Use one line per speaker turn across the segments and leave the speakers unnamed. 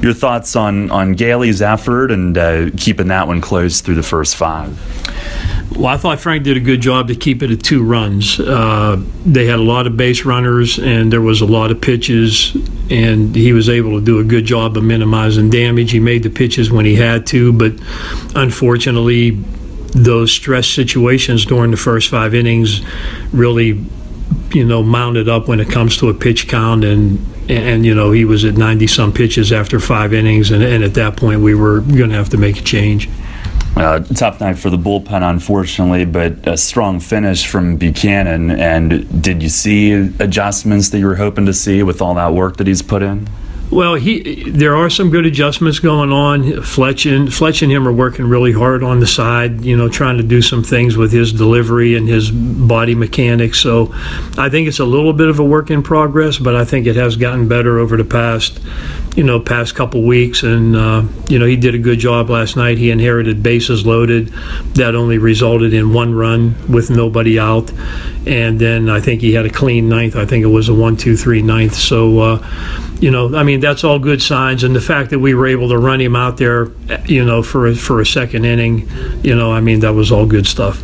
Your thoughts on Gailey's effort and keeping that one close through the first 5?
Well, I thought Frank did a good job to keep it at 2 runs. They had a lot of base runners, and there was a lot of pitches, and he was able to do a good job of minimizing damage. He made the pitches when he had to, but unfortunately, those stress situations during the first 5 innings really, mounted up when it comes to a pitch count, and he was at 90-some pitches after 5 innings, and at that point we were going to have to make a change.
Tough night for the bullpen, unfortunately, but a strong finish from Buchanan. And did you see adjustments that you were hoping to see with all that work that he's put in?
Well, there are some good adjustments going on. Fletch and him are working really hard on the side, trying to do some things with his delivery and his body mechanics. So I think it's a little bit of a work in progress, but I think it has gotten better over the past couple weeks. And, he did a good job last night. He inherited bases loaded. That only resulted in 1 run with nobody out. And then I think he had a clean 9th. I think it was a 1-2-3 9th. So, that's all good signs. And the fact that we were able to run him out there, for a second inning, that was all good stuff.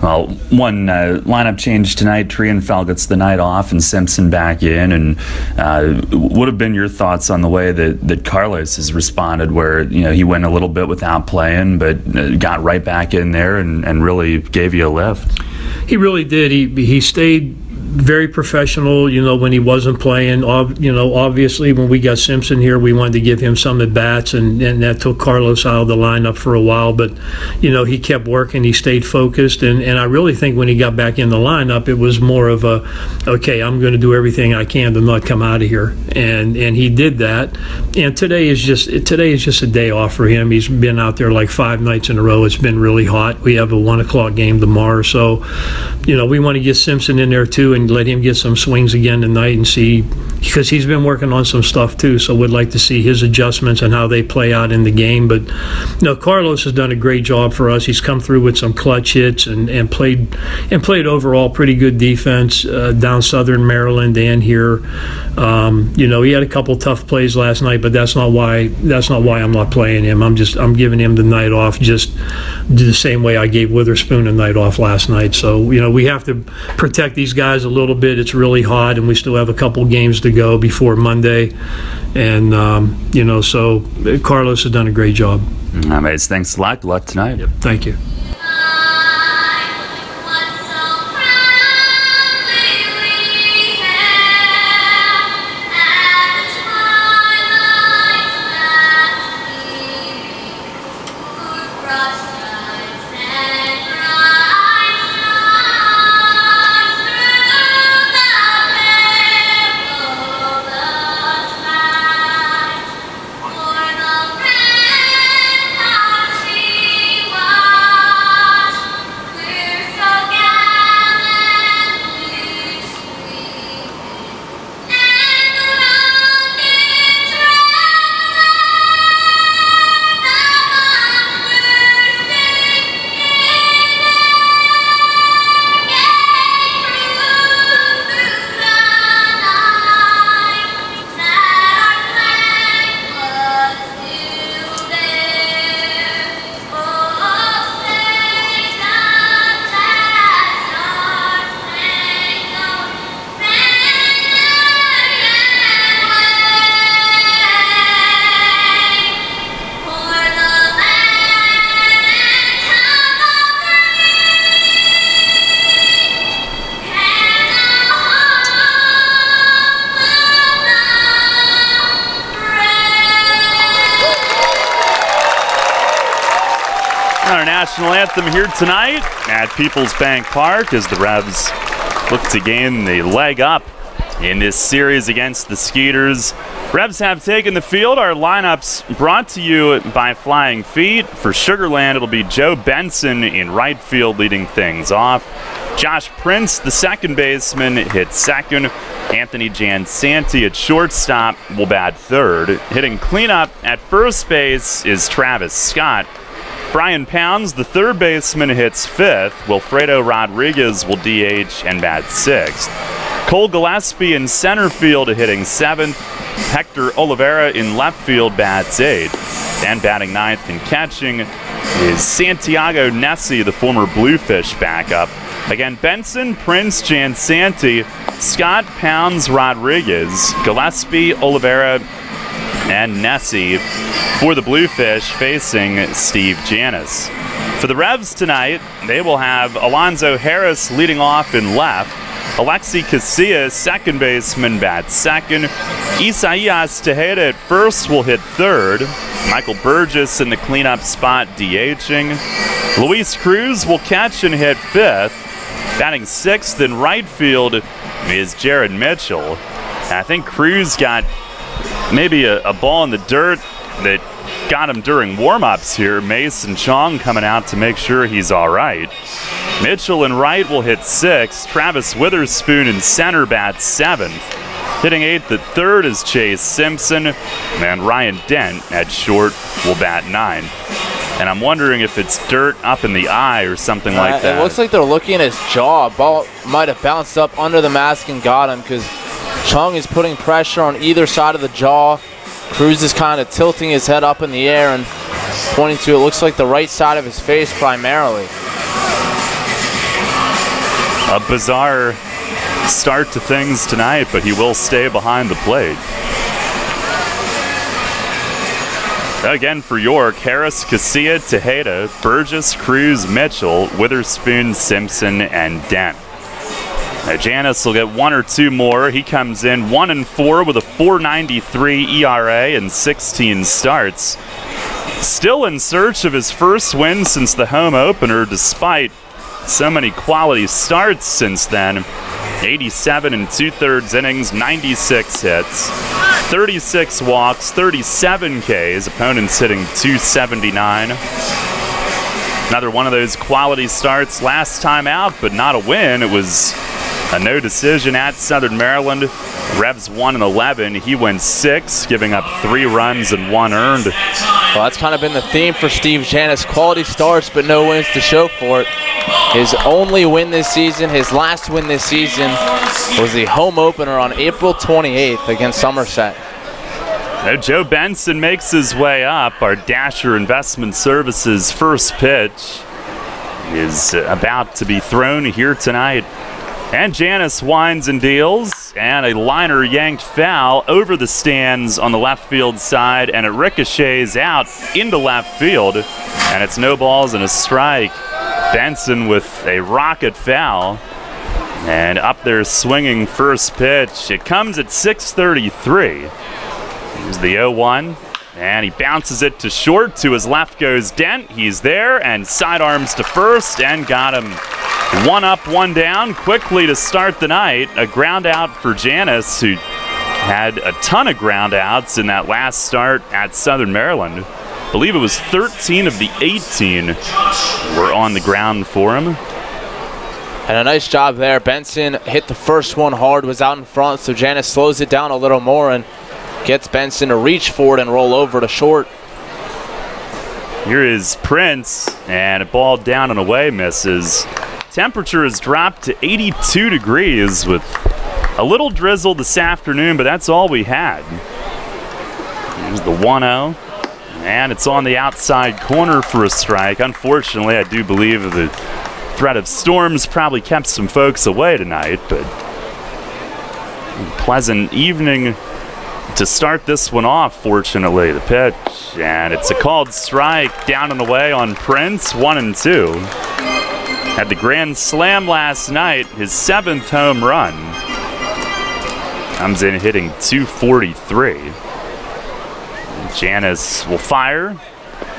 Well, one lineup change tonight. Trienfeld gets the night off and Simpson back in. And what have been your thoughts on the way that Carlos has responded, where he went a little bit without playing, but got right back in there and really gave you a lift?
He really did. He stayed very professional, when he wasn't playing. Obviously, when we got Simpson here, we wanted to give him some at-bats, and that took Carlos out of the lineup for a while. But, he kept working. He stayed focused. And I really think when he got back in the lineup, it was more of a, okay, I'm going to do everything I can to not come out of here. And he did that. And today is just a day off for him. He's been out there like 5 nights in a row. It's been really hot. We have a 1 o'clock game tomorrow. So, we want to get Simpson in there too and let him get some swings again tonight and see, because he's been working on some stuff too, so we'd like to see his adjustments and how they play out in the game. But Carlos has done a great job for us. He's come through with some clutch hits and played overall pretty good defense down Southern Maryland and here. He had a couple tough plays last night, but that's not why I'm not playing him. I'm giving him the night off, just the same way I gave Witherspoon a night off last night. So we have to protect these guys a little bit. It's really hot, and we still have a couple games to go before Monday. And so Carlos has done a great job.
All right, thanks a lot. Good luck tonight.
Yep, thank you.
Our national anthem here tonight at Peoples Bank Park as the Revs look to gain the leg up in this series against the Skeeters. Revs have taken the field. Our lineups brought to you by Flying Feet. For Sugar Land, it'll be Joe Benson in right field leading things off. Josh Prince, the second baseman, hits second. Anthony Jansanti at shortstop will bat third. Hitting cleanup at first base is Travis Scott. Brian Pounds, the third baseman, hits fifth. Wilfredo Rodriguez will DH and bat sixth. Cole Gillespie in center field hitting seventh. Hector Oliveira in left field bats 8th. And batting 9th and catching is Santiago Nessie, the former Bluefish backup. Again, Benson, Prince, Jansanti, Scott, Pounds, Rodriguez, Gillespie, Oliveira, and Nessie for the Bluefish facing Steve Janis. For the Revs tonight, they will have Alonzo Harris leading off in left, Alexi Casillas, second baseman, bats second, Isaias Tejeda at first will hit third, Michael Burgess in the cleanup spot DHing, Luis Cruz will catch and hit fifth, batting sixth in right field is Jared Mitchell. And I think Cruz got maybe a ball in the dirt that got him during warm-ups here. Mason Chong coming out to make sure he's all right. Mitchell in right will hit sixth. Travis Witherspoon in center bats seventh. Hitting eighth at third is Chase Simpson. And Ryan Dent at short will bat ninth. And I'm wondering if it's dirt up in the eye or something like that.
It looks like they're looking at his jaw. Ball might have bounced up under the mask and got him because Chung is putting pressure on either side of the jaw. Cruz is kind of tilting his head up in the air and pointing to, it looks like, the right side of his face primarily.
A bizarre start to things tonight, but he will stay behind the plate. Again for York, Harris, Casilla, Tejeda, Burgess, Cruz, Mitchell, Witherspoon, Simpson, and Dent. Janis will get one or two more. He comes in 1-4 with a .493 ERA and 16 starts. Still in search of his first win since the home opener, despite so many quality starts since then. 87 2/3 innings, 96 hits, 36 walks, 37 Ks, opponents hitting .279. Another one of those quality starts last time out, but not a win. It was a no decision at Southern Maryland. Revs 1-11. He went 6, giving up 3 runs and 1 earned.
Well, that's kind of been the theme for Steve Janis. Quality starts, but no wins to show for it. His only win this season, his last win this season, was the home opener on April 28th against Somerset.
Now Joe Benson makes his way up. Our Dasher Investment Services first pitch is about to be thrown here tonight. And Janis winds and deals, and a liner yanked foul over the stands on the left field side, and it ricochets out into left field, and it's no balls and a strike. Benson with a rocket foul, and up there swinging first pitch. It comes at 6:33. Here's the 0-1, and he bounces it to short. To his left goes Dent. He's there, and sidearms to first, and got him. 1 up, 1 down, quickly to start the night. A ground out for Janis, who had a ton of ground outs in that last start at Southern Maryland. I believe it was 13 of the 18 were on the ground for him.
And a nice job there. Benson hit the first one hard, was out in front, so Janis slows it down a little more and gets Benson to reach for it and roll over to short.
Here is Prince, and a ball down and away misses. Temperature has dropped to 82 degrees with a little drizzle this afternoon, but that's all we had. Here's the 1-0, and it's on the outside corner for a strike. Unfortunately, I do believe the threat of storms probably kept some folks away tonight, but pleasant evening to start this one off, fortunately. The pitch, and it's a called strike down and away on Prince, 1-2. Had the grand slam last night, his 7th home run. Comes in hitting .243. Janis will fire,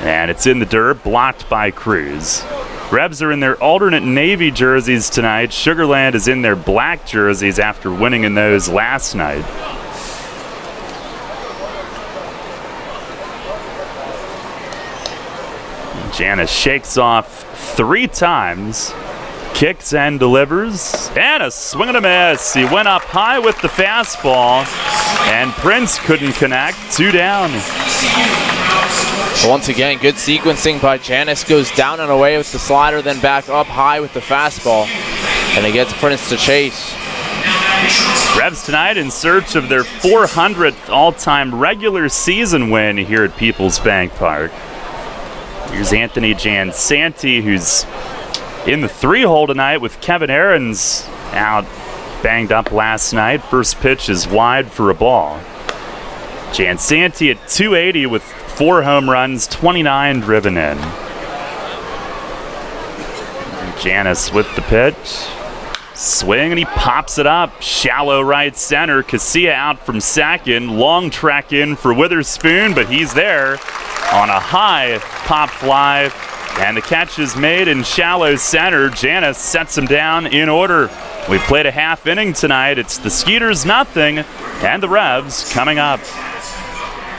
and it's in the dirt, blocked by Cruz. Rebs are in their alternate navy jerseys tonight. Sugarland is in their black jerseys after winning in those last night. Janis shakes off 3 times, kicks and delivers, and a swing and a miss. He went up high with the fastball, and Prince couldn't connect. 2 down.
Once again, good sequencing by Janis. Goes down and away with the slider, then back up high with the fastball, and he gets Prince to chase.
Revs tonight in search of their 400th all-time regular season win here at Peoples Bank Park. Here's Anthony Jansanti, who's in the 3-hole tonight with Kevin Aarons out banged up last night. First pitch is wide for a ball. Jansanti at 280 with 4 home runs, 29 driven in. Janis with the pitch. Swing, and he pops it up. Shallow right center. Casilla out from second. Long track in for Witherspoon, but he's there on a high pop fly. And the catch is made in shallow center. Janis sets him down in order. We've played a half inning tonight. It's the Skeeters nothing, and the Revs coming up.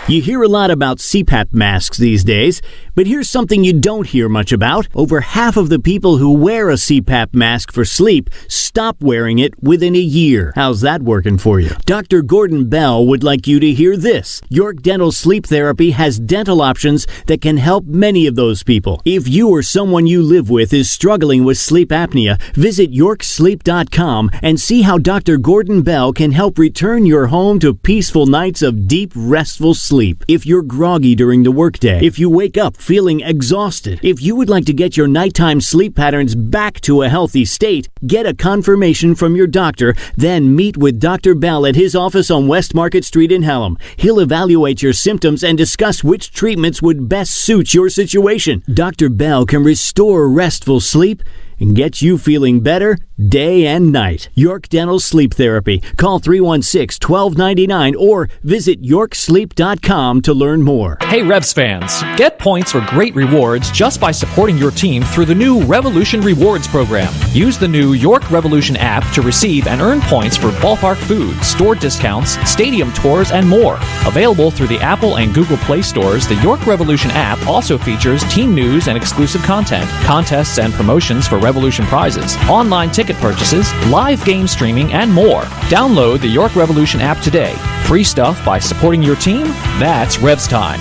You hear a lot about CPAP masks these days, but here's something you don't hear much about. Over half of the people who wear a CPAP mask for sleep stop wearing it within a year. How's that working for you? Dr. Gordon Bell would like you to hear this. York Dental Sleep Therapy has dental options that can help many of those people. If you or someone you live with is struggling with sleep apnea, visit yorksleep.com and see how Dr. Gordon Bell can help return your home to peaceful nights of deep, restful sleep. If you're groggy during the workday, if you wake up feeling exhausted, if you would like to get your nighttime sleep patterns back to a healthy state, get a confirmation from your doctor, then meet with Dr. Bell at his office on West Market Street in Hallam. He'll evaluate your symptoms and discuss which treatments would best suit your situation. Dr. Bell can restore restful sleep and get you feeling better day and night. York Dental Sleep Therapy. Call 316-1299 or visit yorksleep.com to learn more.
Hey Revs fans, get points or great rewards just by supporting your team through the new Revolution Rewards program. Use the new York Revolution app to receive and earn points for ballpark food, store discounts, stadium tours, and more. Available through the Apple and Google Play stores, the York Revolution app also features team news and exclusive content, contests and promotions for Revolution prizes, online ticket purchases, live game streaming, and more. Download the York Revolution app today. Free stuff by supporting your team? That's Revs time.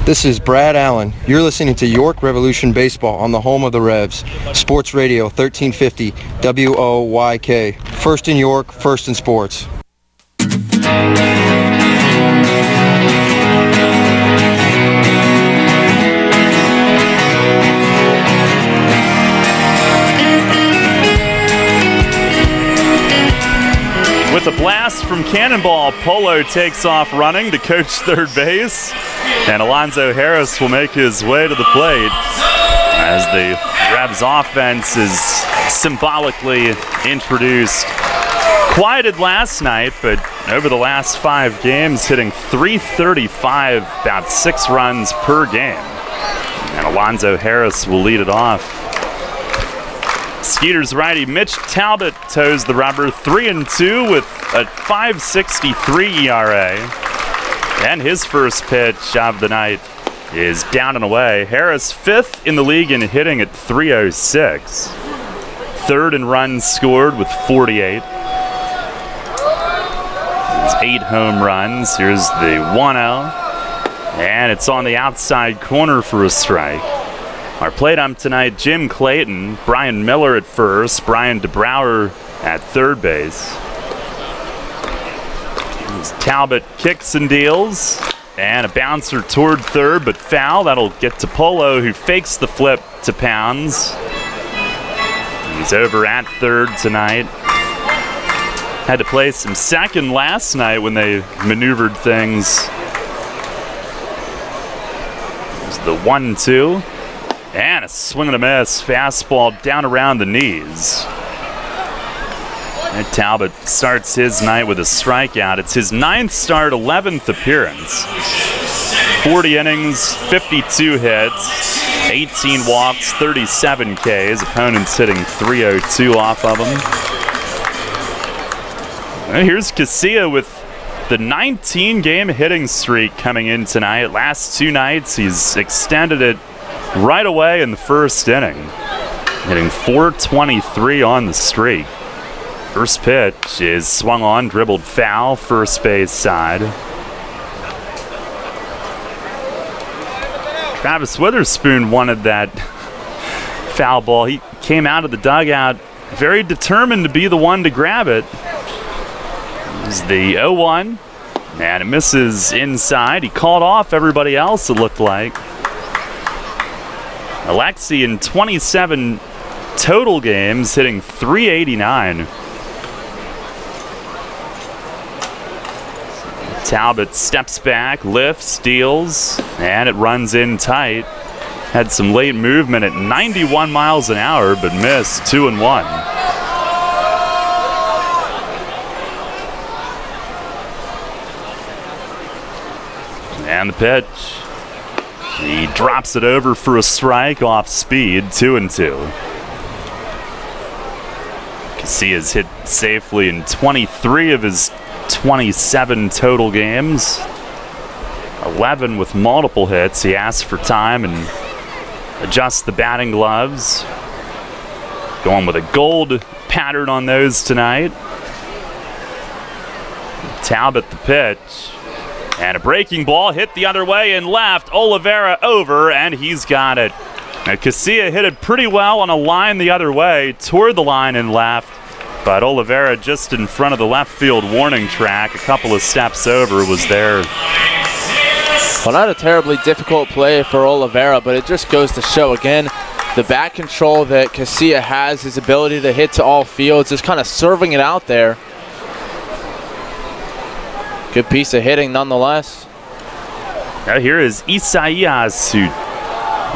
This is Brad Allen. You're listening to York Revolution Baseball on the home of the Revs. Sports Radio 1350 WOYK. First in York, first in sports.
With a blast from Cannonball, Polo takes off running to coach third base, and Alonzo Harris will make his way to the plate as the Revs offense is symbolically introduced. Quieted last night, but over the last 5 games, hitting .335, about 6 runs per game. And Alonzo Harris will lead it off. Skeeter's righty Mitch Talbot toes the rubber, 3-2 with a .563 ERA. And his first pitch of the night is down and away. Harris 5th in the league in hitting at .306. 3rd in runs scored with 48. There's 8 home runs. Here's the 1-0. And it's on the outside corner for a strike. Our plate ump tonight, Jim Clayton, Brian Miller at first, Brian DeBrouwer at third base. As Talbot kicks and deals, and a bouncer toward third, but foul. That'll get to Polo, who fakes the flip to Pounds. He's over at third tonight. Had to play some second last night when they maneuvered things. There's the 1-2. And a swing and a miss. Fastball down around the knees. And Talbot starts his night with a strikeout. It's his 9th start, 11th appearance. 40 innings, 52 hits, 18 walks, 37 Ks. Opponents hitting .302 off of him. And here's Casilla with the 19-game hitting streak coming in tonight. Last 2 nights, he's extended it right away in the first inning, hitting .423 on the streak. First pitch is swung on, dribbled foul, first base side. Travis Witherspoon wanted that foul ball. He came out of the dugout very determined to be the one to grab it. This is the 0-1, and it misses inside. He called off everybody else, it looked like. Alexi in 27 total games, hitting .389. Talbot steps back, lifts, steals, and it runs in tight. Had some late movement at 91 miles an hour, but missed 2-1. And the pitch. He drops it over for a strike off speed, 2-2. Casillas hit safely in 23 of his 27 total games. 11 with multiple hits. He asked for time and adjusts the batting gloves. Going with a gold pattern on those tonight. Talbot the pitch. And a breaking ball hit the other way and left. Oliveira over, and he's got it. Now, Casilla hit it pretty well on a line the other way, toward the line and left. But Oliveira just in front of the left field warning track, a couple of steps over, was there.
Well, not a terribly difficult play for Oliveira, but it just goes to show, again, the bat control that Casilla has, his ability to hit to all fields, just kind of serving it out there. Good piece of hitting nonetheless.
Now here is Isaias, who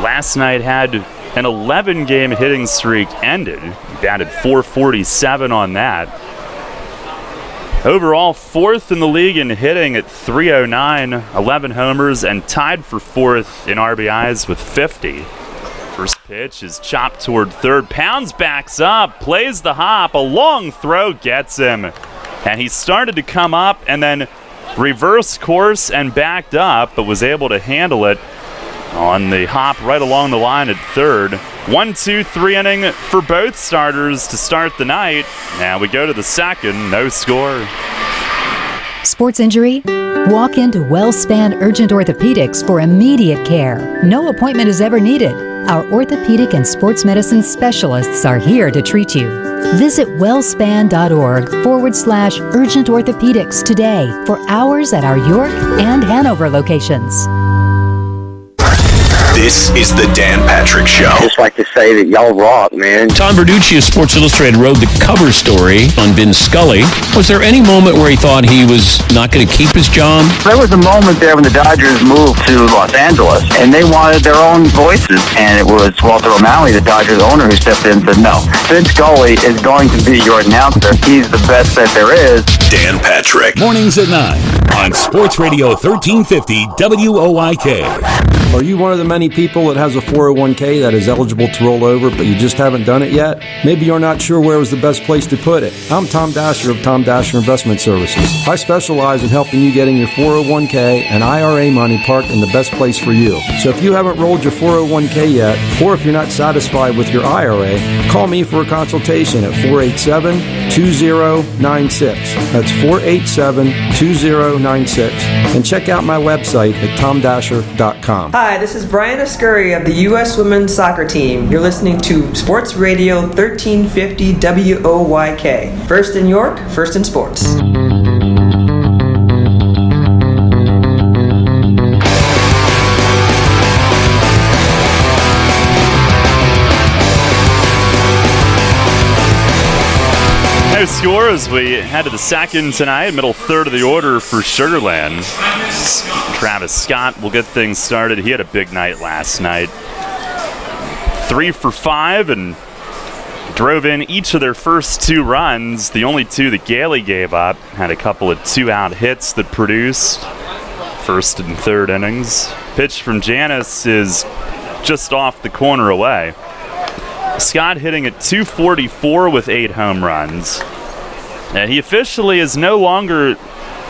last night had an 11-game hitting streak ended. He batted .447 on that. Overall, fourth in the league in hitting at .309, 11 homers, and tied for fourth in RBIs with 50. First pitch is chopped toward third. Pounds backs up, plays the hop, a long throw gets him. And he started to come up and then reversed course and backed up, but was able to handle it on the hop right along the line at third. 1-2-3 inning for both starters to start the night. Now we go to the second, no score.
Sports injury? Walk into WellSpan Urgent Orthopedics for immediate care. No appointment is ever needed. Our orthopedic and sports medicine specialists are here to treat you. Visit wellspan.org/urgent orthopedics today for hours at our York and Hanover locations.
This is the Dan Patrick Show.
I just like to say that y'all rock, man.
Tom Verducci of Sports Illustrated wrote the cover story on Vin Scully. Was there any moment where he thought he was not going to keep his job?
There was a moment there when the Dodgers moved to Los Angeles, and they wanted their own voices. And it was Walter O'Malley, the Dodgers owner, who stepped in and said, no, Vin Scully is going to be your announcer. He's the best that there is.
Dan Patrick.
Mornings at 9 on Sports Radio 1350 WOIK.
Are you one of the many people that has a 401k that is eligible to roll over, but you just haven't done it yet? Maybe you're not sure where was the best place to put it. I'm Tom Dasher of Tom Dasher Investment Services. I specialize in helping you getting your 401k and IRA money parked in the best place for you. So if you haven't rolled your 401k yet, or if you're not satisfied with your IRA, call me for a consultation at 487-2096. That's 487-2096. And check out my website at tomdasher.com.
Hi, this is Brian Ascuri of the U.S. Women's Soccer Team. You're listening to Sports Radio 1350 WOYK. First in York, first in sports.
No score as we head to the second tonight, middle third of the order for Sugarland. Travis Scott will get things started. He had a big night last night. 3 for 5 and drove in each of their first 2 runs. The only 2 that Gailey gave up. Had a couple of 2-out hits that produced first and third innings. Pitch from Janice is just off the corner away. Scott hitting at .244 with 8 home runs. He officially is no longer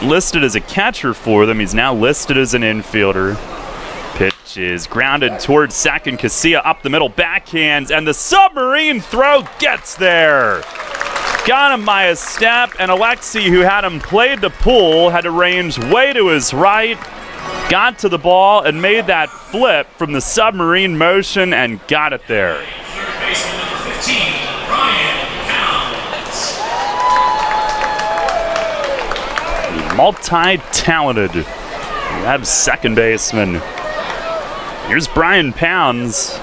listed as a catcher for them. He's now listed as an infielder. Pitch is grounded towards second. Casilla up the middle, backhands, and the submarine throw gets there. Got him by a step, and Alexi, who had him played to pull, had to range way to his right, got to the ball, and made that flip from the submarine motion and got it there. multi-talented Revs second baseman. Here's Brian Pounds,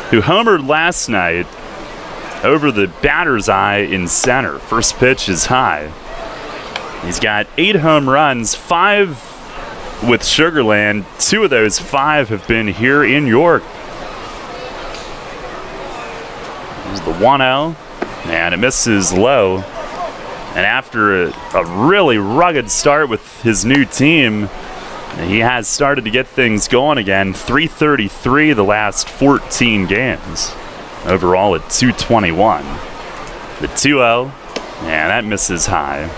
who homered last night over the batter's eye in center. First pitch is high. He's got 8 home runs, 5 with Sugarland. 2 of those 5 have been here in York. There's the 1-0, and it misses low. And after a really rugged start with his new team, he has started to get things going again. 333 the last 14 games. Overall at 221. The 2-0, and that misses high.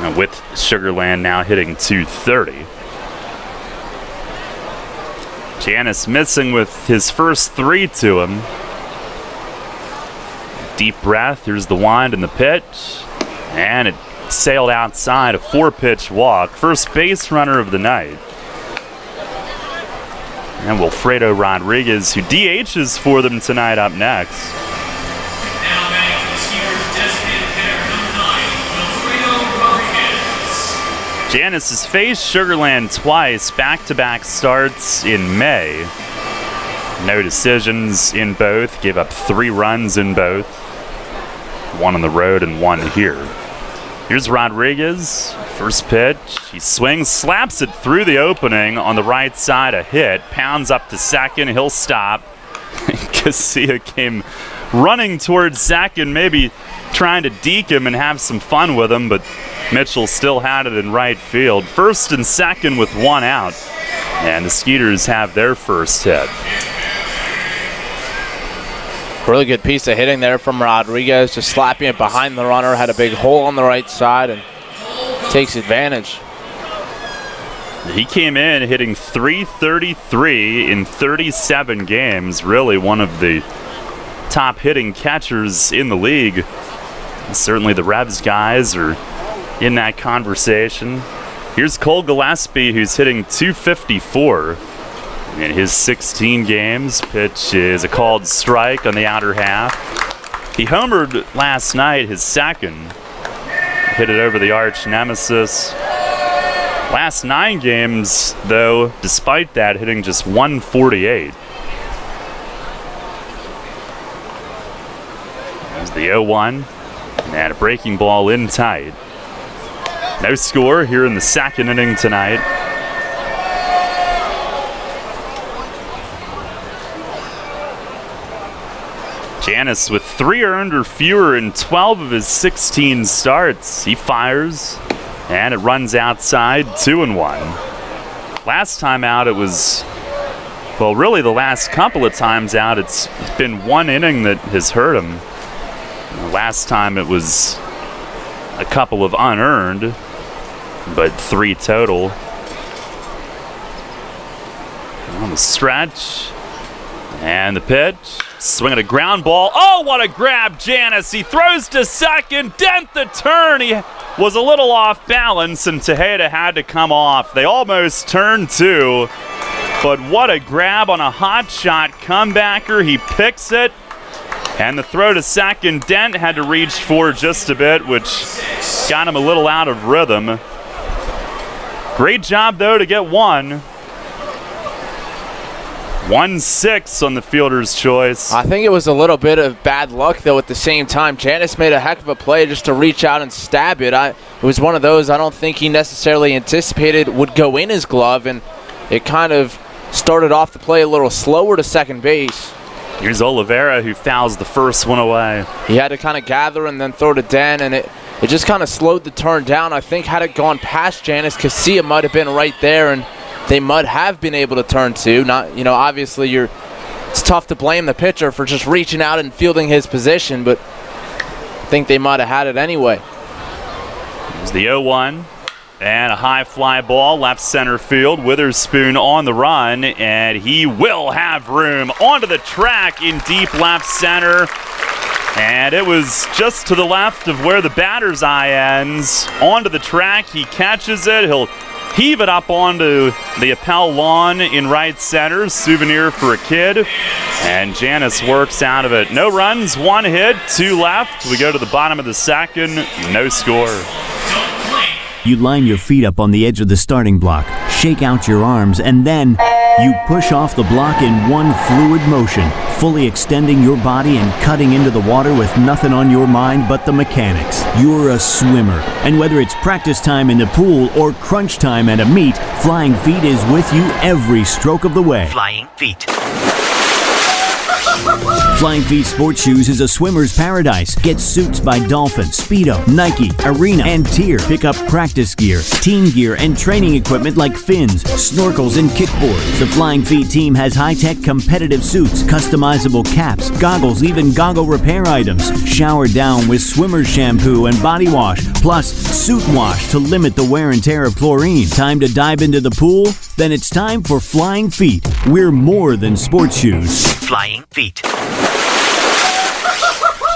And with Sugarland now hitting 230. Janis missing with his first 3 to him. Deep breath, here's the wind and the pitch, and it sailed outside, a 4-pitch walk. First base runner of the night. And Wilfredo Rodriguez, who DHs for them tonight, up next. Janis has faced Sugarland twice, back-to-back starts in May. No decisions in both, gave up 3 runs in both. 1 on the road and 1 here. Here's Rodriguez, first pitch. He swings, slaps it through the opening on the right side, a hit. Pounds up to second, he'll stop. Casilla came running towards second, maybe trying to deke him and have some fun with him, but Mitchell still had it in right field. First and second with 1 out, and the Skeeters have their first hit.
Really good piece of hitting there from Rodriguez, just slapping it behind the runner, had a big hole on the right side and takes advantage.
He came in hitting .333 in 37 games, really one of the top hitting catchers in the league. Certainly the Revs guys are in that conversation. Here's Cole Gillespie, who's hitting .254. In his 16 games, pitch is a called strike on the outer half. He homered last night, his second. Hit it over the arch nemesis. Last 9 games, though, despite that, hitting just .148. There's the 0-1. And a breaking ball in tight. No score here in the second inning tonight. Janis with 3 earned or fewer in 12 of his 16 starts. He fires, and it runs outside, 2-1. Last time out, it was, well, really the last couple of times out, it's been 1 inning that has hurt him. Last time it was a couple of unearned, but 3 total. On the stretch, and the pitch. Swinging a ground ball. Oh, what a grab, Janis. He throws to second. Dent the turn. He was a little off balance, and Tejeda had to come off. They almost turned 2, but what a grab on a hot shot comebacker. He picks it, and the throw to second. Dent had to reach for just a bit, which got him a little out of rhythm. Great job, though, to get 1. 1-6 on the fielder's choice.
I think it was a little bit of bad luck, though, at the same time. Janis made a heck of a play just to reach out and stab it. It was one of those I don't think he necessarily anticipated would go in his glove, and it kind of started off the play a little slower to second base.
Here's Oliveira, who fouls the first one away.
He had to kind of gather and then throw to Den, and it just kind of slowed the turn down. I think had it gone past Janis, Casilla might have been right there, and they might have been able to turn 2. Not, obviously it's tough to blame the pitcher for just reaching out and fielding his position, but I think they might have had it anyway.
There's the 0-1, and a high fly ball, left center field. Witherspoon on the run, and he will have room onto the track in deep left center. And it was just to the left of where the batter's eye ends. Onto the track, he catches it. He'll heave it up onto the Appel lawn in right center. Souvenir for a kid. And Janis works out of it. No runs, 1 hit, 2 left. We go to the bottom of the second. No score.
You line your feet up on the edge of the starting block, shake out your arms, and then you push off the block in one fluid motion, fully extending your body and cutting into the water with nothing on your mind but the mechanics. You're a swimmer, and whether it's practice time in the pool or crunch time at a meet, Flying Feet is with you every stroke of the way.
Flying Feet.
Flying Feet Sports Shoes is a swimmer's paradise. Get suits by Dolphin, Speedo, Nike, Arena, and Tier. Pick up practice gear, team gear, and training equipment like fins, snorkels, and kickboards. The Flying Feet team has high-tech competitive suits, customizable caps, goggles, even goggle repair items. Shower down with swimmer's shampoo and body wash, plus suit wash to limit the wear and tear of chlorine. Time to dive into the pool? Then it's time for Flying Feet. We're more than sports shoes.
Flying Feet.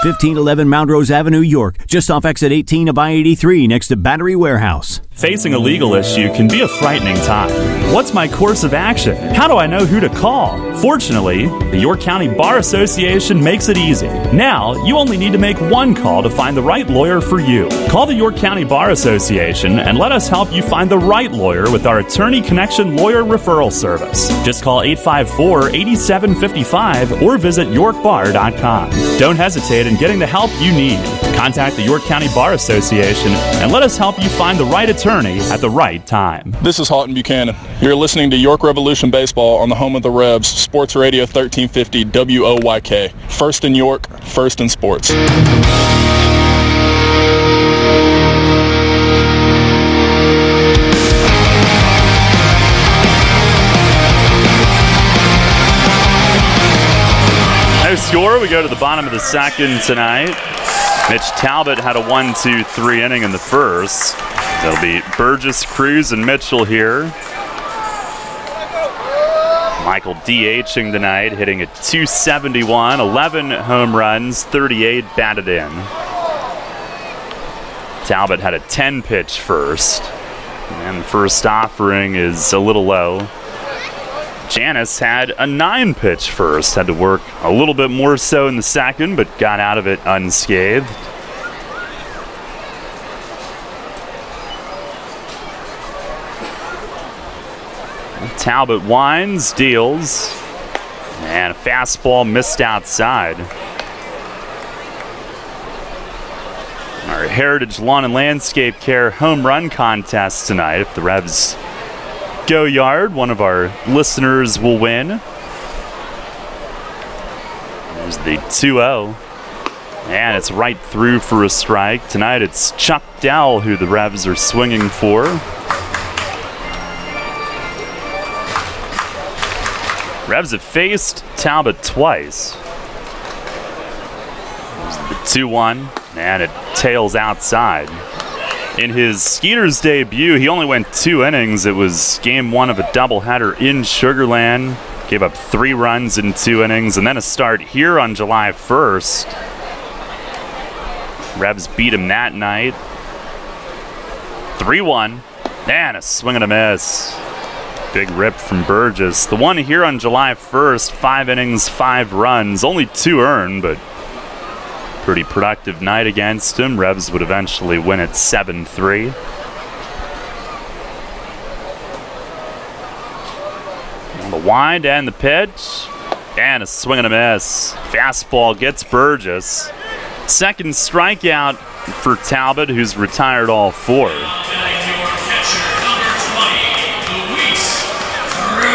1511 Mount Rose Avenue, York, just off exit 18 of I-83 next to Battery Warehouse.
Facing a legal issue can be a frightening time. What's my course of action? How do I know who to call? Fortunately, the York County Bar Association makes it easy. Now, you only need to make one call to find the right lawyer for you. Call the York County Bar Association and let us help you find the right lawyer with our Attorney Connection Lawyer Referral Service. Just call 854-8755 or visit yorkbar.com. Don't hesitate in getting the help you need. Contact the York County Bar Association and let us help you find the right attorney at the right time.
This is Houghton Buchanan. You're listening to York Revolution Baseball on the home of the Rebs, Sports Radio 1350 WOYK. First in York, first in sports.
No score. We go to the bottom of the second tonight. Mitch Talbot had a 1-2-3 inning in the first. It'll be Burgess, Cruz, and Mitchell here. Michael DHing tonight, hitting at .271, 11 home runs, 38 batted in. Talbot had a 10-pitch first, and the first offering is a little low. Janis had a 9-pitch first, had to work a little bit more so in the second, but got out of it unscathed. Talbot winds, deals, and a fastball missed outside. Our Heritage Lawn and Landscape Care home run contest tonight. If the Revs go yard, one of our listeners will win. There's the 2-0. And it's right through for a strike. Tonight it's Chuck Dell who the Revs are swinging for. Revs have faced Talbot twice. There's the 2-1, and it tails outside. In his Skeeter's debut, he only went 2 innings. It was game 1 of a doubleheader in Sugar Land. Gave up 3 runs in 2 innings, and then a start here on July 1st. Revs beat him that night. 3-1, and a swing and a miss. Big rip from Burgess. The one here on July 1st, 5 innings, 5 runs, only 2 earned, but pretty productive night against him. Revs would eventually win at 7-3. On the wind and the pitch, and a swing and a miss. Fastball gets Burgess. Second strikeout for Talbot, who's retired all 4.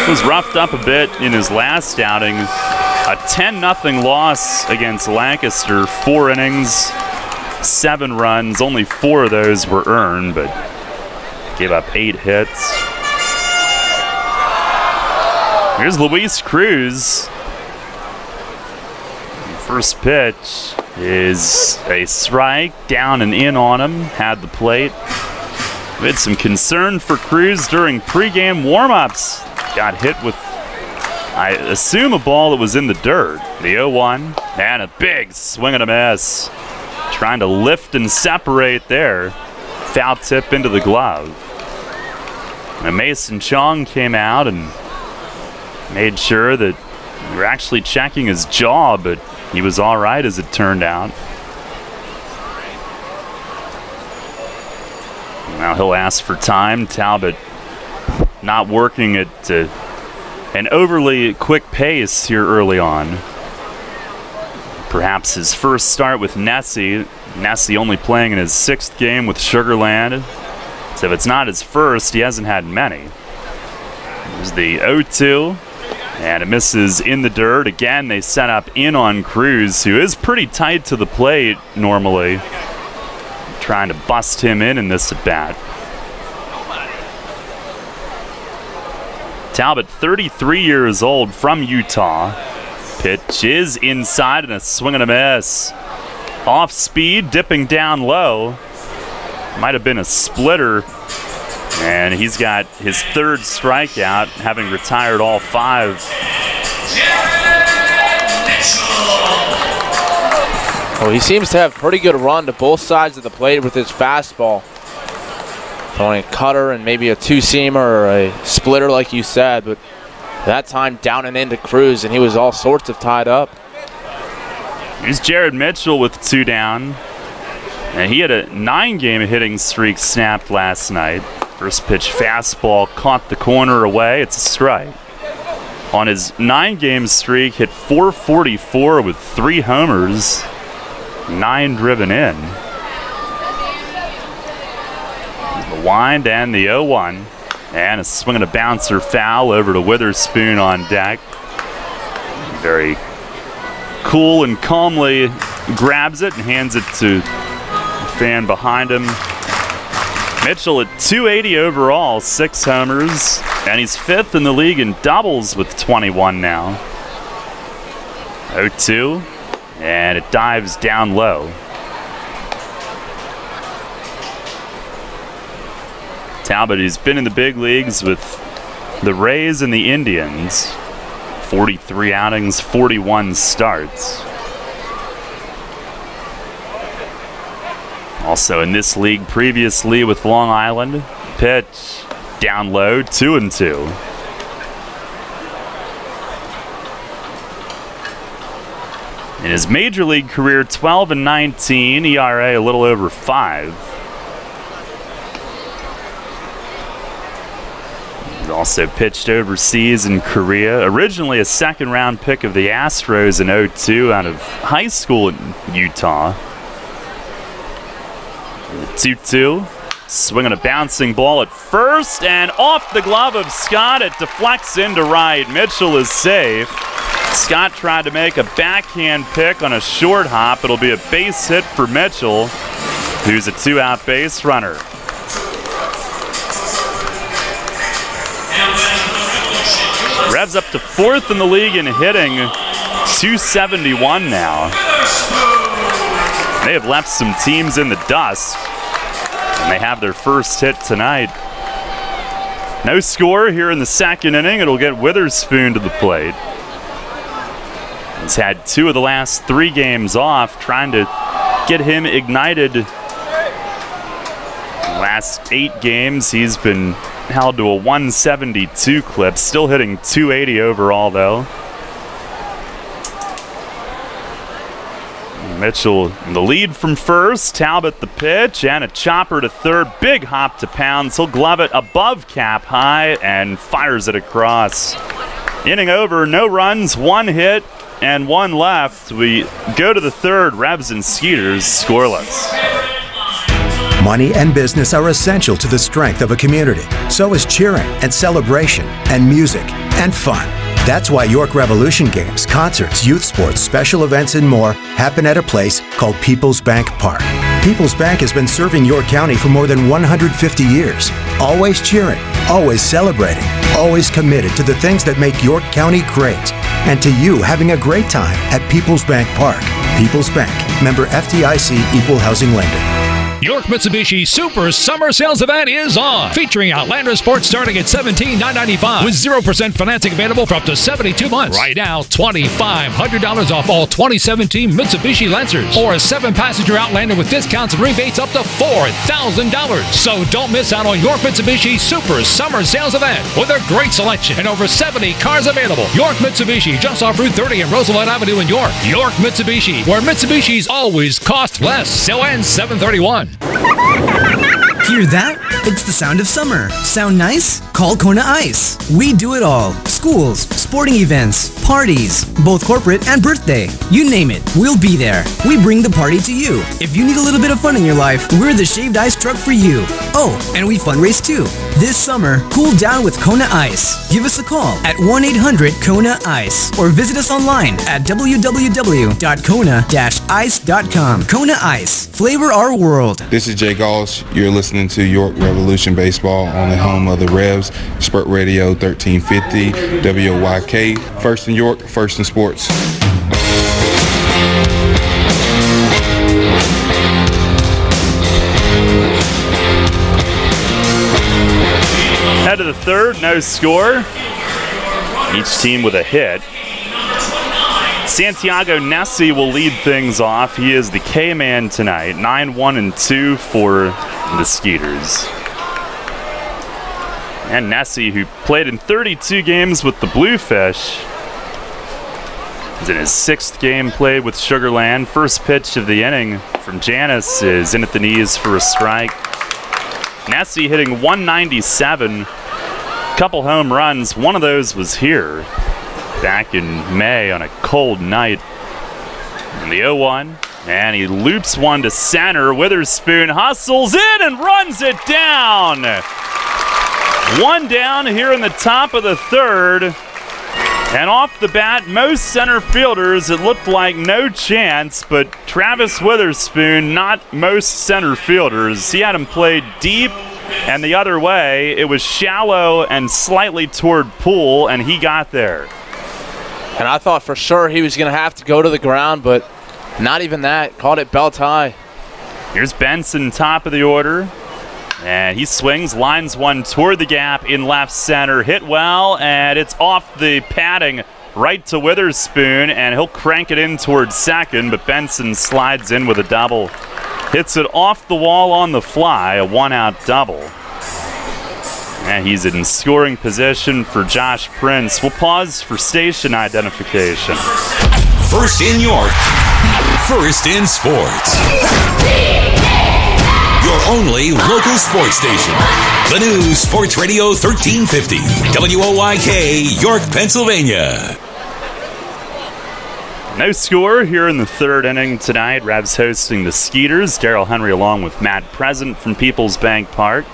Was roughed up a bit in his last outing. A 10-0 loss against Lancaster. 4 innings, 7 runs. Only 4 of those were earned, but gave up 8 hits. Here's Luis Cruz. First pitch is a strike, down and in on him. Had the plate. We had some concern for Cruz during pregame warm-ups. Got hit with, I assume, a ball that was in the dirt. The 0-1, and a big swing and a miss. Trying to lift and separate there. Foul tip into the glove. And Mason Chong came out and made sure that we were actually checking his jaw, but he was all right as it turned out. Now he'll ask for time. Talbot not working at an overly quick pace here early on. Perhaps his first start with Nessie. Nessie only playing in his 6th game with Sugar Land. So if it's not his first, he hasn't had many. There's the 0-2. And it misses in the dirt. Again, they set up in on Cruz, who is pretty tight to the plate normally. Trying to bust him in this at-bat. Talbot, 33 years old, from Utah. Pitch is inside and a swing and a miss. Off speed, dipping down low. Might have been a splitter. And he's got his 3rd strikeout, having retired all 5.
Well, he seems to have pretty good run to both sides of the plate with his fastball. Throwing a cutter and maybe a 2-seamer or a splitter like you said, but that time down and into Cruz, and he was all sorts of tied up.
Here's Jared Mitchell with 2 down. And he had a 9-game hitting streak snapped last night. First pitch fastball caught the corner away. It's a strike. On his 9-game streak, hit .444 with 3 homers, 9 driven in. The wind and the 0-1. And a swing and a bouncer foul over to Witherspoon on deck. Very cool and calmly grabs it and hands it to the fan behind him. Mitchell at 280 overall, 6 homers, and he's 5th in the league in doubles with 21 now. 0-2, and it dives down low. Talbot, he's been in the big leagues with the Rays and the Indians. 43 outings, 41 starts. Also in this league previously with Long Island. Pitch down low, 2-2. In his major league career, 12-19, ERA a little over 5. He's also pitched overseas in Korea. Originally a 2nd-round pick of the Astros in 2002 out of high school in Utah. 2-2. Swinging a bouncing ball at first, and off the glove of Scott, it deflects into right. Mitchell is safe. Scott tried to make a backhand pick on a short hop. It'll be a base hit for Mitchell, who's a 2-out base runner. Revs up to 4th in the league in hitting, 271 now. They have left some teams in the dust, and they have their first hit tonight. No score here in the 2nd inning. It'll get Witherspoon to the plate. He's had 2 of the last 3 games off, trying to get him ignited. The last 8 games, he's been held to a 172 clip, still hitting 280 overall, though. Mitchell in the lead from first. Talbot the pitch, and a chopper to third. Big hop to Pounds. He'll glove it above cap high and fires it across. Inning over, no runs, 1 hit, and 1 left. We go to the 3rd. Revs and Skeeters scoreless.
Money and business are essential to the strength of a community. So is cheering and celebration and music and fun. That's why York Revolution games, concerts, youth sports, special events, and more happen at a place called People's Bank Park. People's Bank has been serving York County for more than 150 years. Always cheering, always celebrating, always committed to the things that make York County great. And to you having a great time at People's Bank Park. People's Bank, member FDIC, equal housing lender.
York Mitsubishi Super Summer Sales Event is on, featuring Outlander Sports starting at $17,995 with 0% financing available for up to 72 months. Right now, $2,500 off all 2017 Mitsubishi Lancers, or a 7-passenger Outlander with discounts and rebates up to $4,000. So don't miss out on York Mitsubishi Super Summer Sales Event with a great selection and over 70 cars available. York Mitsubishi, just off Route 30 and Roosevelt Avenue in York. York Mitsubishi, where Mitsubishis always cost less. Sale ends 7/31.
Hear that? It's the sound of summer. Sound nice? Call Kona Ice. We do it all. Schools, sporting events, parties, both corporate and birthday. You name it, we'll be there. We bring the party to you. If you need a little bit of fun in your life, we're the shaved ice truck for you. Oh, and we fundraise too. This summer, cool down with Kona Ice. Give us a call at 1-800-KONA-ICE or visit us online at www.kona-ice.com. Kona Ice. Flavor our world.
This is Jay Gauls. You're listening to York Revolution Baseball on the home of the Revs, Sport Radio 1350, WOYK. First in York, first in sports.
Head to the third, no score. Each team with a hit. Santiago Nessie will lead things off. He is the K-man tonight. 9-1-2 for the Skeeters. And Nessie, who played in 32 games with the Bluefish, is in his 6th game played with Sugarland. First pitch of the inning from Janice is in at the knees for a strike. Nessie hitting 197, couple home runs. One of those was here back in May on a cold night. And the 0-1, and he loops one to center. Witherspoon hustles in and runs it down. One down here in the top of the third. And off the bat, most center fielders, it looked like no chance, but Travis Witherspoon, not most center fielders. He had him played deep and the other way. It was shallow and slightly toward pool, and he got there.
And I thought for sure he was going to have to go to the ground, but not even that. Caught it belt high.
Here's Benson, top of the order. And he swings, lines one toward the gap in left center. Hit well, and it's off the padding right to Witherspoon, and he'll crank it in towards second, but Benson slides in with a double. Hits it off the wall on the fly, a one-out double. And he's in scoring position for Josh Prince. We'll pause for station identification.
First in York, first in sports. Your only local sports station. The new Sports Radio 1350, WOYK, York, Pennsylvania.
No score here in the third inning tonight. Revs hosting the Skeeters. Darrell Henry along with Matt Present from Peoples Bank Park.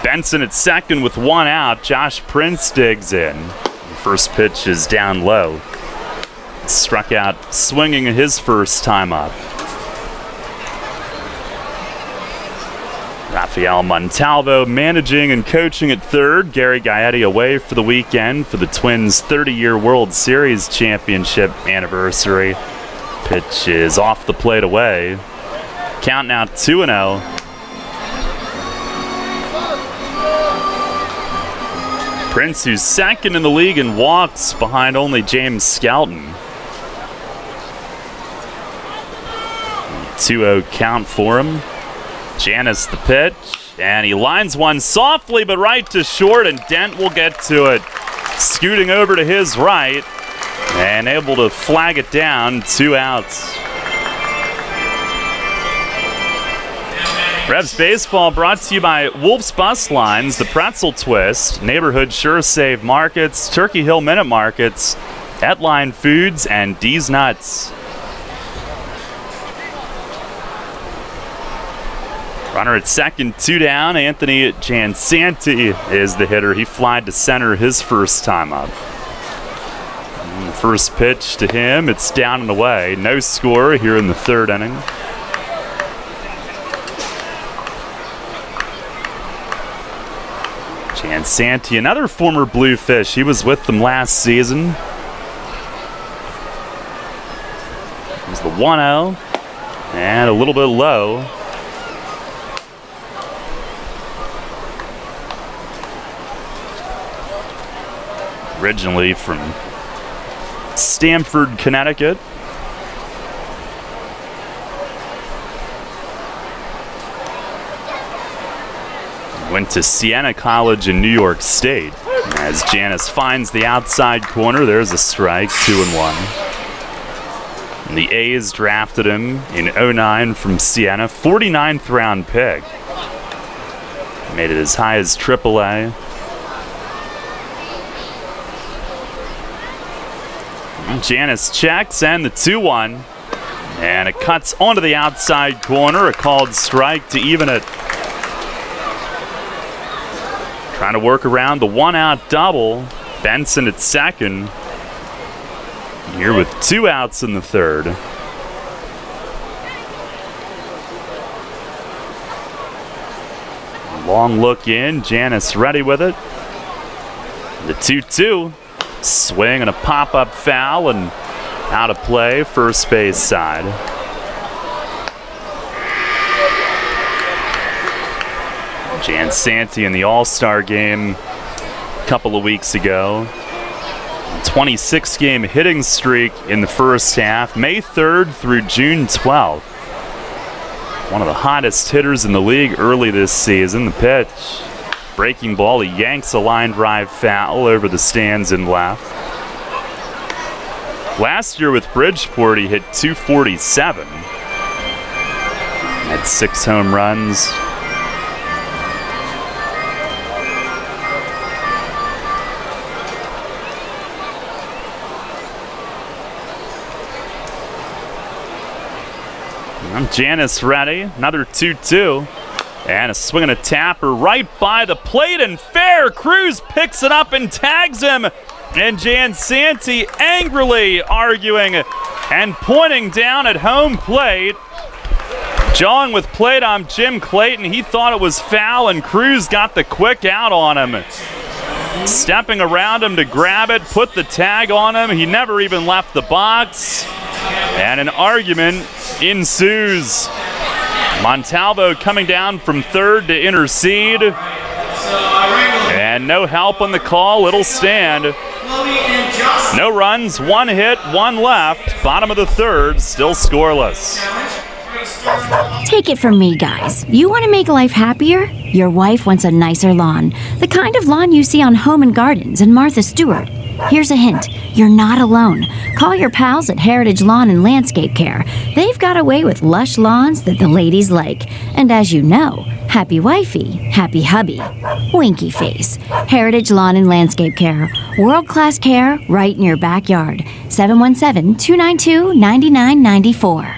Benson at second with one out. Josh Prince digs in. The first pitch is down low. Struck out swinging his first time up. Rafael Montalvo managing and coaching at third. Gary Gaetti away for the weekend for the Twins' 30-year World Series championship anniversary. Pitch is off the plate away. Count now 2-0. Prince, who's second in the league in walks behind only James Skelton. 2-0 count for him. Janice the pitch, and he lines one softly but right to short, and Dent will get to it. Scooting over to his right and able to flag it down, 2 outs. Revs Baseball brought to you by Wolf's Bus Lines, The Pretzel Twist, Neighborhood Sure Save Markets, Turkey Hill Minute Markets, Etline Foods, and D's Nuts. Runner at second, 2 down. Anthony Jansanti is the hitter. He flied to center his first time up. And the first pitch to him, it's down and away. No score here in the third inning. Jansanti, another former Bluefish. He was with them last season. Here's the 1-0, and a little bit low. Originally from Stamford, Connecticut. Went to Siena College in New York State. As Janice finds the outside corner, there's a strike, 2-1. And the A's drafted him in '09 from Siena, 49th round pick. Made it as high as AAA. Janis checks and the 2-1. And it cuts onto the outside corner. A called strike to even it. Trying to work around the 1-out double. Benson at second. Here with 2 outs in the third. Long look in. Janis ready with it. The 2-2. Swing and a pop-up foul and out of play, first base side. Jan Santi in the All-Star game a couple of weeks ago. 26-game hitting streak in the first half, May 3rd through June 12th. One of the hottest hitters in the league early this season. The pitch. Breaking ball, he yanks a line drive foul over the stands in left. Last year with Bridgeport, he hit .247. Had 6 home runs. Janis ready, another 2-2. And a swing and a tapper right by the plate and fair. Cruz picks it up and tags him. And Jan Santi angrily arguing and pointing down at home plate. Jawing with plate on Jim Clayton. He thought it was foul and Cruz got the quick out on him. Stepping around him to grab it, put the tag on him. He never even left the box. And an argument ensues. Montalvo coming down from third to intercede. And no help on the call. It'll stand. No runs, 1 hit, 1 left. Bottom of the third, still scoreless.
Take it from me, guys. You want to make life happier? Your wife wants a nicer lawn. The kind of lawn you see on Home and Gardens and Martha Stewart. Here's a hint. You're not alone. Call your pals at Heritage Lawn and Landscape Care. They've got a way with lush lawns that the ladies like. And as you know, happy wifey, happy hubby. Winky face. Heritage Lawn and Landscape Care. World-class care right in your backyard. 717-292-9994.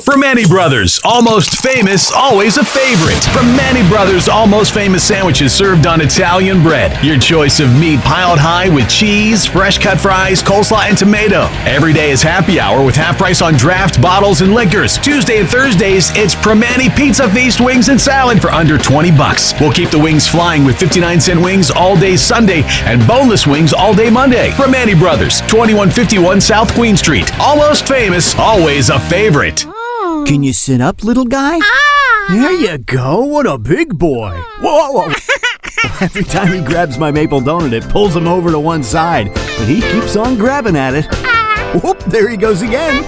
From Manny Brothers, almost famous, always a favorite. From Manny Brothers, almost famous sandwiches served on Italian bread. Your choice of meat piled high with cheese, fresh cut fries, coleslaw, and tomato. Every day is happy hour with half price on draft, bottles, and liquors. Tuesday and Thursdays, it's Primanti Pizza Feast wings and salad for under $20. We'll keep the wings flying with 59-cent wings all day Sunday and boneless wings all day Monday. Primanti Brothers, 2151 South Queen Street. Almost famous, always a favorite.
Can you sit up, little guy? There you go. What a big boy. Whoa. Every time he grabs my maple donut, it pulls him over to one side. But he keeps on grabbing at it. Whoop, there he goes again.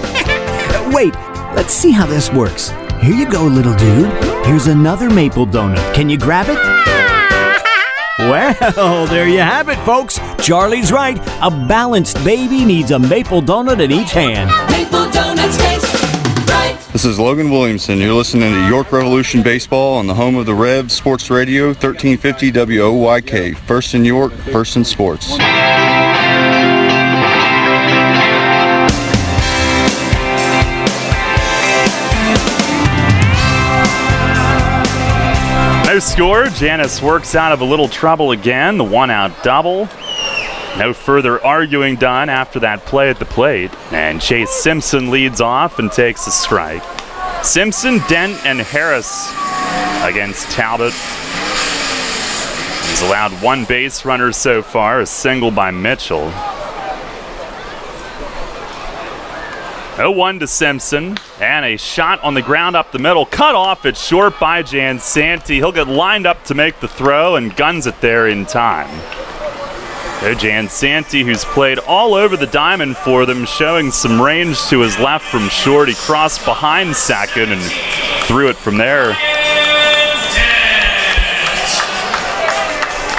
Wait, let's see how this works. Here you go, little dude. Here's another maple donut. Can you grab it? Well, there you have it, folks. Charlie's right. A balanced baby needs a maple donut in each hand.
Maple donuts taste right.
This is Logan Williamson. You're listening to York Revolution Baseball on the home of the Revs, Sports Radio, 1350 WOYK. First in York, first in sports.
No score. Janis works out of a little trouble again. The 1-out double. No further arguing done after that play at the plate. And Chase Simpson leads off and takes a strike. Simpson, Dent, and Harris against Talbot. He's allowed 1 base runner so far, a single by Mitchell. 0-1 to Simpson, and a shot on the ground up the middle, cut off at short by Jan Santi. He'll get lined up to make the throw and guns it there in time. Jan Santi, who's played all over the diamond for them, showing some range to his left from short. He crossed behind second and threw it from there.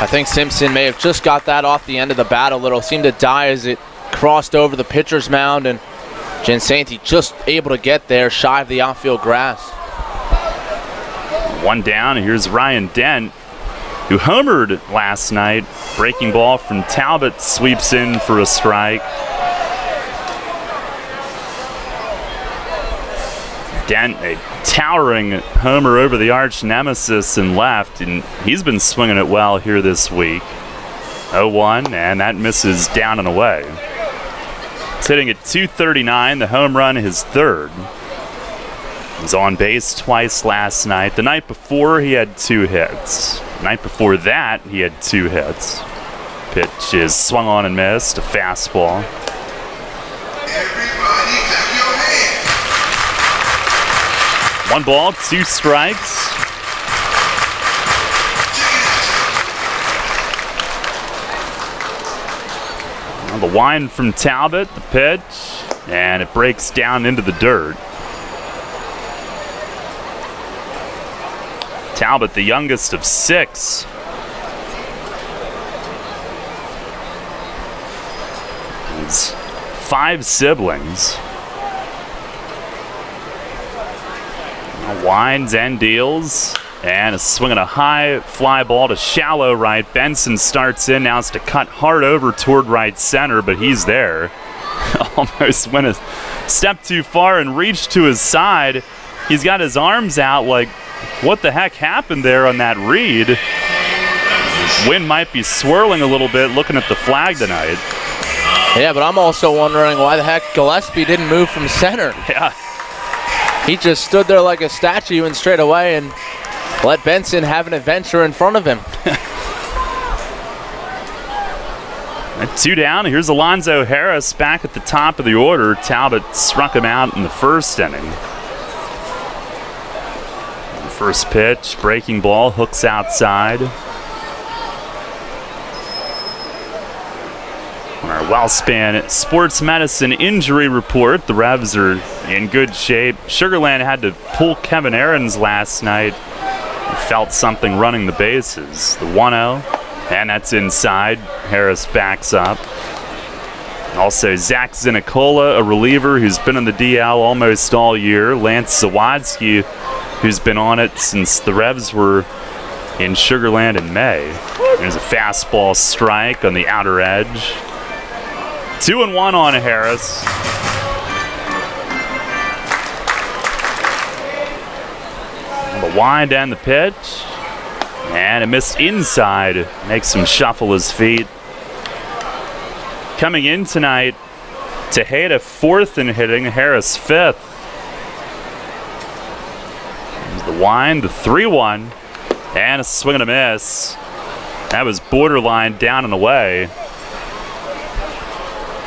I think Simpson may have just got that off the end of the bat a little. Seemed to die as it crossed over the pitcher's mound, and Jan Santi just able to get there shy of the outfield grass.
One down, and here's Ryan Dent, who homered last night. Breaking ball from Talbot, sweeps in for a strike. Dent, a towering homer over the arch nemesis and left, and he's been swinging it well here this week. 0-1, and that misses down and away. It's hitting at .239, the home run, his third. He was on base twice last night. The night before, he had 2 hits. The night before that, he had 2 hits. Pitch is swung on and missed, a fastball. One ball, 2 strikes. Now the wind from Talbot, the pitch, and it breaks down into the dirt. Talbot, the youngest of 6. He's 5 siblings. Winds and deals, and a swing and a high fly ball to shallow right. Benson starts in, now it's to cut hard over toward right center, but he's there. Almost went a step too far and reached to his side. He's got his arms out like, what the heck happened there on that read? Wind might be swirling a little bit looking at the flag tonight.
Yeah, but I'm also wondering why the heck Gillespie didn't move from center.
Yeah.
He just stood there like a statue and straight away and let Benson have an adventure in front of him.
At 2 down, here's Alonzo Harris back at the top of the order. Talbot struck him out in the first inning. First pitch, breaking ball, hooks outside. On our WellSpan Sports Medicine injury report, the Revs are in good shape. Sugarland had to pull Kevin Aarons last night. He felt something running the bases. The 1-0, and that's inside. Harris backs up. Also, Zach Zinicola, a reliever who's been in the DL almost all year. Lance Zawadski, who's been on it since the Revs were in Sugarland in May. There's a fastball strike on the outer edge. 2-1 on Harris. The wind and the pitch. And it missed inside. Makes him shuffle his feet. Coming in tonight, Tejeda 4th in hitting, Harris 5th. There's the wind, the 3-1, and a swing and a miss. That was borderline down and away.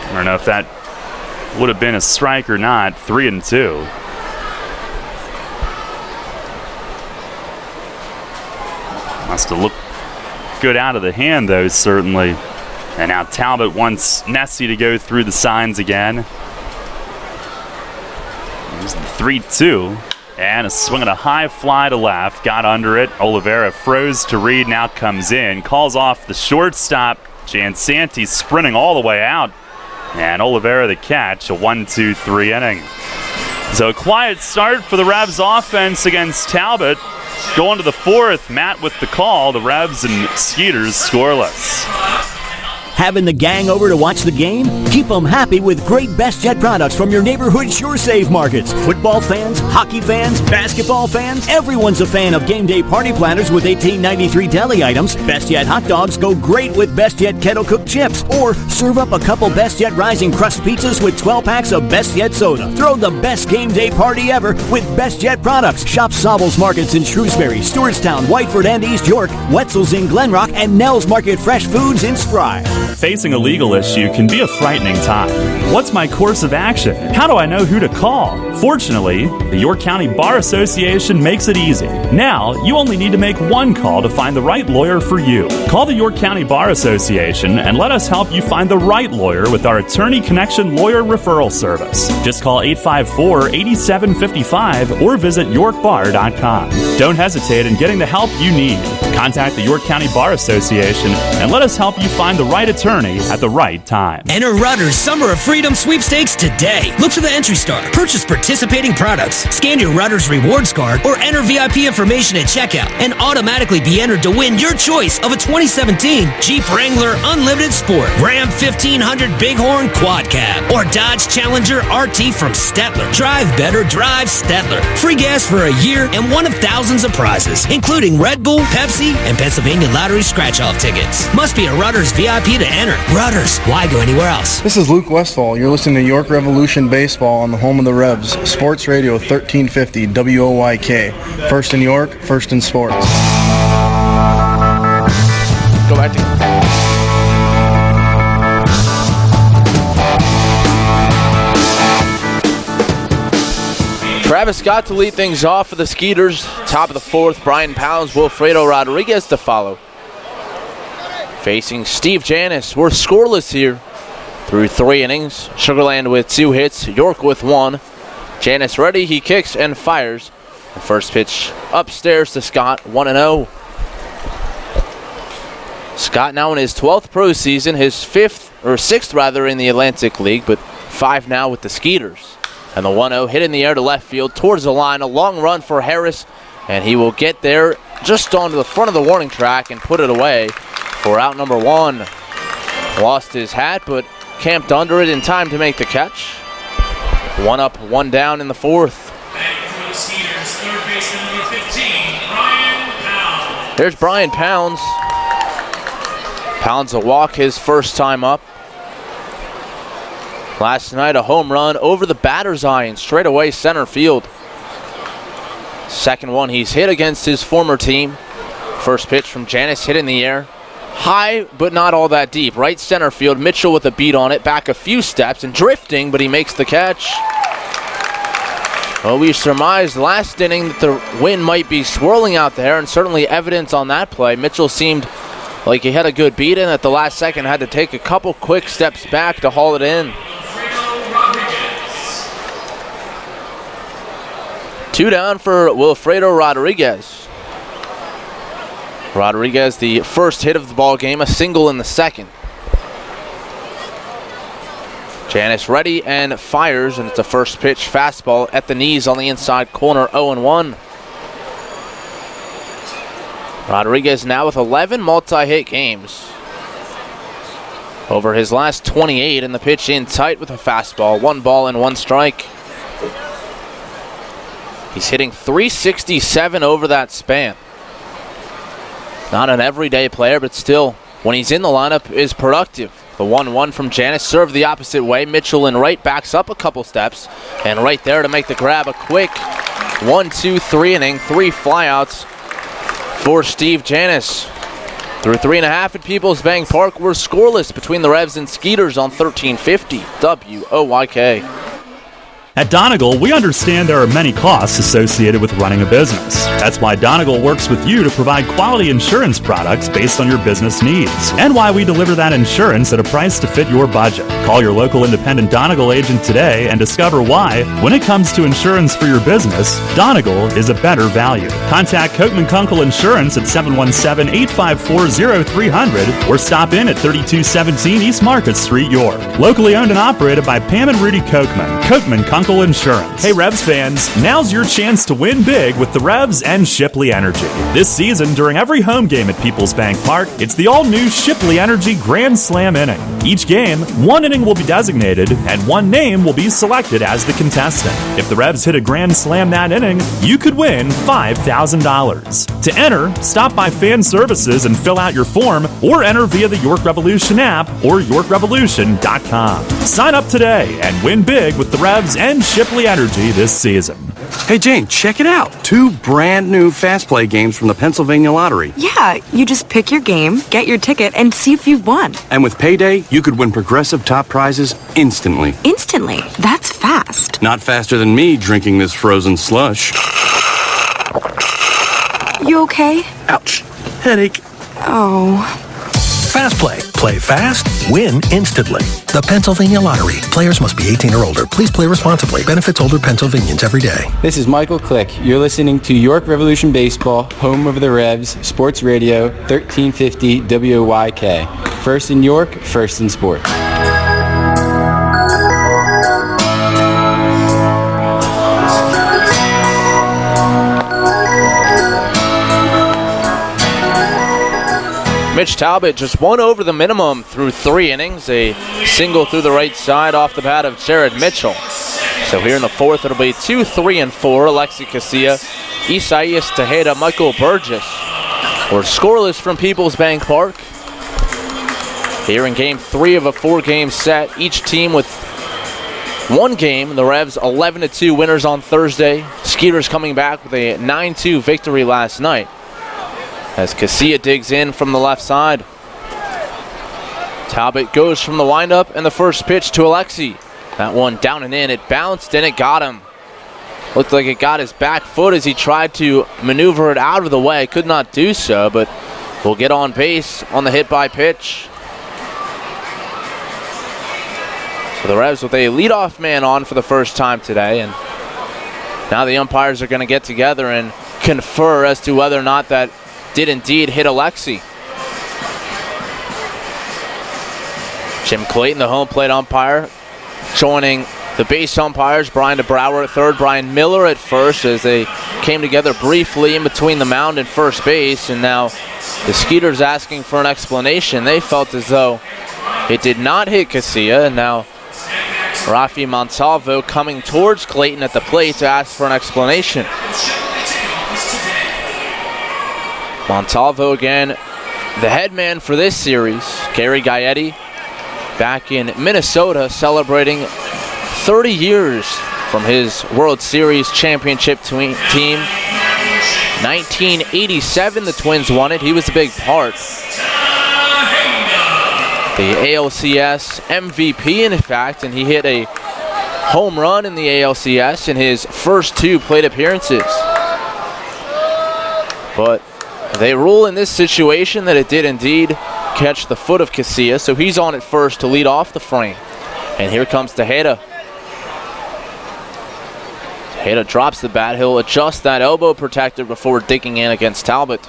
I don't know if that would have been a strike or not. 3-2. Must have looked good out of the hand, though, certainly. And now Talbot wants Nessie to go through the signs again. There's the 3-2. And a swing and a high fly to left. Got under it. Oliveira froze to Reed, now comes in. Calls off the shortstop. Jansanti sprinting all the way out. And Oliveira the catch, a 1-2-3 inning. So a quiet start for the Revs offense against Talbot. Going to the 4th, Matt with the call. The Revs and Skeeters scoreless.
Having the gang over to watch the game? Keep them happy with great BestJet products from your neighborhood SureSave markets. Football fans, hockey fans, basketball fans, everyone's a fan of game day party planners with $18.93 deli items. BestJet hot dogs go great with BestJet kettle cooked chips. Or serve up a couple BestJet rising crust pizzas with 12 packs of BestJet soda. Throw the best game day party ever with BestJet products. Shop Sobel's Markets in Shrewsbury, Stewartstown, Whiteford and East York, Wetzel's in Glenrock, and Nell's Market Fresh Foods in Spry.
Facing a legal issue can be a frightening time. What's my course of action? How do I know who to call? Fortunately, the York County Bar Association makes it easy. Now, you only need to make one call to find the right lawyer for you. Call the York County Bar Association and let us help you find the right lawyer with our Attorney Connection Lawyer Referral Service. Just call 854-8755 or visit yorkbar.com. Don't hesitate in getting the help you need. Contact the York County Bar Association and let us help you find the right attorney
attorney at the right time.
Enter Rutter's Summer of Freedom sweepstakes today. Look for the entry star, purchase participating products, scan your Rutter's rewards card, or enter VIP information at checkout and automatically be entered to win your choice of a 2017 Jeep Wrangler Unlimited Sport, Ram 1500 Bighorn Quad Cab, or Dodge Challenger RT from Stettler. Drive better, drive Stettler. Free gas for a year and one of thousands of prizes, including Red Bull, Pepsi, and Pennsylvania Lottery scratch-off tickets. Must be a Rutter's VIP to enter. Rutter's, why go anywhere else?
This is Luke Westfall. You're listening to York Revolution Baseball on the home of the Revs, Sports Radio 1350 WOYK. First in York, first in sports.
Go back to... Travis Scott to lead things off for the Skeeters. Top of the fourth, Brian Pounds, Wilfredo Rodriguez to follow. Facing Steve Janis. We're scoreless here through 3 innings. Sugarland with 2 hits, York with 1. Janis ready, he kicks and fires. The first pitch upstairs to Scott, 1-0. Scott now in his 12th pro season, his 6th in the Atlantic League, but 5 now with the Skeeters. And the 1-0 hit in the air to left field towards the line. A long run for Harris, and he will get there just onto the front of the warning track and put it away for out number 1. Lost his hat, but camped under it in time to make the catch. 1 up, 1 down in the 4th.
For the Skeeters, third baseman number 15, Brian Pounds.
There's Brian Pounds. Pounds a walk his first time up. Last night, a home run over the batter's eye in straightaway center field. Second one he's hit against his former team. First pitch from Janis hit in the air. High, but not all that deep. Right center field, Mitchell with a beat on it. Back a few steps and drifting, but he makes the catch. Well, we surmised last inning that the wind might be swirling out there, and certainly evidence on that play. Mitchell seemed like he had a good beat in at the last second, had to take a couple quick steps back to haul it in. 2 down for Wilfredo Rodriguez. Rodriguez, the first hit of the ball game, a single in the second. Janis ready and fires, and it's a first pitch fastball at the knees on the inside corner, 0-1. Rodriguez now with 11 multi-hit games. Over his last 28, and the pitch in tight with a fastball. 1 ball and 1 strike. He's hitting .367 over that span. Not an everyday player, but still, when he's in the lineup, is productive. The 1-1 from Janis served the opposite way. Mitchell in right backs up a couple steps, and right there to make the grab. A quick 1-2-3 inning, 3 flyouts for Steve Janis. Through 3.5 at Peoples Bank Park, we're scoreless between the Revs and Skeeters on 1350 WOYK.
At Donegal, we understand there are many costs associated with running a business. That's why Donegal works with you to provide quality insurance products based on your business needs, and why we deliver that insurance at a price to fit your budget. Call your local independent Donegal agent today and discover why, when it comes to insurance for your business, Donegal is a better value. Contact Coatman Kunkel Insurance at 717-854-0300 or stop in at 3217 East Market Street, York. Locally owned and operated by Pam and Rudy Coatman. Coatman Kunkel Insurance. Hey Revs fans, now's your chance to win big with the Revs and Shipley Energy. This season, during every home game at Peoples Bank Park, it's the all-new Shipley Energy Grand Slam inning. Each game, 1 inning will be designated, and 1 name will be selected as the contestant. If the Revs hit a Grand Slam that inning, you could win $5,000. To enter, stop by Fan Services and fill out your form, or enter via the York Revolution app or YorkRevolution.com. Sign up today and win big with the Revs and Shipley Energy this season.
Hey Jane, check it out. 2 brand new Fast Play games from the Pennsylvania Lottery.
Yeah, you just pick your game, get your ticket, and see if you've won.
And with Payday, you could win progressive top prizes instantly.
Instantly? That's fast.
Not faster than me drinking this frozen slush.
You okay?
Ouch. Headache.
Oh.
Fast Play. Play fast, win instantly. The Pennsylvania Lottery. Players must be 18 or older. Please play responsibly. Benefits older Pennsylvanians every day.
This is Michael Click. You're listening to York Revolution Baseball, home of the Revs, Sports Radio, 1350 WOYK. First in York, first in sport.
Mitch Talbot just one over the minimum through 3 innings. A single through the right side off the bat of Jared Mitchell. So here in the 4th, it'll be 2, 3, and 4. Alexi Casilla, Isaias Tejeda, Michael Burgess. We're scoreless from Peoples Bank Park. Here in Game 3 of a 4-game set. Each team with 1 game. The Revs 11-2 winners on Thursday. Skeeters coming back with a 9-2 victory last night. As Casilla digs in from the left side. Talbot goes from the windup, and the first pitch to Alexi. That one down and in. It bounced and it got him. Looked like it got his back foot as he tried to maneuver it out of the way. Could not do so, but will get on base on the hit by pitch. So the Revs with a leadoff man on for the first time today, and now the umpires are going to get together and confer as to whether or not that did indeed hit Alexi. Jim Clayton, the home plate umpire, joining the base umpires, Brian DeBrouwer at third, Brian Miller at first, as they came together briefly in between the mound and first base, and now the Skeeters asking for an explanation. They felt as though it did not hit Casilla, and now Rafi Montalvo coming towards Clayton at the plate to ask for an explanation. Montalvo again, the head man for this series. Gary Gaetti back in Minnesota celebrating 30 years from his World Series championship team. 1987, the Twins won it. He was a big part. The ALCS MVP, in fact, and he hit a home run in the ALCS in his first 2 plate appearances. But they rule in this situation that it did indeed catch the foot of Casilla, so he's on at first to lead off the frame. And here comes Tejeda. Tejeda drops the bat. He'll adjust that elbow protector before digging in against Talbot.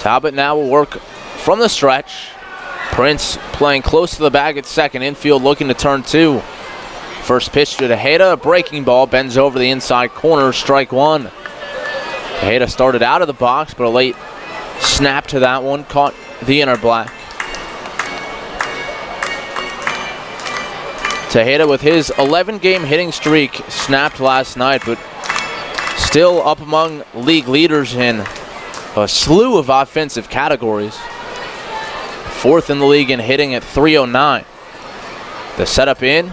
Talbot now will work from the stretch. Prince playing close to the bag at second. Infield looking to turn 2. First pitch to Tejeda, a breaking ball, bends over the inside corner, strike 1. Tejeda started out of the box, but a late snap to that one caught the inner black. Tejeda with his 11-game hitting streak snapped last night, but still up among league leaders in a slew of offensive categories. 4th in the league in hitting at 309. The setup in,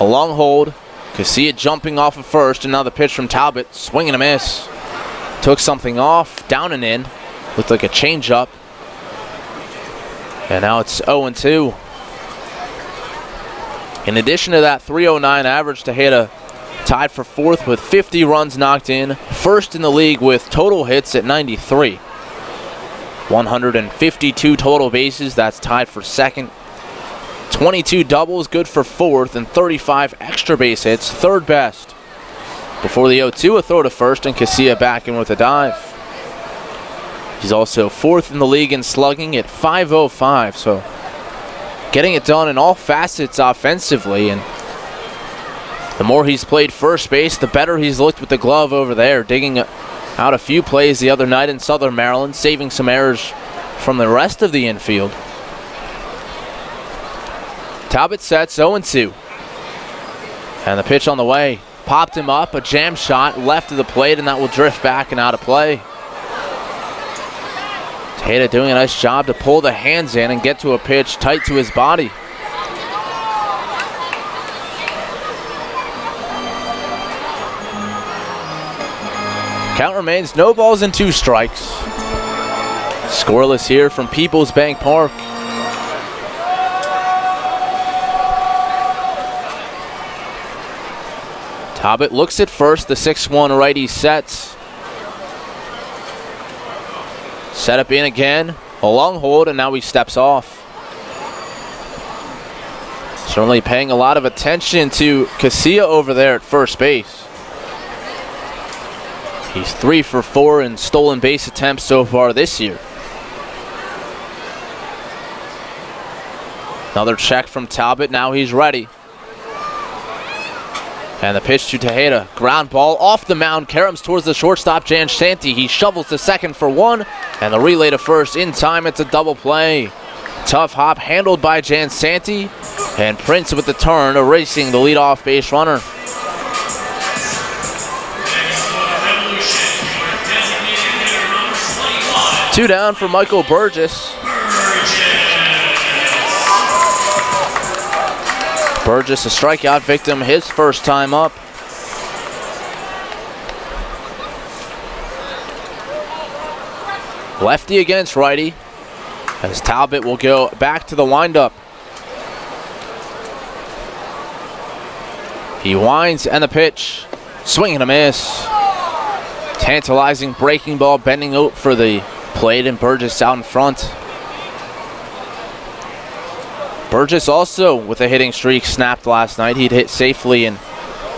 a long hold. Casilla jumping off of first, and now the pitch from Talbot, swing and a miss. Took something off, down and in. Looked like a changeup. And now it's 0-2. In addition to that 309 average, Tejeda tied for 4th with 50 runs knocked in. 1st in the league with total hits at 93. 152 total bases, that's tied for 2nd. 22 doubles, good for 4th, and 35 extra base hits, 3rd best. Before the 0-2, a throw to first, and Casilla back in with a dive. He's also 4th in the league in slugging at .505, so getting it done in all facets offensively, and the more he's played first base, the better he's looked with the glove over there, digging out a few plays the other night in Southern Maryland, saving some errors from the rest of the infield. Talbot sets 0-2. And the pitch on the way. Popped him up, a jam shot left of the plate, and that will drift back and out of play. Tejeda doing a nice job to pull the hands in and get to a pitch tight to his body. Count remains no balls and 2 strikes. Scoreless here from Peoples Bank Park. Talbot looks at first, the 6-1 righty sets. Set up in again. A long hold, and now he steps off. Certainly paying a lot of attention to Casilla over there at first base. He's 3 for 4 in stolen base attempts so far this year. Another check from Talbot. Now he's ready. And the pitch to Tejeda. Ground ball off the mound. Caroms towards the shortstop, Jan Shanty. He shovels to second for 1. And the relay to first in time. It's a double play. Tough hop handled by Jan Shanty. And Prince with the turn, erasing the leadoff base runner. Two down for Michael Burgess. Burgess, a strikeout victim, his first time up. Lefty against righty, as Talbot will go back to the windup. He winds and the pitch. Swing and a miss. Tantalizing breaking ball, bending out for the plate, and Burgess out in front. Burgess also with a hitting streak snapped last night. He'd hit safely in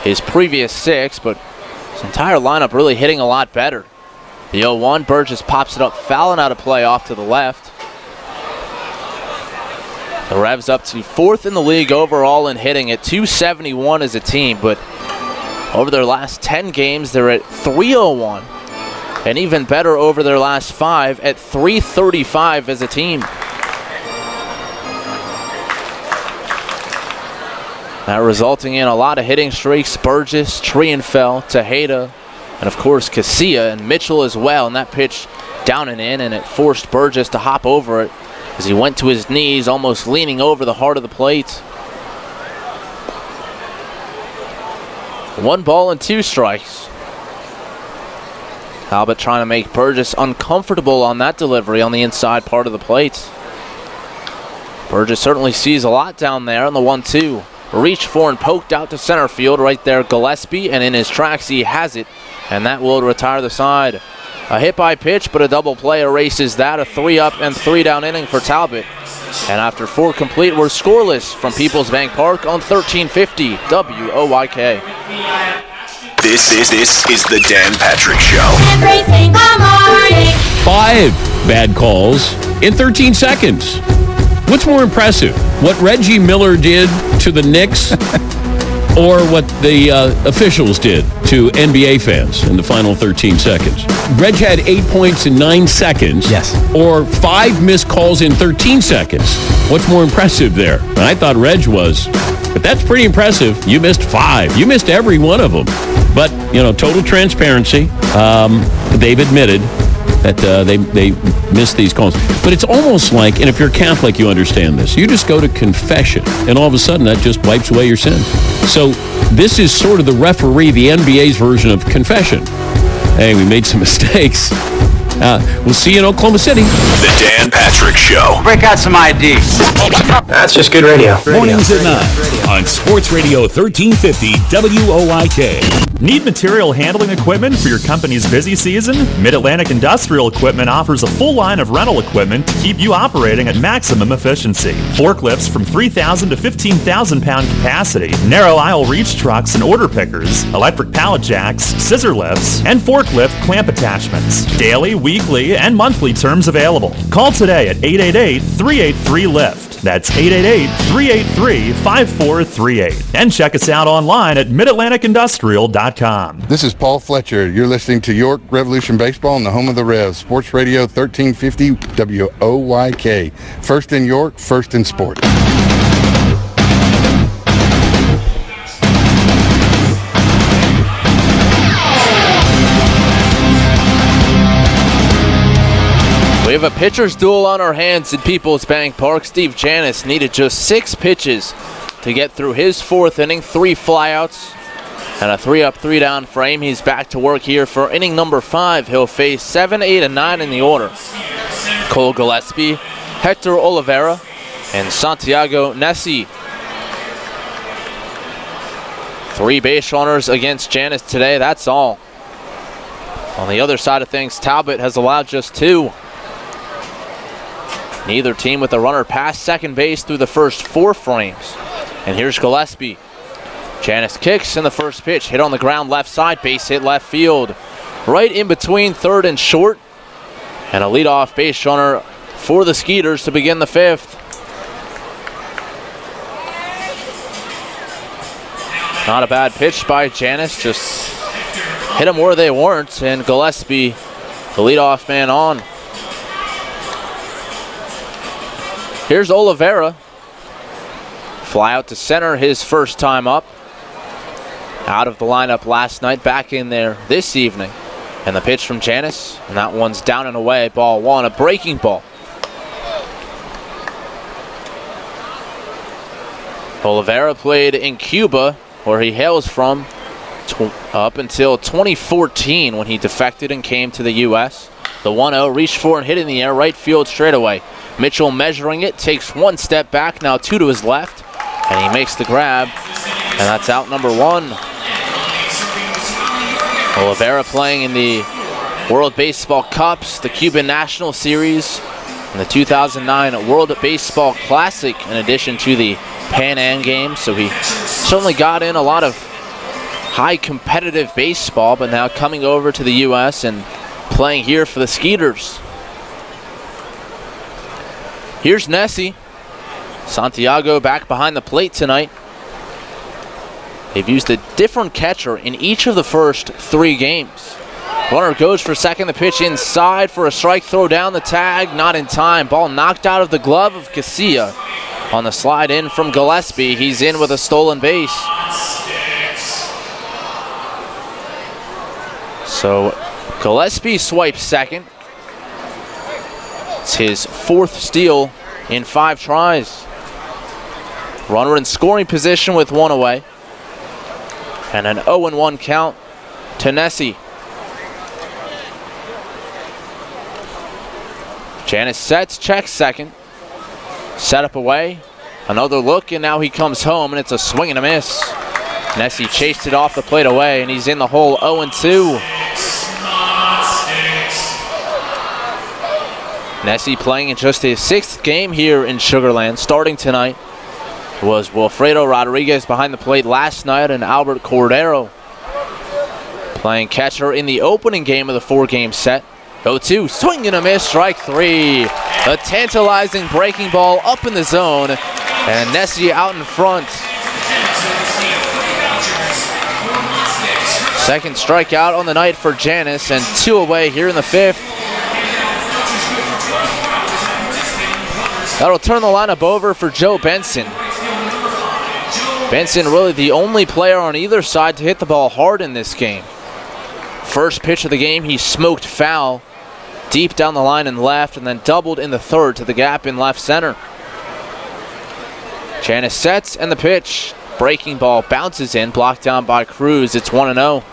his previous 6, but his entire lineup really hitting a lot better. The 0-1, Burgess pops it up, fouling out of play off to the left. The Revs up to 4th in the league overall in hitting at 271 as a team, but over their last 10 games, they're at 301. And even better over their last 5 at 335 as a team. That resulting in a lot of hitting streaks. Burgess, Trienfeld, Tejeda, and of course Casilla and Mitchell as well. And that pitch down and in, and it forced Burgess to hop over it as he went to his knees, almost leaning over the heart of the plate. 1 ball and 2 strikes. Talbot trying to make Burgess uncomfortable on that delivery on the inside part of the plate. Burgess certainly sees a lot down there on the 1-2. Reached for and poked out to center field right there, Gillespie, and in his tracks he has it, and that will retire the side. A hit by pitch, but a double play erases that. A 3-up and 3-down inning for Talbot. And after 4 complete, we're scoreless from Peoples Bank Park on 1350 WOYK.
This is the Dan Patrick Show.
Everything for morning.
5 bad calls in 13 seconds. What's more impressive, what Reggie Miller did to the Knicks or what the officials did to NBA fans in the final 13 seconds? Reg had 8 points in 9 seconds.
Yes.
Or 5 missed calls in 13 seconds. What's more impressive there? And I thought Reg was. But that's pretty impressive. You missed 5. You missed every one of them. But, you know, total transparency. They've admitted that they missed these calls. But it's almost like, and if you're Catholic, you understand this, you just go to confession, and all of a sudden that just wipes away your sin. So this is sort of the referee, the NBA's version of confession. Hey, we made some mistakes. We'll see you in Oklahoma City.
The Dan Patrick Show.
Break out some ID. That's just good radio.
Mornings at 9 on Sports Radio 1350 WOYK.
Need material handling equipment for your company's busy season? Mid-Atlantic Industrial Equipment offers a full line of rental equipment to keep you operating at maximum efficiency. Forklifts from 3,000 to 15,000 pound capacity, narrow aisle reach trucks and order pickers, electric pallet jacks, scissor lifts, and forklift clamp attachments. Daily, weekly, and monthly terms available. Call today at 888-383-LIFT. That's 888-383-5438. And check us out online at midatlanticindustrial.com.
This is Paul Fletcher. You're listening to York Revolution Baseball on the home of the Revs. Sports Radio 1350 WOYK. First in York, first in sport.
We have a pitcher's duel on our hands at Peoples Bank Park. Steve Janis needed just 6 pitches to get through his 4th inning, 3 flyouts, and a 3-up, 3-down frame. He's back to work here for inning number 5. He'll face 7, 8, and 9 in the order. Cole Gillespie, Hector Oliveira, and Santiago Nessie. 3 base runners against Janis today, that's all. On the other side of things, Talbot has allowed just 2. Neither team with a runner past second base through the first 4 frames. And here's Gillespie. Janis kicks, and the first pitch hit on the ground left side, base hit left field. Right in between third and short. And a leadoff base runner for the Skeeters to begin the 5th. Not a bad pitch by Janis, just hit them where they weren't, and Gillespie, the leadoff man, on. Here's Oliveira. Fly out to center, his first time up. Out of the lineup last night, back in there this evening. And the pitch from Janis, and that one's down and away, ball 1, a breaking ball. Oliveira played in Cuba, where he hails from, up until 2014 when he defected and came to the U.S. The 1-0 reached for and hit in the air, right field straightaway. Mitchell measuring it, takes 1 step back, now 2 to his left, and he makes the grab, and that's out number 1. Oliveira playing in the World Baseball Cups, the Cuban National Series, and the 2009 World Baseball Classic, in addition to the Pan Am Games. So he certainly got in a lot of high competitive baseball, but now coming over to the U.S. and playing here for the Skeeters. Here's Nessie. Santiago back behind the plate tonight. They've used a different catcher in each of the first 3 games. Runner goes for second, the pitch inside for a strike, throw down the tag, not in time. Ball knocked out of the glove of Casilla. On the slide in from Gillespie, he's in with a stolen base. So Gillespie swipes second. It's his 4th steal in 5 tries. Runner in scoring position with 1 away. And an 0-1 count to Nessie. Janis sets, checks second. Set up away. Another look, and now he comes home, and it's a swing and a miss. Nessie chased it off the plate away, and he's in the hole 0-2. Nessie playing in just his 6th game here in Sugar Land. Starting tonight was Wilfredo Rodriguez behind the plate last night, and Albert Cordero playing catcher in the opening game of the 4-game set. 0-2, swing and a miss, strike 3. A tantalizing breaking ball up in the zone, and Nessie out in front. Second strikeout on the night for Janis, and 2 away here in the 5th. That'll turn the lineup over for Joe Benson. Benson really the only player on either side to hit the ball hard in this game. First pitch of the game, he smoked foul deep down the line and left, and then doubled in the 3rd to the gap in left center. Janis sets, and the pitch. Breaking ball bounces in, blocked down by Cruz. It's 1-0.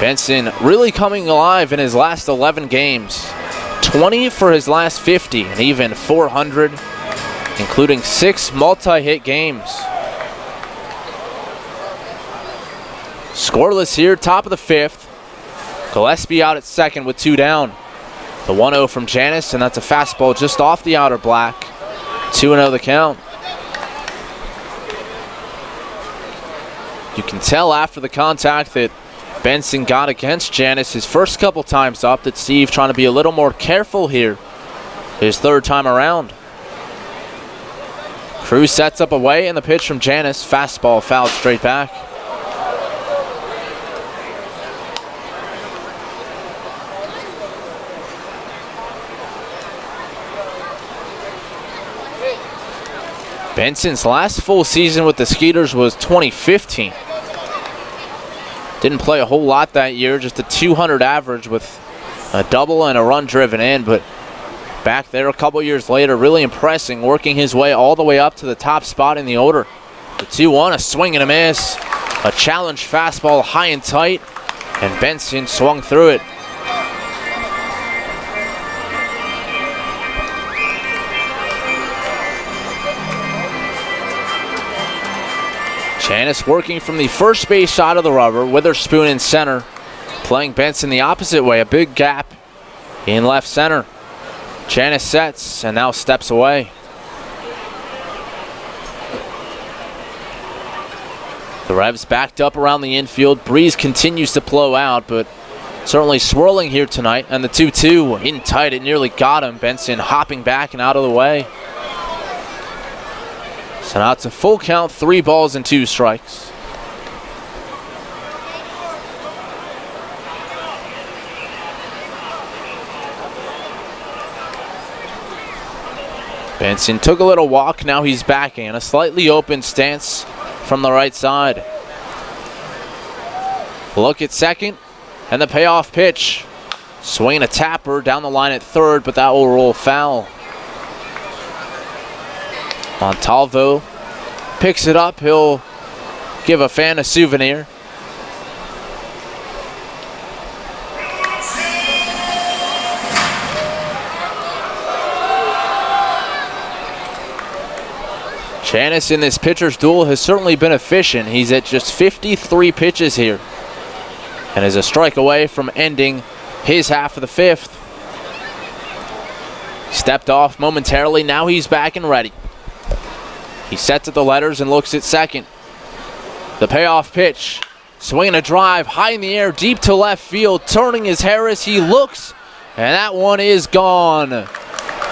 Benson really coming alive in his last 11 games. 20 for his last 50, and even 400, including 6 multi-hit games. Scoreless here, top of the 5th. Gillespie out at second with 2 down. The 1-0 from Janis, and that's a fastball just off the outer black. 2-0 the count. You can tell after the contact that Benson got against Janis his first couple times up, that Steve trying to be a little more careful here his 3rd time around. Cruz sets up away, and the pitch from Janis, fastball fouled straight back. Benson's last full season with the Skeeters was 2015. Didn't play a whole lot that year, just a 200 average with a double and a run driven in, but back there a couple years later, really impressing, working his way all the way up to the top spot in the order. The 2-1, a swing and a miss. A challenge fastball high and tight, and Benson swung through it. Janis working from the first base side of the rubber. Witherspoon in center. playing Benson the opposite way. A big gap in left center. Janis sets and now steps away. The Revs backed up around the infield. Breeze continues to blow out, but certainly swirling here tonight. And the 2-2 in tight. It nearly got him. Benson hopping back and out of the way. So now it's a full count, 3 balls and 2 strikes. Benson took a little walk, now he's backing in a slightly open stance from the right side. Look at second, and the payoff pitch. Swinging a tapper down the line at third, but that will roll foul. Montalvo picks it up. He'll give a fan a souvenir. Janis in this pitcher's duel has certainly been efficient. He's at just 53 pitches here and is a strike away from ending his half of the 5th. Stepped off momentarily. Now he's back and ready. He sets at the letters and looks at second. The payoff pitch. Swinging a drive high in the air, deep to left field. Turning his hair as he looks, and that one is gone.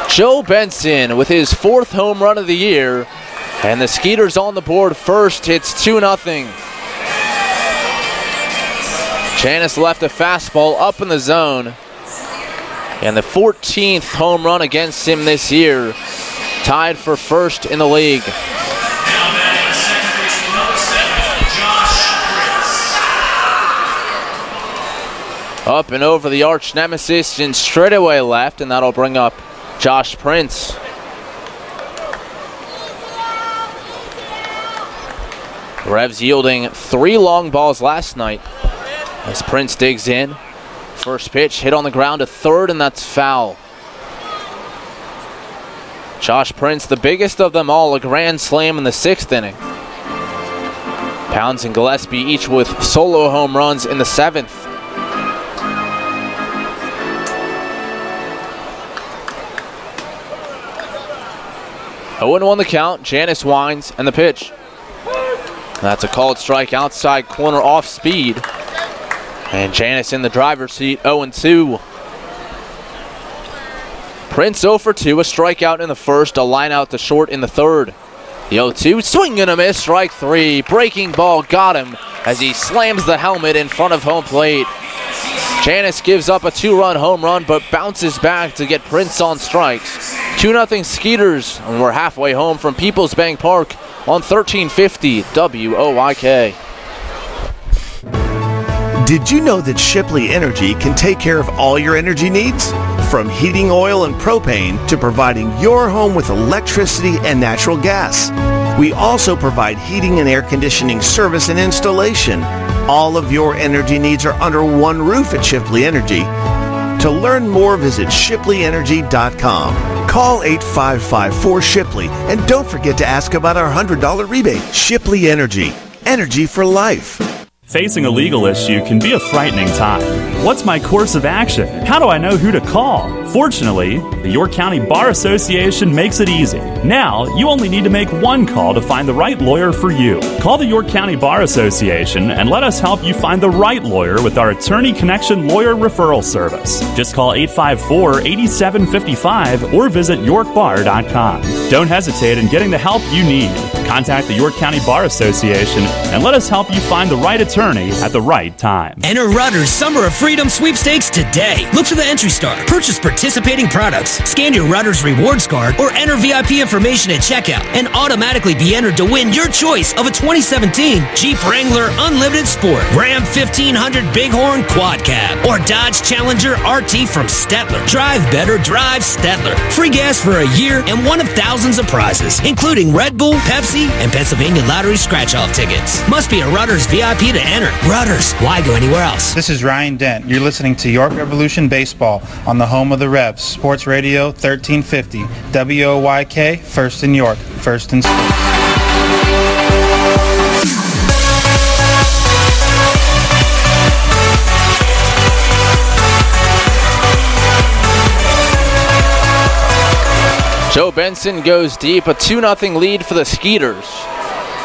Joe Benson with his 4th home run of the year. And the Skeeters on the board first. It's 2-0. Janis left a fastball up in the zone. And the 14th home run against him this year. Tied for first in the league. Up and over the arch nemesis and straightaway left, and that'll bring up Josh Prince. Revs yielding 3 long balls last night as Prince digs in. First pitch hit on the ground to third, and that's foul. Josh Prince, the biggest of them all, a grand slam in the 6th inning. Pounds and Gillespie each with solo home runs in the 7th. Oh, 0-1 the count. Janis winds and the pitch. That's a called strike outside corner off speed. And Janis in the driver's seat, 0-2. Prince 0 for 2, a strikeout in the 1st, a line out to short in the 3rd. The 0-2, swing and a miss, strike 3. Breaking ball got him as he slams the helmet in front of home plate. Janis gives up a 2-run home run, but bounces back to get Prince on strikes. 2-0 Skeeters, and we're halfway home from Peoples Bank Park on 1350 WOYK.
Did you know that Shipley Energy can take care of all your energy needs? From heating oil and propane to providing your home with electricity and natural gas. We also provide heating and air conditioning service and installation. All of your energy needs are under one roof at Shipley Energy. To learn more, visit ShipleyEnergy.com. Call 855-4SHIPLEY and don't forget to ask about our $100 rebate. Shipley Energy. Energy for life.
Facing a legal issue can be a frightening time. What's my course of action? How do I know who to call? Fortunately, the York County Bar Association makes it easy. Now, you only need to make one call to find the right lawyer for you. Call the York County Bar Association and let us help you find the right lawyer with our Attorney Connection Lawyer Referral Service. Just call 854-8755 or visit yorkbar.com. Don't hesitate in getting the help you need. Contact the York County Bar Association and let us help you find the right attorney at the right time.
Enter Rutter's Summer of Freedom sweepstakes today. Look for the entry star. Purchase participating products. Scan your Rutter's rewards card or enter VIP information at checkout and automatically be entered to win your choice of a 2017 Jeep Wrangler Unlimited Sport, Ram 1500 Bighorn Quad Cab, or Dodge Challenger RT from Stettler. Drive better, drive Stettler. Free gas for a year and one of thousands of prizes, including Red Bull, Pepsi, and Pennsylvania Lottery scratch-off tickets. Must be a Rutter's VIP to enter. Rutter's, why go anywhere else?
This is Ryan Dent. You're listening to York Revolution Baseball on the home of the Revs, Sports Radio 1350, WOYK, first in York, first in sports.
Joe Benson goes deep, a 2-0 lead for the Skeeters.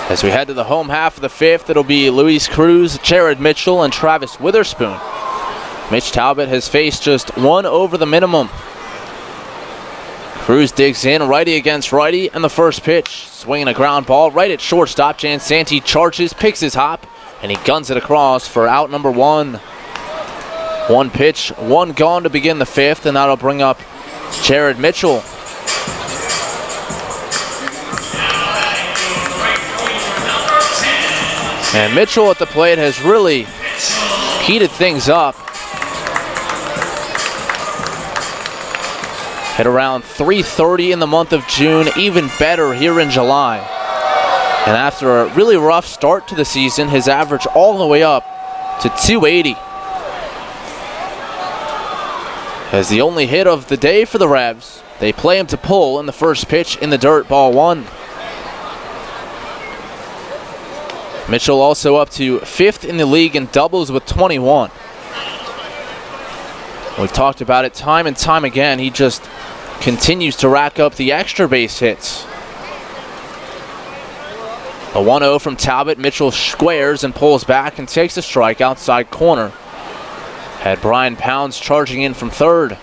As we head to the home half of the fifth, it'll be Luis Cruz, Jared Mitchell, and Travis Witherspoon. Mitch Talbot has faced just one over the minimum. Cruz digs in, righty against righty, and the first pitch. Swinging a ground ball right at shortstop. Jan Santee charges, picks his hop, and he guns it across for out number one. One pitch, one gone to begin the fifth, and that'll bring up Jared Mitchell. And Mitchell at the plate has really heated things up. Hit around .330 in the month of June, even better here in July. And after a really rough start to the season, his average all the way up to .280. As the only hit of the day for the Revs, they play him to pull in the first pitch in the dirt, ball one. Mitchell also up to 5th in the league in doubles with 21. We've talked about it time and time again. He just continues to rack up the extra base hits. A 1-0 from Talbot. Mitchell squares and pulls back and takes a strike outside corner. Had Brian Pounds charging in from third.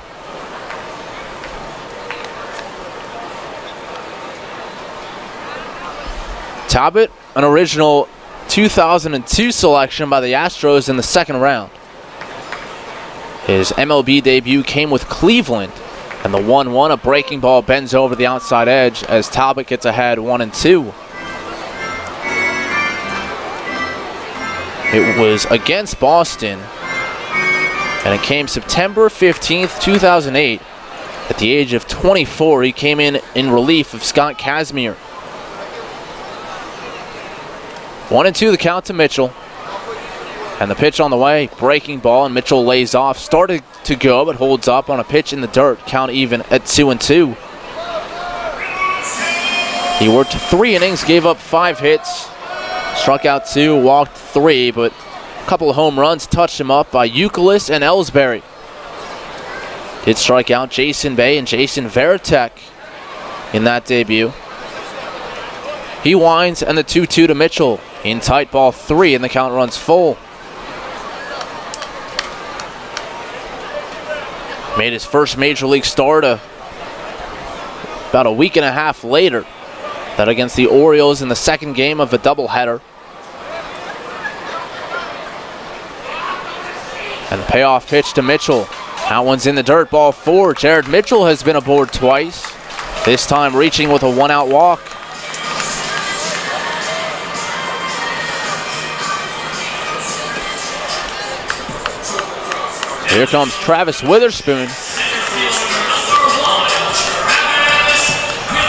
Talbot, an original 2002 selection by the Astros in the second round. His MLB debut came with Cleveland, and the 1-1, a breaking ball bends over the outside edge as Talbot gets ahead 1-2. It was against Boston, and it came September 15th, 2008. At the age of 24, he came in relief of Scott Kazmir. 1-2 the count to Mitchell. And the pitch on the way, breaking ball, and Mitchell lays off. Started to go, but holds up on a pitch in the dirt. Count even at 2-2. He worked 3 innings, gave up 5 hits. Struck out 2, walked 3, but a couple of home runs touched him up by Youkilis and Ellsbury. Did strike out Jason Bay and Jason Veritek in that debut. He winds, and the 2-2 to Mitchell. In tight, ball 3, and the count runs full. Made his first major league start about a week and a half later. That against the Orioles in the second game of a doubleheader. And the payoff pitch to Mitchell. That one's in the dirt, ball 4. Jared Mitchell has been aboard twice. This time reaching with a 1-out walk. Here comes Travis Witherspoon.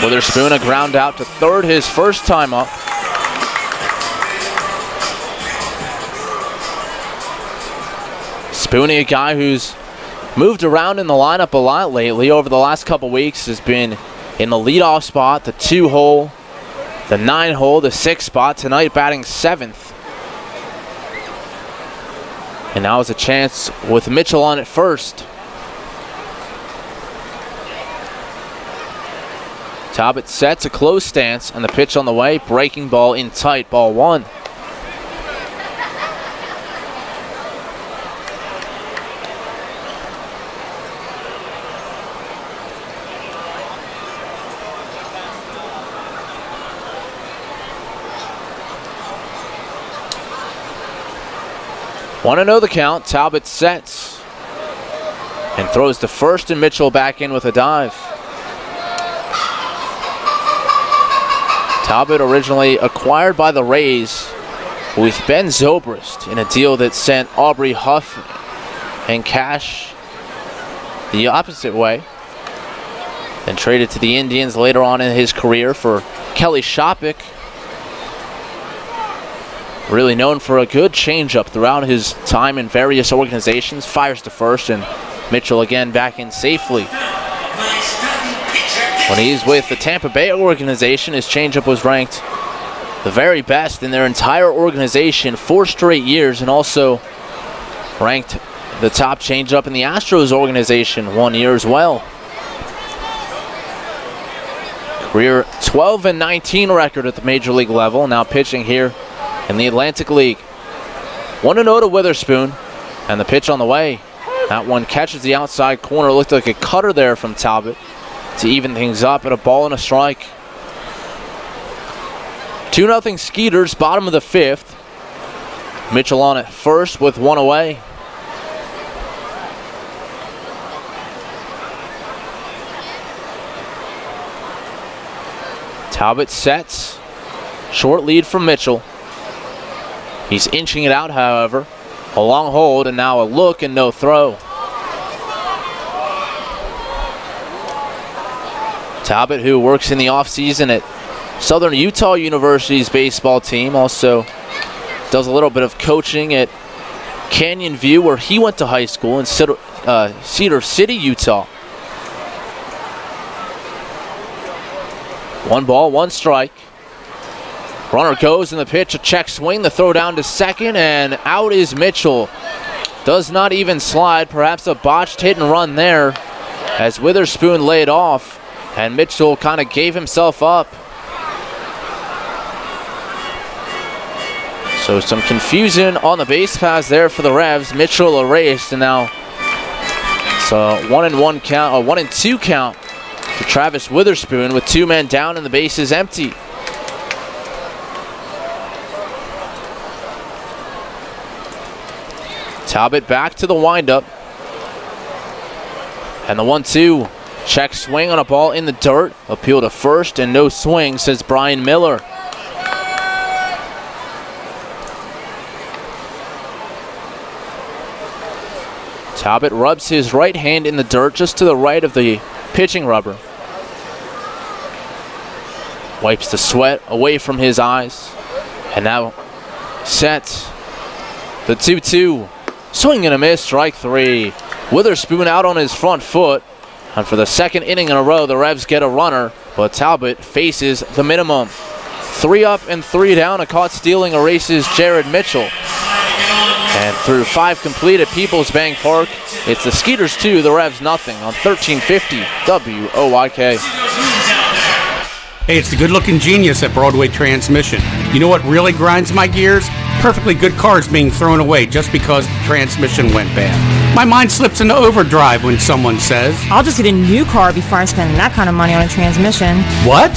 Witherspoon a ground out to third, his first time up. Spooney, a guy who's moved around in the lineup a lot lately over the last couple weeks, has been in the leadoff spot, the 2-hole, the 9-hole, the 6 spot. Tonight batting 7th. And now is a chance with Mitchell on at first. Talbot sets a close stance, and the pitch on the way, breaking ball in tight, ball 1. Want to know the count. Talbot sets and throws to first, and Mitchell back in with a dive. Talbot originally acquired by the Rays with Ben Zobrist in a deal that sent Aubrey Huff and cash the opposite way. Then traded to the Indians later on in his career for Kelly Shopik. Really known for a good changeup throughout his time in various organizations. Fires to first, and Mitchell again back in safely. When he's with the Tampa Bay organization, his changeup was ranked the very best in their entire organization 4 straight years, and also ranked the top changeup in the Astros organization 1 year as well. Career 12-19 record at the major league level, now pitching here in the Atlantic League. 1-0 to Witherspoon, and the pitch on the way. That one catches the outside corner. Looked like a cutter there from Talbot to even things up, at a ball and a strike. 2-0 Skeeters, bottom of the 5th. Mitchell on at first with one away. Talbot sets. Short lead from Mitchell. He's inching it out, however. A long hold, and now a look and no throw. Talbot, who works in the offseason at Southern Utah University's baseball team, also does a little bit of coaching at Canyon View, where he went to high school in Cedar City, Utah. 1 ball, 1 strike. Runner goes in the pitch, a check swing, the throw down to second, and out is Mitchell. Does not even slide, perhaps a botched hit and run there as Witherspoon laid off, and Mitchell kind of gave himself up. So some confusion on the base pass there for the Revs. Mitchell erased, and now it's a 1-1 count, a 1-2 count to Travis Witherspoon with 2 men down and the bases empty. Talbot back to the windup. And the 1-2. Check swing on a ball in the dirt. Appeal to first and no swing, says Brian Miller. Talbot rubs his right hand in the dirt just to the right of the pitching rubber. Wipes the sweat away from his eyes. And now sets the 2-2. Swing and a miss, strike 3. Witherspoon out on his front foot. And for the second inning in a row, the Revs get a runner, but Talbot faces the minimum. 3 up and 3 down. A caught stealing erases Jared Mitchell. And through 5 complete at Peoples Bank Park, it's the Skeeters 2, the Revs nothing on 1350 WOYK.
Hey, it's the good-looking genius at Broadway Transmission. You know what really grinds my gears? Perfectly good cars being thrown away just because the transmission went bad. My mind slips into overdrive when someone says,
I'll just get a new car before I spend that kind of money on a transmission.
What?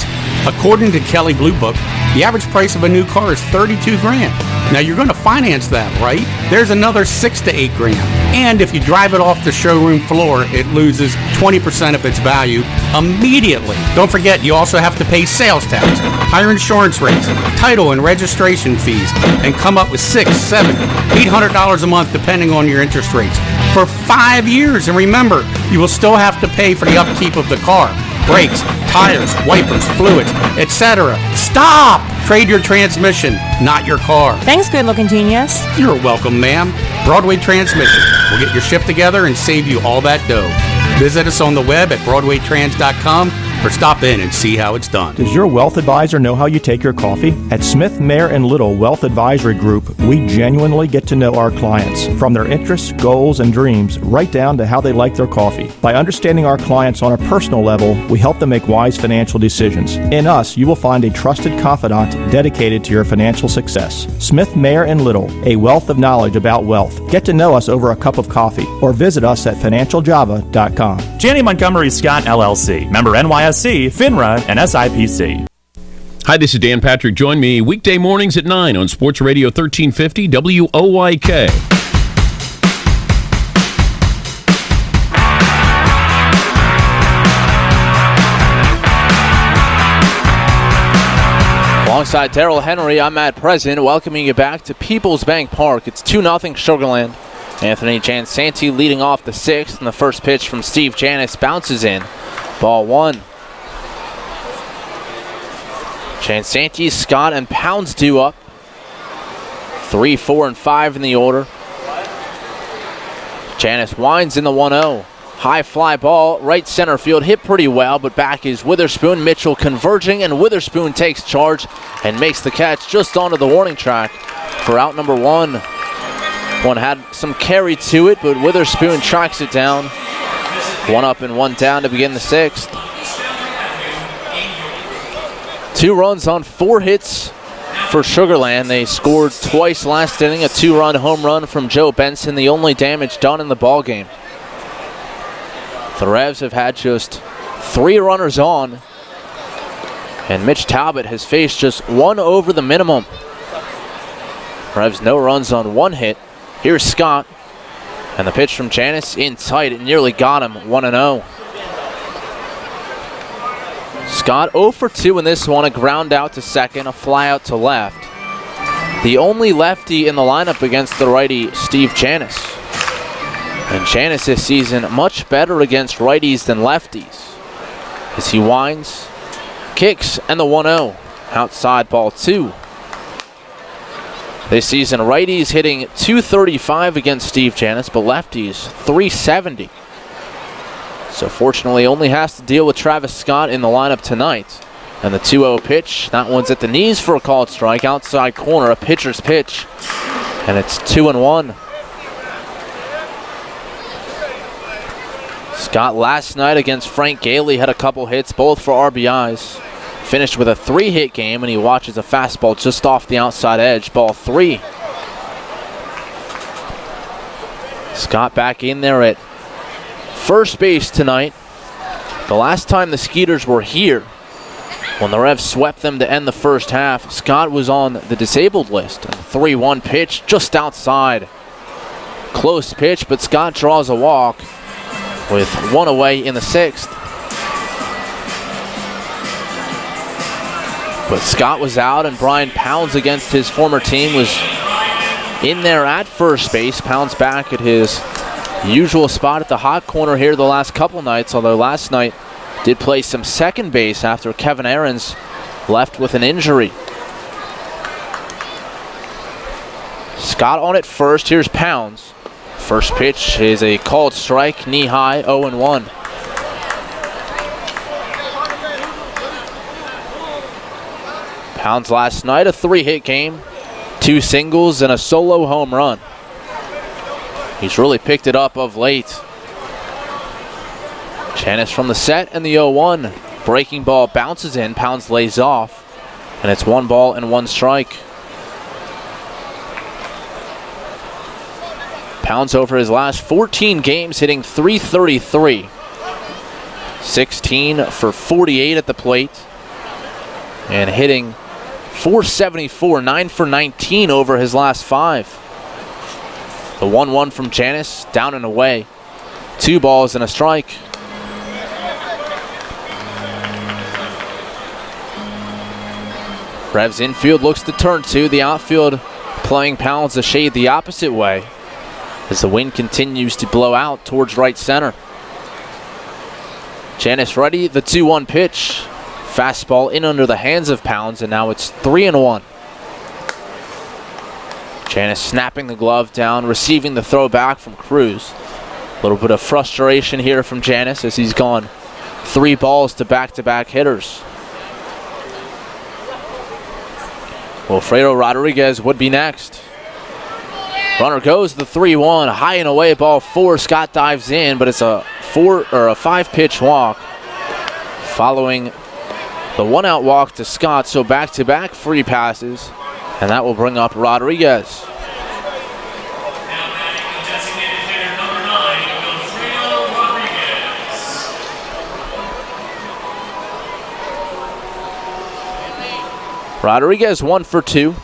According to Kelley Blue Book, the average price of a new car is $32,000. Now you're going to finance that, right? There's another $6,000 to $8,000. And if you drive it off the showroom floor, it loses 20% of its value immediately. Don't forget, you also have to pay sales tax, higher insurance rates, title and registration fees, and come up with $600, $700, $800 a month depending on your interest rates for 5 years. And remember, you will still have to pay for the upkeep of the car. Brakes, tires, wipers, fluids, etc. Stop! Trade your transmission, not your car.
Thanks, good-looking genius.
You're welcome, ma'am. Broadway Transmission. We'll get your shift together and save you all that dough. Visit us on the web at BroadwayTrans.com or stop in and see how it's done.
Does your wealth advisor know how you take your coffee? At Smith, Mayer & Little Wealth Advisory Group, we genuinely get to know our clients, from their interests, goals, and dreams, right down to how they like their coffee. By understanding our clients on a personal level, we help them make wise financial decisions. In us, you will find a trusted confidant dedicated to your financial success. Smith, Mayer & Little, a wealth of knowledge about wealth. Get to know us over a cup of coffee or visit us at financialjava.com.
Janney Montgomery Scott LLC, member NYSE, FINRA, and SIPC.
Hi, this is Dan Patrick. Join me weekday mornings at 9 on Sports Radio 1350 WOYK.
Alongside Darrell Henry, I'm Matt President, welcoming you back to Peoples Bank Park. It's 2-0 Sugarland. Anthony Jansanti leading off the 6th, and the first pitch from Steve Janis bounces in. Ball 1. Jansanti, Scott, and Pounds due up. 3, 4, and 5 in the order. Janis winds in the 1-0. High fly ball, right center field, hit pretty well, but back is Witherspoon. Mitchell converging, and Witherspoon takes charge and makes the catch just onto the warning track for out number 1. One had some carry to it, but Witherspoon tracks it down. 1 up and 1 down to begin the 6th. 2 runs on 4 hits for Sugar Land. They scored twice last inning, a 2-run home run from Joe Benson, the only damage done in the ballgame. The Revs have had just 3 runners on, and Mitch Talbot has faced just 1 over the minimum. Revs no runs on 1 hit. Here's Scott, and the pitch from Janis in tight. It nearly got him, 1-0. Scott 0 for 2 in this one, a ground out to second, a fly out to left. The only lefty in the lineup against the righty Steve Janis. And Janis this season much better against righties than lefties, as he winds, kicks, and the 1-0. Outside ball 2. This season, righties hitting .235 against Steve Janis, but lefties .370. So fortunately, only has to deal with Travis Scott in the lineup tonight. And the 2-0 pitch, that one's at the knees for a called strike. Outside corner, a pitcher's pitch, and it's 2-1. Scott last night against Frank Gailey had a couple hits, both for RBIs. Finished with a 3-hit game, and he watches a fastball just off the outside edge, ball 3. Scott back in there at first base tonight. The last time the Skeeters were here, when the Revs swept them to end the first half, Scott was on the disabled list. A 3-1 pitch just outside. Close pitch, but Scott draws a walk with 1 away in the 6th. But Scott was out, and Brian Pounds against his former team was in there at first base. Pounds back at his usual spot at the hot corner here the last couple nights, although last night did play some second base after Kevin Aarons left with an injury. Scott on at first. Here's Pounds. First pitch is a called strike, knee high, 0-1. Pounds last night, a 3-hit game, 2 singles and a solo home run. He's really picked it up of late. Janis from the set, and the 0-1. Breaking ball bounces in, Pounds lays off, and it's 1 ball and 1 strike. Pounds over his last 14 games hitting .333. 16 for 48 at the plate, and hitting .474, 9 for 19 over his last 5. The 1-1 from Janis, down and away. 2 balls and a strike. Revs infield looks to turn 2. The outfield playing Pounds a shade the opposite way as the wind continues to blow out towards right center. Janis ready, the 2-1 pitch. Fastball in under the hands of Pounds, and now it's 3-1. Janis snapping the glove down, receiving the throw back from Cruz. A little bit of frustration here from Janis as he's gone 3 balls to back-to-back hitters. Wilfredo Rodriguez would be next. Runner goes the 3-1, high and away, ball 4. Scott dives in, but it's a 5-pitch walk following the 1-out walk to Scott. So back-to-back free passes, and that will bring up Rodriguez. Rodriguez 1 for 2.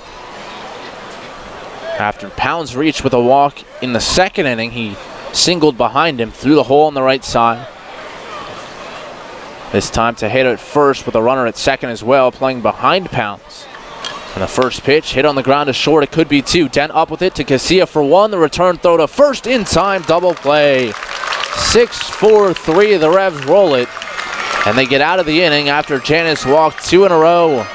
After Pounds reached with a walk in the 2nd inning, he singled behind him through the hole on the right side. This time to hit at first with a runner at 2nd as well, playing behind Pounds. And the first pitch hit on the ground to short. It could be 2. Dent up with it to Casilla for 1. The return throw to first in time. Double play. 6-4-3. The Revs roll it, and they get out of the inning after Janis walked 2 in a row.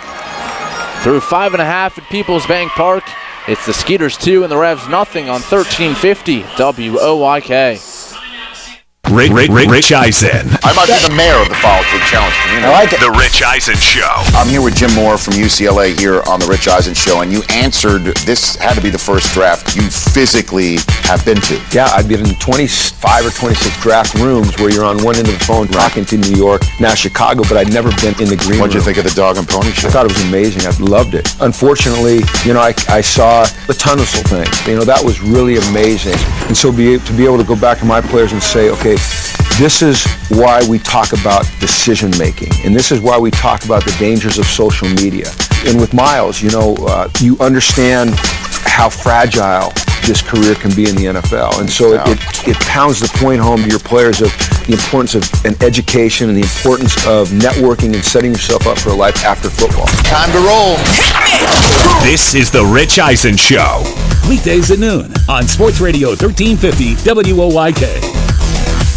Through 5.5 at Peoples Bank Park, it's the Skeeters 2 and the Revs nothing on 1350 WOYK.
Rich Eisen.
I might be the mayor of the Follow Through Challenge community.
I like it. The Rich Eisen Show.
I'm here with Jim Moore from UCLA here on the Rich Eisen Show, and you answered, this had to be the first draft you physically have been to.
Yeah, I've been in 25 or 26 draft rooms where you're on one end of the phone talking to New York, now Chicago, but I'd never been in the green room.
What'd you think of the dog and pony show?
I thought it was amazing. I loved it. Unfortunately, I saw the Tunsil thing. That was really amazing. And so to be able to go back to my players and say, okay, this is why we talk about decision making, and this is why we talk about the dangers of social media. And with Miles, you understand how fragile this career can be in the NFL. And so it pounds the point home to your players of the importance of an education and the importance of networking and setting yourself up for a life after football.
Time to roll.
This is the Rich Eisen Show.
Weekdays at noon on Sports Radio 1350 WOYK.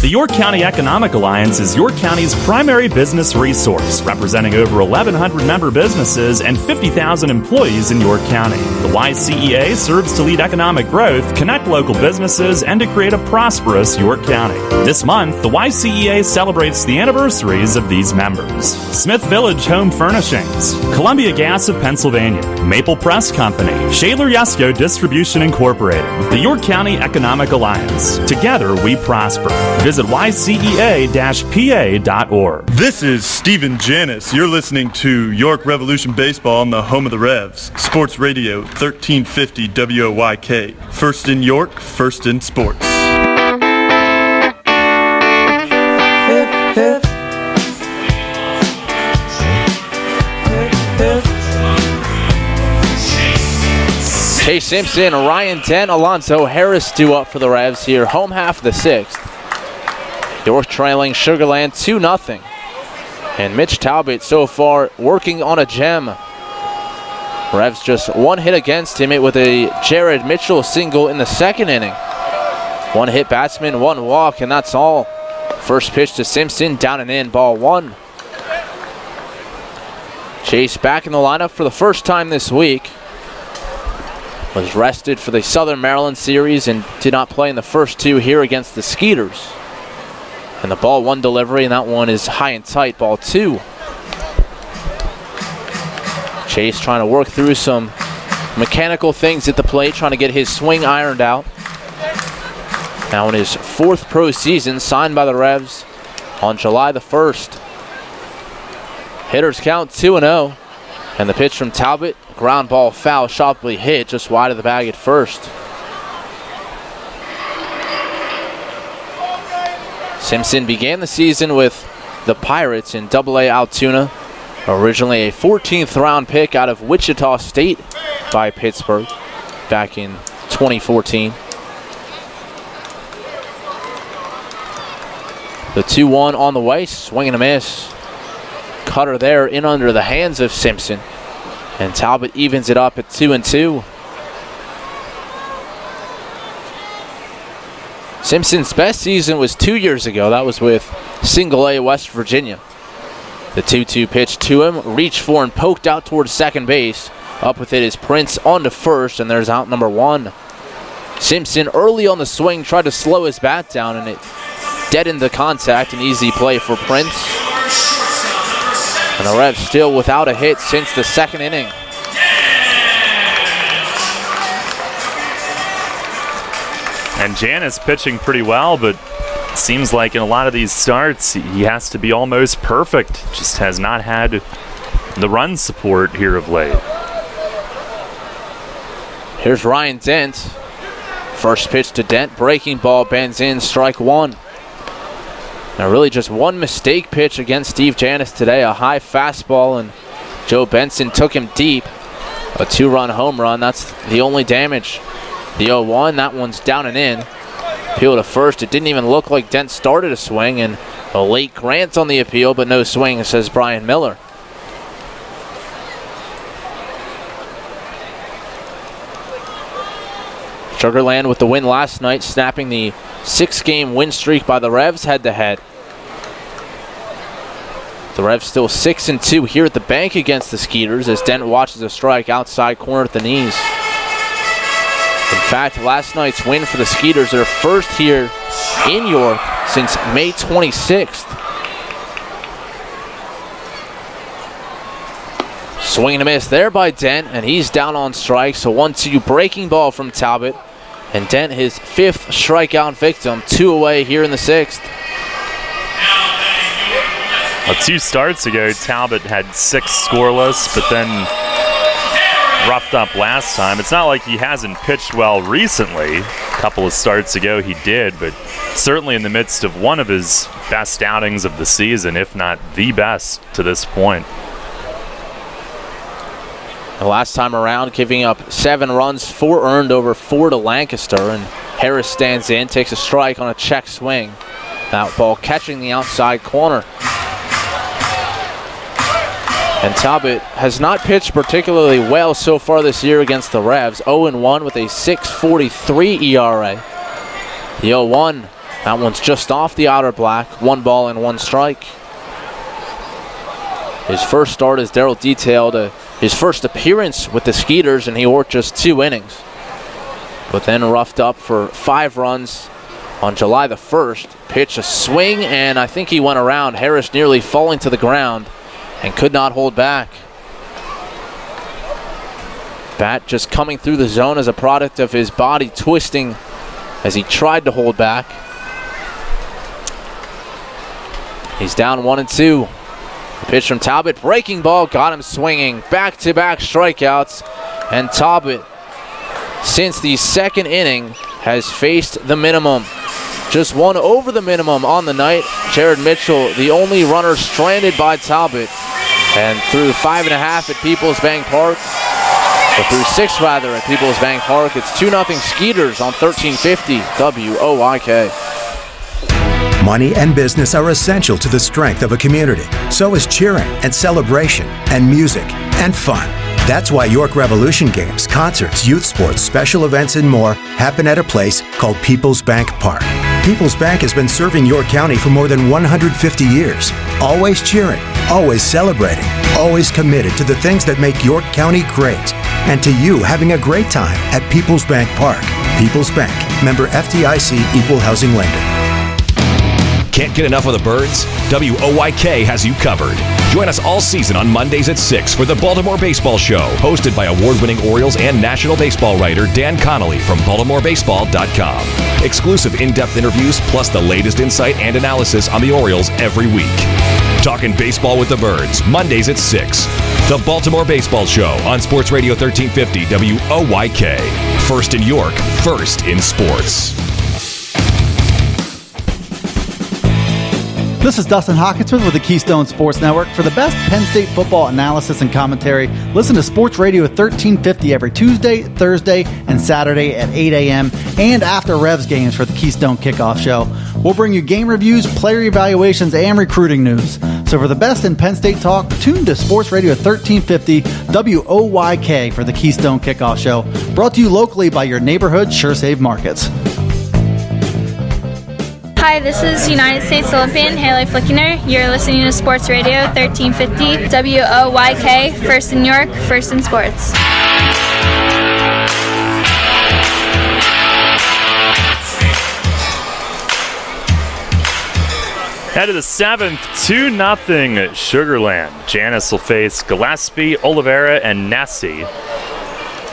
The York County Economic Alliance is York County's primary business resource, representing over 1,100 member businesses and 50,000 employees in York County. The YCEA serves to lead economic growth, connect local businesses, and to create a prosperous York County. This month, the YCEA celebrates the anniversaries of these members: Smith Village Home Furnishings, Columbia Gas of Pennsylvania, Maple Press Company, Shaler Yesco Distribution Incorporated, the York County Economic Alliance. Together, we prosper. Visit ycea-pa.org.
This is Stephen Janis. You're listening to York Revolution Baseball on the home of the Revs. Sports Radio 1350 WOYK. First in York, first in sports.
Hip, hip. Chase Simpson, Ryan Dent, Alonzo Harris due up for the Revs here. Home half of the sixth. York trailing Sugarland 2-0. And Mitch Talbot so far working on a gem. Revs just one hit against him, it with a Jared Mitchell single in the second inning. One hit batsman, one walk, and that's all. First pitch to Simpson, down and in, ball one. Chase back in the lineup for the first time this week. Was rested for the Southern Maryland series and did not play in the first two here against the Skeeters. And the ball one delivery, and that one is high and tight, ball two. Chase trying to work through some mechanical things at the plate, trying to get his swing ironed out. Now in his fourth pro season, signed by the Revs on July the 1st. Hitters count 2-0, and the pitch from Talbot, ground ball foul, sharply hit just wide of the bag at first. Simpson began the season with the Pirates in AA Altoona, originally a 14th round pick out of Wichita State by Pittsburgh back in 2014. The 2-1 on the way, swing and a miss. Cutter there in under the hands of Simpson, and Talbot evens it up at 2-2. Simpson's best season was 2 years ago. That was with Single A West Virginia. The 2-2 pitch to him, reached for and poked out towards second base. Up with it is Prince on to first, and there's out number one. Simpson early on the swing tried to slow his bat down, and it deadened the contact. An easy play for Prince. And the Revs still without a hit since the second inning.
And Janis pitching pretty well, but it seems like in a lot of these starts, he has to be almost perfect. Just has not had the run support here of late.
Here's Ryan Dent. First pitch to Dent, breaking ball, bends in, strike one. Now really just one mistake pitch against Steve Janis today, a high fastball, and Joe Benson took him deep. A two-run home run, that's the only damage. The 0-1, that one's down and in. Appeal to first. It didn't even look like Dent started a swing, and a late grant on the appeal, but no swing, says Brian Miller. Sugarland with the win last night, snapping the 6-game win streak by the Revs head-to-head. The Revs still 6-2 here at the bank against the Skeeters as Dent watches a strike outside corner at the knees. In fact, last night's win for the Skeeters, their first here in York, since May 26th. Swing and a miss there by Dent, and he's down on strike. So 1-2 breaking ball from Talbot. And Dent, his 5th strikeout victim, 2 away here in the 6th.
Well, 2 starts ago, Talbot had 6 scoreless, but then roughed up last time. It's not like he hasn't pitched well recently. A couple of starts ago he did, but certainly in the midst of one of his best outings of the season, if not the best to this point.
The last time around, giving up 7 runs, 4 earned over 4 to Lancaster, and Harris stands in, takes a strike on a check swing. That ball catching the outside corner. And Talbot has not pitched particularly well so far this year against the Revs. 0-1 with a 6.43 ERA. The 0-1, that one's just off the outer black. 1 ball and 1 strike. His first start, as Darryl detailed, his first appearance with the Skeeters, and he worked just 2 innings. But then roughed up for 5 runs on July the 1st. Pitched a swing, and I think he went around Harris, nearly falling to the ground, and could not hold back. Bat just coming through the zone as a product of his body twisting as he tried to hold back. He's down 1-2. Pitch from Talbot, breaking ball, got him swinging. Back-to-back strikeouts, and Talbot, since the 2nd inning, has faced the minimum. Just 1 over the minimum on the night. Jared Mitchell, the only runner stranded by Talbot, and through 5.5 at Peoples Bank Park, or through 6 rather at Peoples Bank Park, it's 2-0 Skeeters on 1350 WOYK.
Money and business are essential to the strength of a community. So is cheering and celebration and music and fun. That's why York Revolution games, concerts, youth sports, special events, and more happen at a place called Peoples Bank Park. Peoples Bank has been serving York County for more than 150 years. Always cheering, always celebrating, always committed to the things that make York County great. And to you having a great time at Peoples Bank Park. Peoples Bank, member FDIC, equal housing lender.
Can't get enough of the Birds? WOYK has you covered. Join us all season on Mondays at 6 for the Baltimore Baseball Show, hosted by award-winning Orioles and National Baseball writer Dan Connolly from BaltimoreBaseball.com. Exclusive in-depth interviews, plus the latest insight and analysis on the Orioles every week. Talking baseball with the Birds, Mondays at 6. The Baltimore Baseball Show on Sports Radio 1350 WOYK. First in York, first in sports.
This is Dustin Hawkinsmith with the Keystone Sports Network. For the best Penn State football analysis and commentary, listen to Sports Radio 1350 every Tuesday, Thursday, and Saturday at 8 a.m. and after Revs games for the Keystone Kickoff Show. We'll bring you game reviews, player evaluations, and recruiting news. So for the best in Penn State talk, tune to Sports Radio 1350 WOYK for the Keystone Kickoff Show. Brought to you locally by your neighborhood SureSave Markets.
Hi, this is United States Olympian Haley Flickener. You're listening to Sports Radio 1350 WOYK, first in York, first in sports.
Head of the 7th, 2-0 Sugarland. Janice will face Gillespie, Oliveira, and Nessie.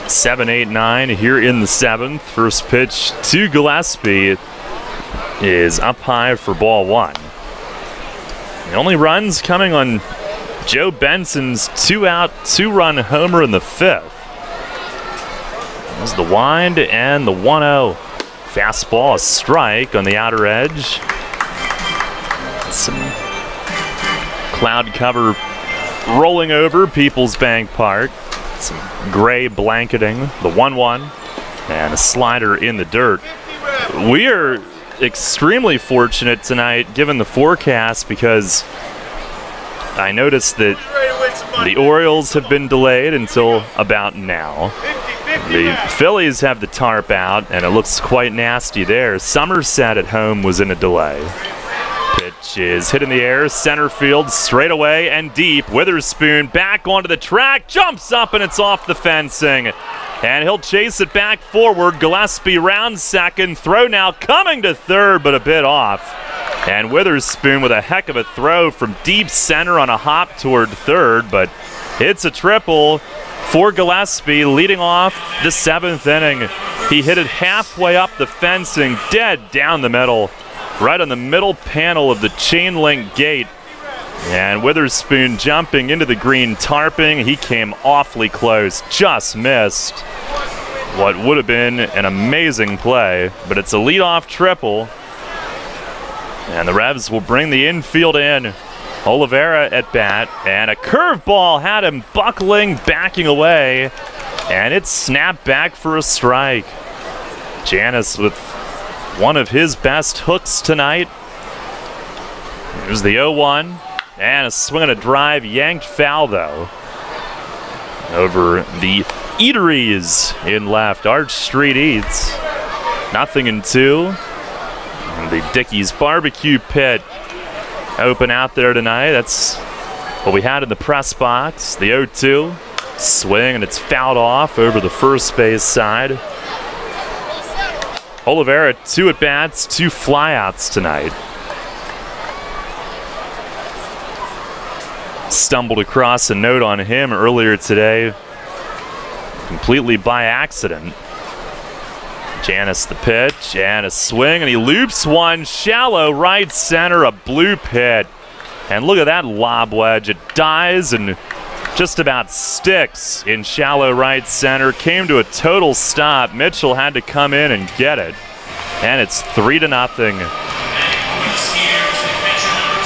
7, 8, 9 here in the 7th. First pitch to Gillespie is up high for ball 1. The only runs coming on Joe Benson's 2-out, 2-run homer in the 5th. There's the wind and the 1-0. Fastball, a strike on the outer edge. Some cloud cover rolling over Peoples Bank Park. Some gray blanketing, the 1-1, and a slider in the dirt. We are extremely fortunate tonight given the forecast, because I noticed that the Orioles have been delayed until about now. The Phillies have the tarp out and it looks quite nasty there. Somerset at home was in a delay. Pitch is hit in the air, center field, straight away and deep. Witherspoon back onto the track, jumps up and it's off the fencing. And he'll chase it back forward. Gillespie round second. Throw now coming to third, but a bit off. And Witherspoon with a heck of a throw from deep center on a hop toward third, but it's a triple for Gillespie leading off the 7th inning. He hit it halfway up the fence and dead down the middle, right on the middle panel of the chain link gate. And Witherspoon jumping into the green tarping. He came awfully close, just missed what would have been an amazing play, but it's a leadoff triple. And the Revs will bring the infield in. Oliveira at bat, and a curveball had him buckling, backing away, and it snapped back for a strike. Janis with one of his best hooks tonight. Here's the 0-1, and a swing and a drive, yanked foul though. Over the Eateries in left, Arch Street Eats. 0-2. And the Dickey's Barbecue Pit open out there tonight. That's what we had in the press box. The 0-2 swing, and it's fouled off over the first base side. Oliveira, 2 at-bats, 2 flyouts tonight. Stumbled across a note on him earlier today, completely by accident. Janis the pitch, and a swing, and he loops one, shallow right center, a bloop hit. And look at that lob wedge. It dies and just about sticks in shallow right center. Came to a total stop. Mitchell had to come in and get it. And it's 3-0.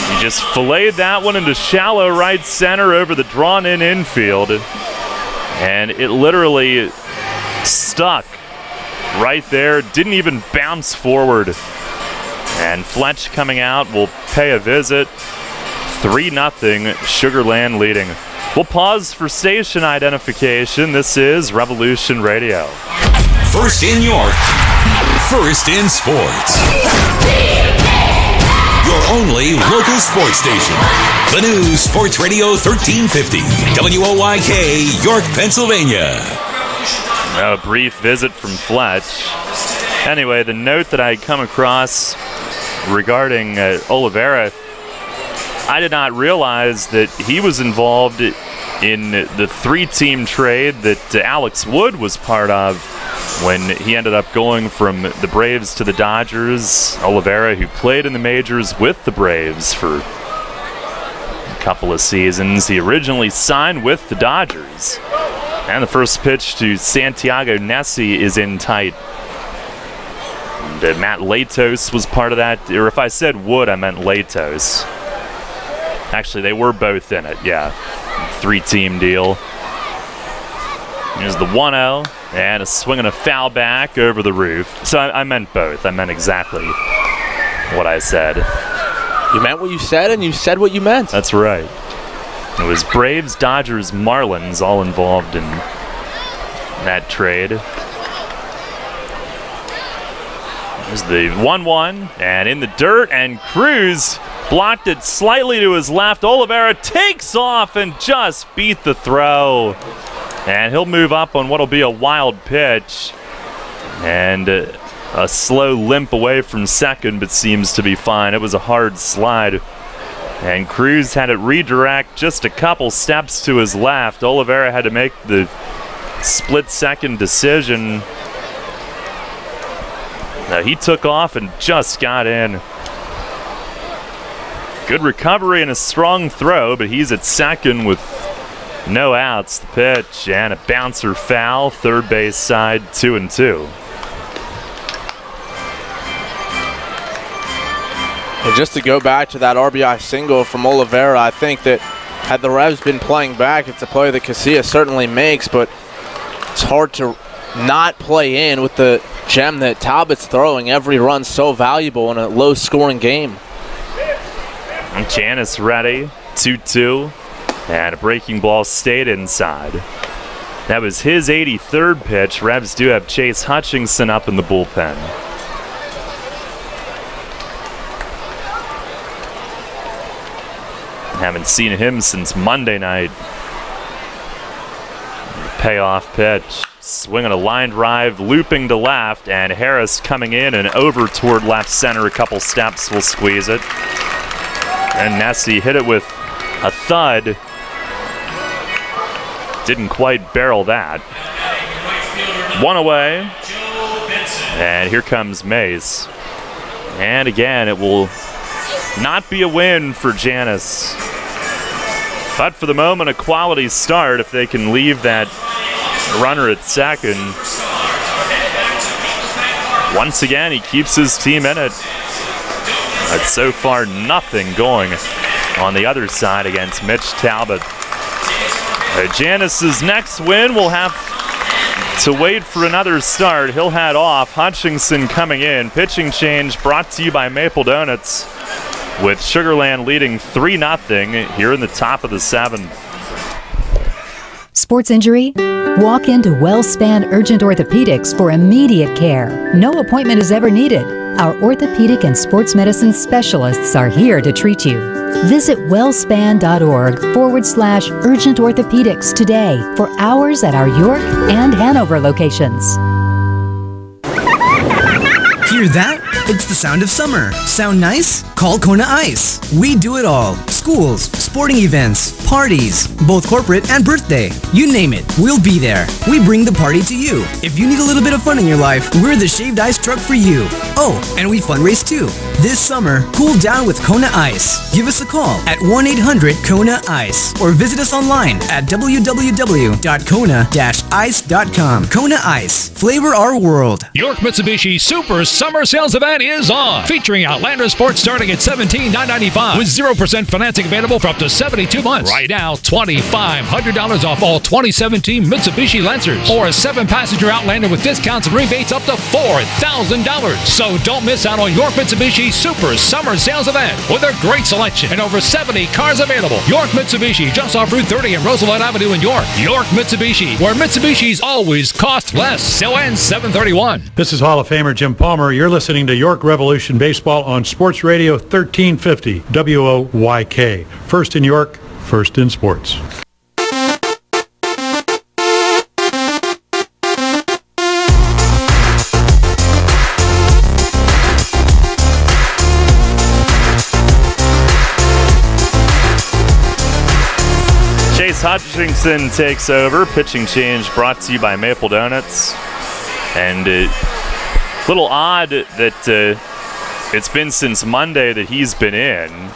He just filleted that one into shallow right center over the drawn-in infield. And it literally stuck right there, didn't even bounce forward. And Fletch coming out will pay a visit. 3-0, Sugar Land leading. We'll pause for station identification. This is Revolution Radio.
First in York, first in sports. Your only local sports station. The new Sports Radio 1350, WOYK, York, Pennsylvania.
A brief visit from Fletch. Anyway, the note that I had come across regarding Oliveira, I did not realize that he was involved in the 3-team trade that Alex Wood was part of when he ended up going from the Braves to the Dodgers. Oliveira, who played in the majors with the Braves for a couple of seasons. He originally signed with the Dodgers. And the first pitch to Santiago Nessie is in tight. And, Matt Latos was part of that. Or if I said Wood, I meant Latos. Actually, they were both in it, yeah. 3-team deal. Here's the 1-0. And a swing and a foul back over the roof. So I meant both. I meant exactly what I said.
You meant what you said, and you said what you meant.
That's right. It was Braves, Dodgers, Marlins all involved in that trade. There's the 1-1, and in the dirt, and Cruz blocked it slightly to his left. Oliveira takes off and just beat the throw. And he'll move up on what'll be a wild pitch. And a slow limp away from second, but seems to be fine. It was a hard slide. And Cruz had it redirect just a couple steps to his left. Oliveira had to make the split-second decision. He took off and just got in. Good recovery and a strong throw, but he's at second with no outs. The pitch and a bouncer foul. Third base side, 2-2.
And just to go back to that RBI single from Oliveira, I think that had the Revs been playing back, it's a play that Casillas certainly makes, but it's hard to not play in with the gem that Talbot's throwing. Every run so valuable in a low-scoring game.
And Janis ready, 2-2, and a breaking ball stayed inside. That was his 83rd pitch. Revs do have Chase Hutchinson up in the bullpen. Haven't seen him since Monday night. Payoff pitch. swinging a line drive, looping to left, and Harris coming in and over toward left center. A couple steps will squeeze it. And Nessie hit it with a thud. Didn't quite barrel that. One away. And here comes Mace. And again, it will not be a win for Janus. But for the moment, a quality start if they can leave that runner at second. Once again, he keeps his team in it. But so far, nothing going on the other side against Mitch Talbot. Janus's next win will have to wait for another start. He'll head off. Hutchinson coming in. Pitching change brought to you by Maple Donuts, with Sugarland leading 3-0 here in the top of the 7th.
Sports injury? Walk into WellSpan Urgent Orthopedics for immediate care. No appointment is ever needed. Our orthopedic and sports medicine specialists are here to treat you. Visit wellspan.org/urgent orthopedics today for hours at our York and Hanover locations.
Hear that? It's the sound of summer. Sound nice? Call Kona Ice. We do it all. Schools, sporting events, parties, both corporate and birthday. You name it, we'll be there. We bring the party to you. If you need a little bit of fun in your life, we're the shaved ice truck for you. Oh, and we fundraise too. This summer, cool down with Kona Ice. Give us a call at 1-800-KONA-ICE or visit us online at www.kona-ice.com. Kona Ice. Flavor our world.
York Mitsubishi Super Summer Sales Event is on, featuring Outlander Sports starting at $17,995 with 0% financing available for up to 72 months. Right now, $2,500 off all 2017 Mitsubishi Lancers or a 7-passenger Outlander with discounts and rebates up to $4,000. So don't miss out on York Mitsubishi Super Summer Sales Event with a great selection and over 70 cars available. York Mitsubishi, just off Route 30 and Roosevelt Avenue in York. York Mitsubishi, where Mitsubishis always cost less. So ends 731.
This is Hall of Famer Jim Palmer. You're listening to York Revolution Baseball on Sports Radio 1350 WOYK. First in York, first in sports.
Hutchinson takes over. Pitching change brought to you by Maple Donuts. And a little odd that it's been since Monday that he's been in.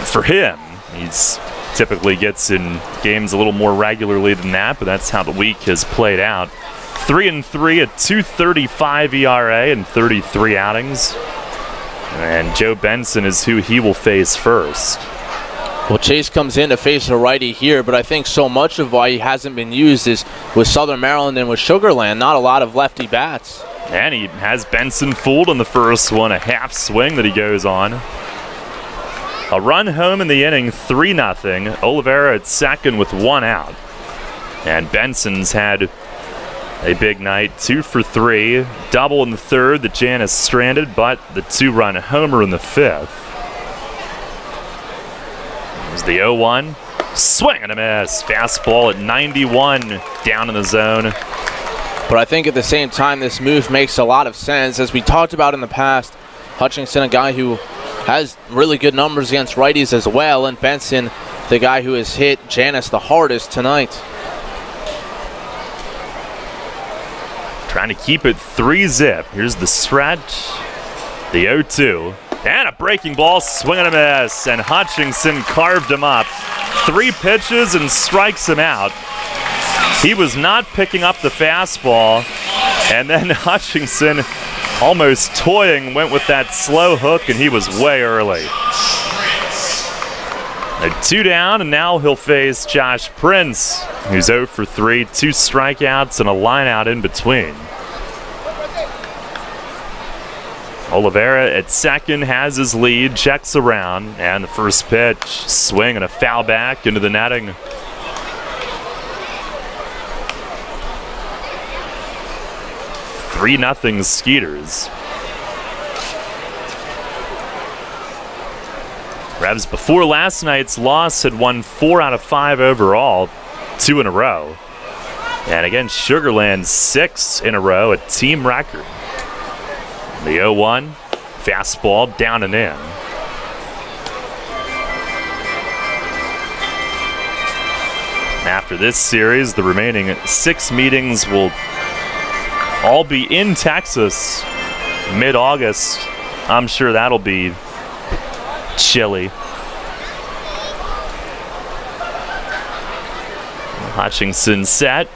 For him, he's typically gets in games a little more regularly than that, but that's how the week has played out. 3-3 at .235 ERA in 33 outings. And Joe Benson is who he will face first.
Well, Chase comes in to face a righty here, but I think so much of why he hasn't been used is with Southern Maryland and with Sugarland, not a lot of lefty bats.
And he has Benson fooled on the first one, a half swing that he goes on. A run home in the inning, 3-0. Oliveira at second with 1 out. And Benson's had a big night, 2 for 3. Double in the third that Janus stranded, but the 2-run homer in the 5th. The 0-1, swing and a miss. Fastball at 91 down in the zone.
But I think at the same time, this move makes a lot of sense. As we talked about in the past, Hutchinson, a guy who has really good numbers against righties as well, and Benson, the guy who has hit Janus the hardest tonight.
Trying to keep it 3-zip. Here's the stretch. The 0-2. And a breaking ball, swing and a miss, and Hutchinson carved him up. 3 pitches and strikes him out. He was not picking up the fastball, and then Hutchinson, almost toying, went with that slow hook, and he was way early. 2 down, and now he'll face Josh Prince, who's 0 for 3, 2 strikeouts, and a line out in between. Oliveira at second has his lead, checks around, and the first pitch, swing and a foul back into the netting. (3-0) Skeeters. Revs before last night's loss had won 4 out of 5 overall, 2 in a row. And again, Sugar Land 6 in a row, a team record. The 0-1, fastball down and in. After this series, the remaining 6 meetings will all be in Texas mid-August. I'm sure that'll be chilly. Hutchinson set.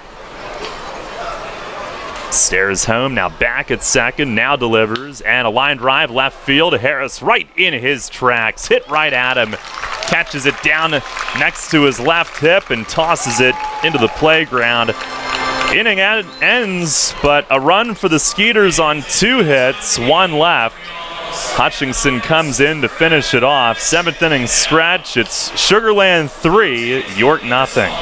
Stares home, now back at second, now delivers, and a line drive left field. Harris right in his tracks, hit right at him, catches it down next to his left hip and tosses it into the playground. Inning ends, but a run for the Skeeters on 2 hits, 1 left. Hutchinson comes in to finish it off. 7th inning stretch, it's Sugar Land 3, York nothing.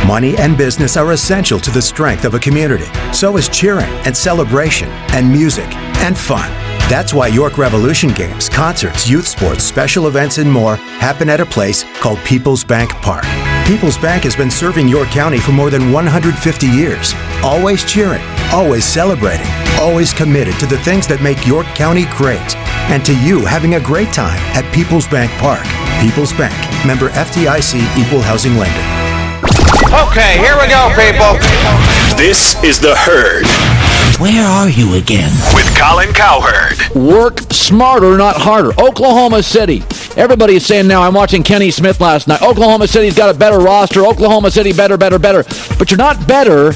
Money and business are essential to the strength of a community. So is cheering and celebration and music and fun. That's why York Revolution games, concerts, youth sports, special events, and more happen at a place called People's Bank Park. People's Bank has been serving York County for more than 150 years. Always cheering, always celebrating, always committed to the things that make York County great. And to you having a great time at People's Bank Park. People's Bank, member FDIC, equal housing lender.
Okay, here we go, people.
This is The Herd.
Where are you again?
With Colin Cowherd.
Work smarter, not harder. Oklahoma City. Everybody is saying now, I'm watching Kenny Smith last night. Oklahoma City's got a better roster. Oklahoma City better. But you're not better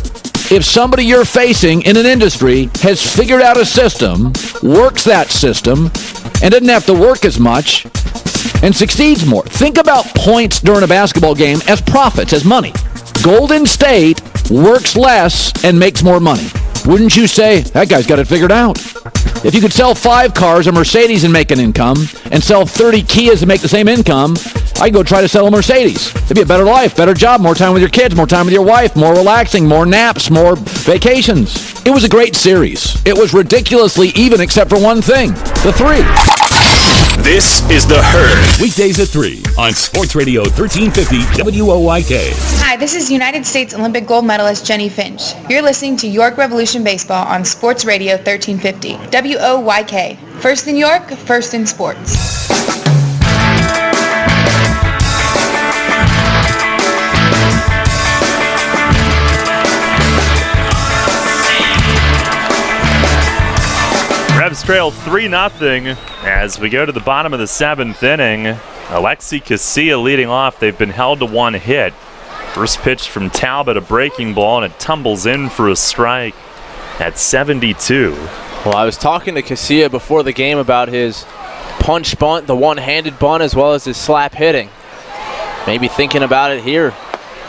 if somebody you're facing in an industry has figured out a system, works that system, and doesn't have to work as much and succeeds more. Think about points during a basketball game as profits, as money. Golden State works less and makes more money. Wouldn't you say, that guy's got it figured out? If you could sell 5 cars, a Mercedes, and make an income, and sell 30 Kias and make the same income, I'd go try to sell a Mercedes. It'd be a better life, better job, more time with your kids, more time with your wife, more relaxing, more naps, more vacations. It was a great series. It was ridiculously even except for one thing, the 3.
This is The Herd.
Weekdays at 3 on Sports Radio 1350 WOYK.
Hi, this is United States Olympic gold medalist Jenny Finch. You're listening to York Revolution Baseball on Sports Radio 1350 WOYK. First in York, first in sports.
Revs trail 3-0 as we go to the bottom of the 7th inning. Alexi Casilla leading off. They've been held to 1 hit. First pitch from Talbot, a breaking ball, and it tumbles in for a strike at 72.
Well, I was talking to Casilla before the game about his punch bunt, the one-handed bunt, as well as his slap hitting. Maybe thinking about it here.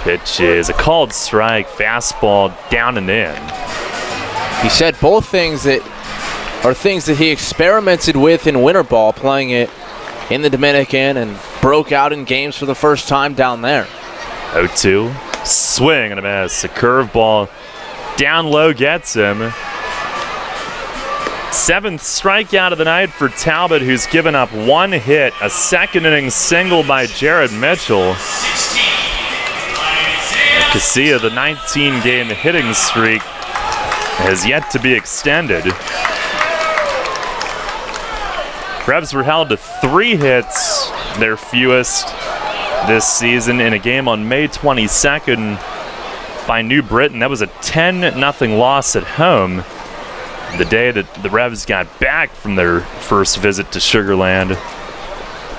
Pitch is a called strike, fastball down and in.
He said both things that are things that he experimented with in winter ball, playing it in the Dominican, and broke out in games for the first time down there.
0-2, swing and a miss. A curveball down low gets him. 7th strikeout of the night for Talbot, who's given up 1 hit. A 2nd inning single by Jared Mitchell. Casilla, the 19-game hitting streak has yet to be extended. Revs were held to 3 hits, their fewest this season, in a game on May 22nd by New Britain. That was a 10-0 loss at home, the day that the Revs got back from their first visit to Sugar Land.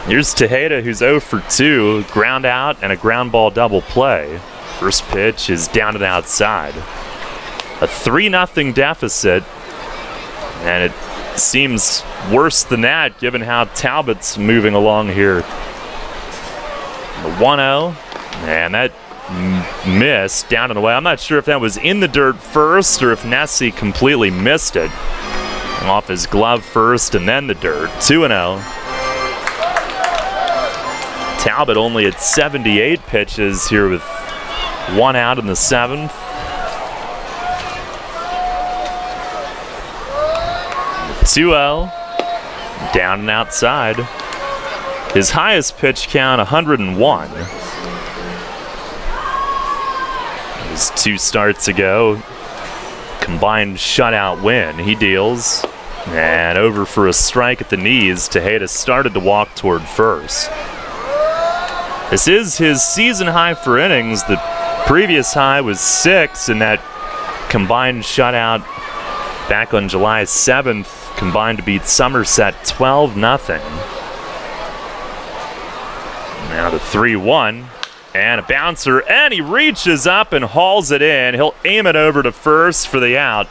Here's Tejeda, who's 0 for 2, ground out and a ground ball double play. First pitch is down and outside. A 3-0 deficit, and it seems worse than that given how Talbot's moving along here. The 1-0, and that missed down and away. I'm not sure if that was in the dirt first or if Nessie completely missed it. Off his glove first and then the dirt. 2-0. Talbot only at 78 pitches here with 1 out in the 7th. 2-0, down and outside. His highest pitch count, 101. Just 2 starts ago, combined shutout win. He deals, and over for a strike at the knees. Tejeda started to walk toward first. This is his season high for innings. The previous high was 6 in that combined shutout back on July 7th, combined to beat Somerset 12-0. Now the 3-1, and a bouncer, and he reaches up and hauls it in. He'll aim it over to first for the out.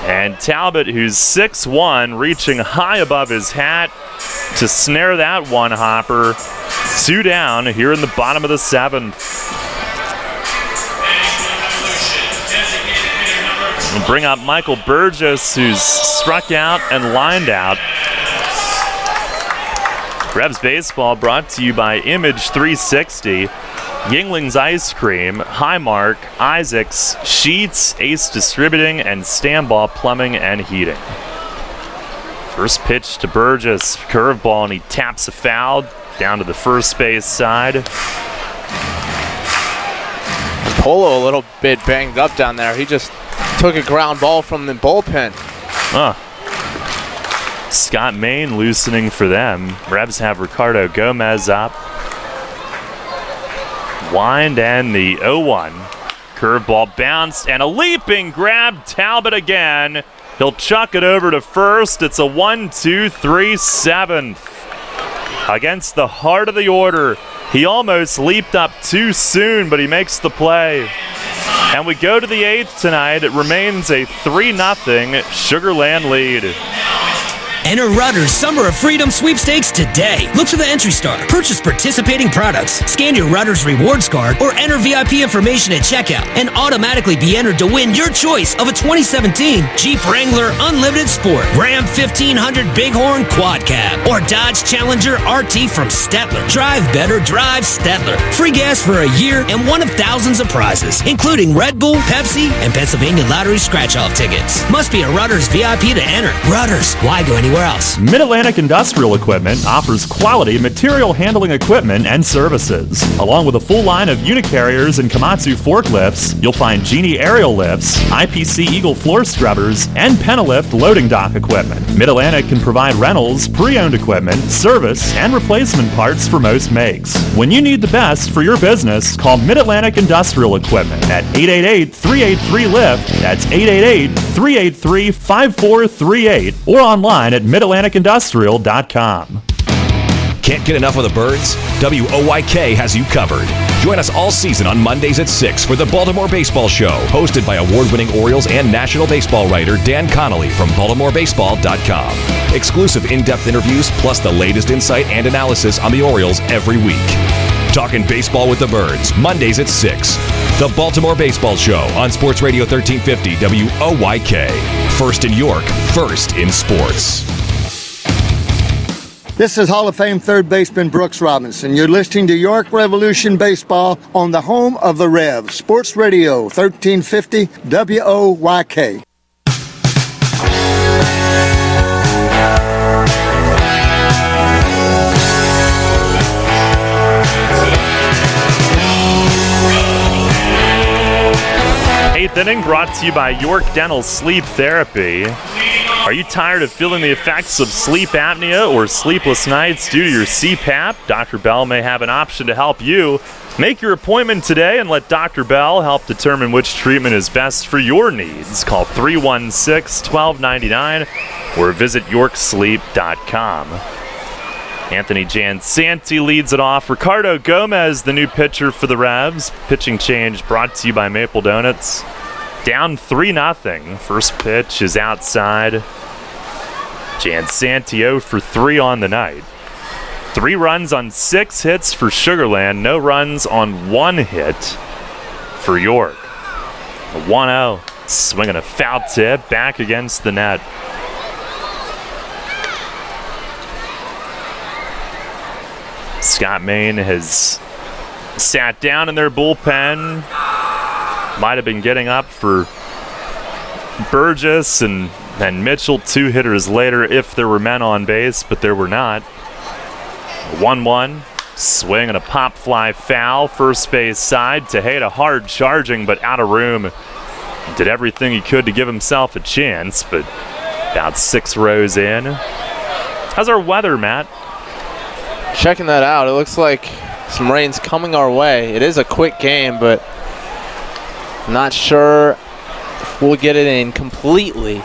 And Talbot, who's 6'1", reaching high above his hat to snare that one hopper. 2 down here in the bottom of the 7th. We'll bring up Michael Burgess, who's struck out and lined out. Revs Baseball brought to you by Image 360, Yingling's Ice Cream, Highmark, Isaacs, Sheets, Ace Distributing, and Stanball Plumbing and Heating. First pitch to Burgess, curveball, and he taps a foul down to the first base side.
Polo a little bit banged up down there. He just took a ground ball from the bullpen.
Scott Main loosening for them. Revs have Ricardo Gomez up. Wind and the 0-1. Curveball bounced and a leaping grab. Talbot again. He'll chuck it over to first. It's a 1-2-3 7th. Against the heart of the order. He almost leaped up too soon, but he makes the play. And we go to the 8th tonight. It remains a 3-0 Sugar Land lead.
Enter Rutter's Summer of Freedom sweepstakes today. Look for the entry star, purchase participating products, scan your Rutter's rewards card, or enter VIP information at checkout and automatically be entered to win your choice of a 2017 Jeep Wrangler Unlimited Sport, Ram 1500 Bighorn Quad Cab, or Dodge Challenger RT from Stettler. Drive better, drive Stettler. Free gas for a year and one of thousands of prizes, including Red Bull, Pepsi, and Pennsylvania Lottery scratch-off tickets. Must be a Rutter's VIP to enter. Rutter's, why go anywhere else?
Mid-Atlantic Industrial Equipment offers quality material handling equipment and services. Along with a full line of Unicarriers and Komatsu forklifts, you'll find Genie aerial lifts, IPC Eagle floor scrubbers, and Penalift loading dock equipment. Mid-Atlantic can provide rentals, pre-owned equipment, service, and replacement parts for most makes. When you need the best for your business, call Mid-Atlantic Industrial Equipment at 888-383-LIFT. That's 888-383-5438, or online at midatlanticindustrial.com.
Can't get enough of the birds? WOYK has you covered. Join us all season on Mondays at 6 for the Baltimore Baseball Show, hosted by award-winning Orioles and National Baseball writer Dan Connolly from BaltimoreBaseball.com. Exclusive in-depth interviews plus the latest insight and analysis on the Orioles every week. Talking baseball with the birds, Mondays at 6. The Baltimore Baseball Show on Sports Radio 1350 WOYK. First in York, first in sports.
This is Hall of Fame third baseman Brooks Robinson. You're listening to York Revolution Baseball on the home of the Revs, Sports Radio 1350 WOYK.
Eighth inning brought to you by York Dental Sleep Therapy. Are you tired of feeling the effects of sleep apnea or sleepless nights due to your CPAP? Dr. Bell may have an option to help you. Make your appointment today and let Dr. Bell help determine which treatment is best for your needs. Call 316-1299 or visit yorksleep.com. Anthony Jansanti leads it off. Ricardo Gomez, the new pitcher for the Revs. Pitching change brought to you by Maple Donuts. Down 3-0. First pitch is outside. Jansanti 0 for 3 on the night. 3 runs on 6 hits for Sugar Land. No runs on 1 hit for York. A 1-0. Swinging a foul tip back against the net. Scott Main has sat down in their bullpen. Might have been getting up for Burgess and Mitchell, 2 hitters later, if there were men on base, but there were not. 1-1. Swing and a pop fly foul, first base side. Tejeda hard charging, but out of room. Did everything he could to give himself a chance, but about 6 rows in. How's our weather, Matt?
Checking that out, it looks like some rain's coming our way. It is a quick game, but not sure if we'll get it in completely.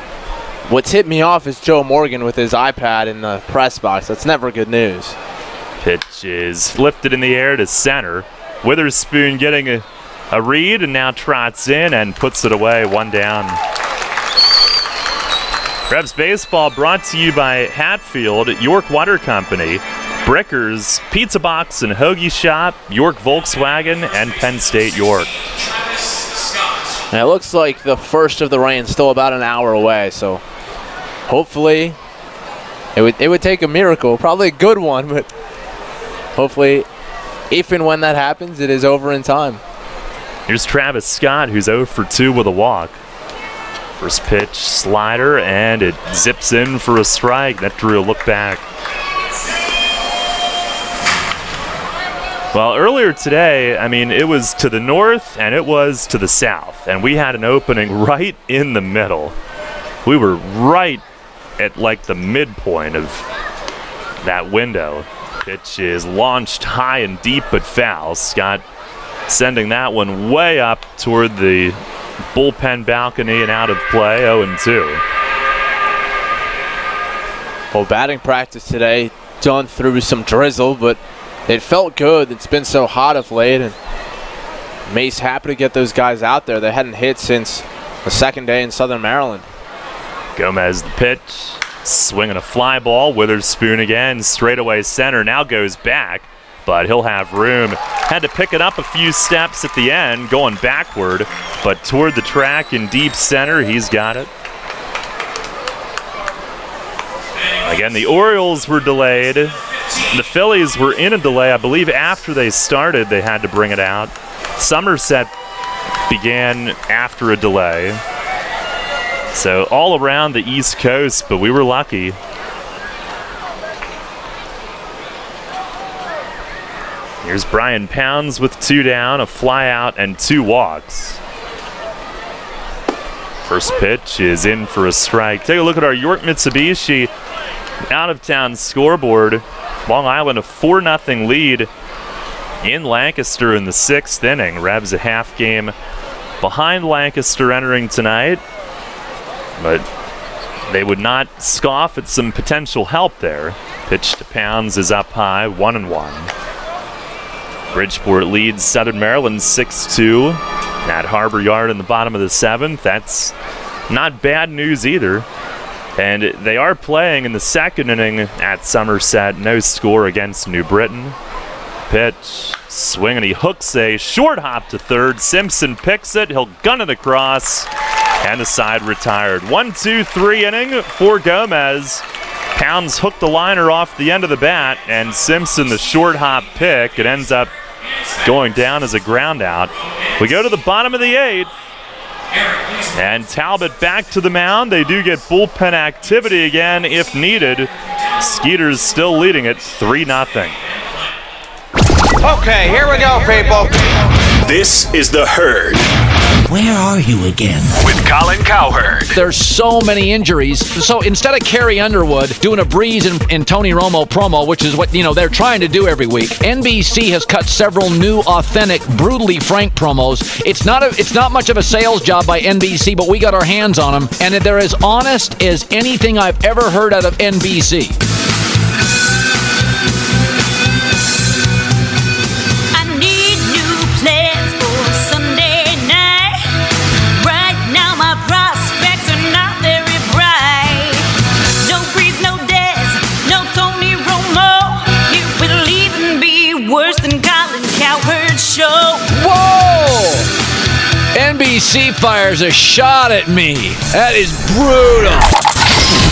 What's hit me off is Joe Morgan with his iPad in the press box. That's never good news.
Pitch is lifted in the air to center. Witherspoon getting a read and now trots in and puts it away, 1 down. Revs Baseball brought to you by Hatfield, York Water Company, Brickers, Pizza Box and Hoagie Shop, York Volkswagen, and Penn State York.
And it looks like the first of the rain is still about an hour away, so hopefully it would take a miracle, probably a good one, but hopefully if and when that happens, it is over in time.
Here's Travis Scott, who's 0 for 2 with a walk. First pitch, slider, and it zips in for a strike. That drew a look back. Well, earlier today, I mean, it was to the north and it was to the south, and we had an opening right in the middle. We were right at like the midpoint of that window. Pitch is launched high and deep but foul. Scott sending that one way up toward the bullpen balcony and out of play, 0-2.
Well, batting practice today done through some drizzle, but it felt good. It's been so hot of late, and Mace happy to get those guys out there. They hadn't hit since the second day in Southern Maryland.
Gomez the pitch, swinging a fly ball. Witherspoon again, straightaway center, now goes back, but he'll have room. Had to pick it up a few steps at the end, going backward, but toward the track in deep center, he's got it. Again, the Orioles were delayed. The Phillies were in a delay. I believe after they started, they had to bring it out. Somerset began after a delay. So all around the East Coast, but we were lucky. Here's Brian Pounds with 2 down, a fly out, and 2 walks. First pitch is in for a strike. Take a look at our York Mitsubishi out-of-town scoreboard. Long Island a 4-0 lead in Lancaster in the 6th inning. Revs a half game behind Lancaster entering tonight, but they would not scoff at some potential help there. Pitch to Pounds is up high, 1-1. Bridgeport leads Southern Maryland 6-2 at Harbor Yard in the bottom of the 7th. That's not bad news either. And they are playing in the 2nd inning at Somerset. No score against New Britain. Pitch, swing, and he hooks a short hop to third. Simpson picks it. He'll gun it across, and the side retired. 1-2-3 inning for Gomez. Pounds hooked the liner off the end of the bat, and Simpson the short hop pick. It ends up going down as a ground out. We go to the bottom of the 8th. And Talbot back to the mound. They do get bullpen activity again if needed. Skeeter's still leading it 3-0.
Okay, here we go, people.
This is The Herd.
Where are you again?
With Colin Cowherd.
There's so many injuries. So instead of Carrie Underwood doing a Breeze and Tony Romo promo, which is what they're trying to do every week, NBC has cut several new, authentic, brutally frank promos. It's not much of a sales job by NBC, but we got our hands on them, and they're as honest as anything I've ever heard out of NBC. NBC fires a shot at me. That is brutal.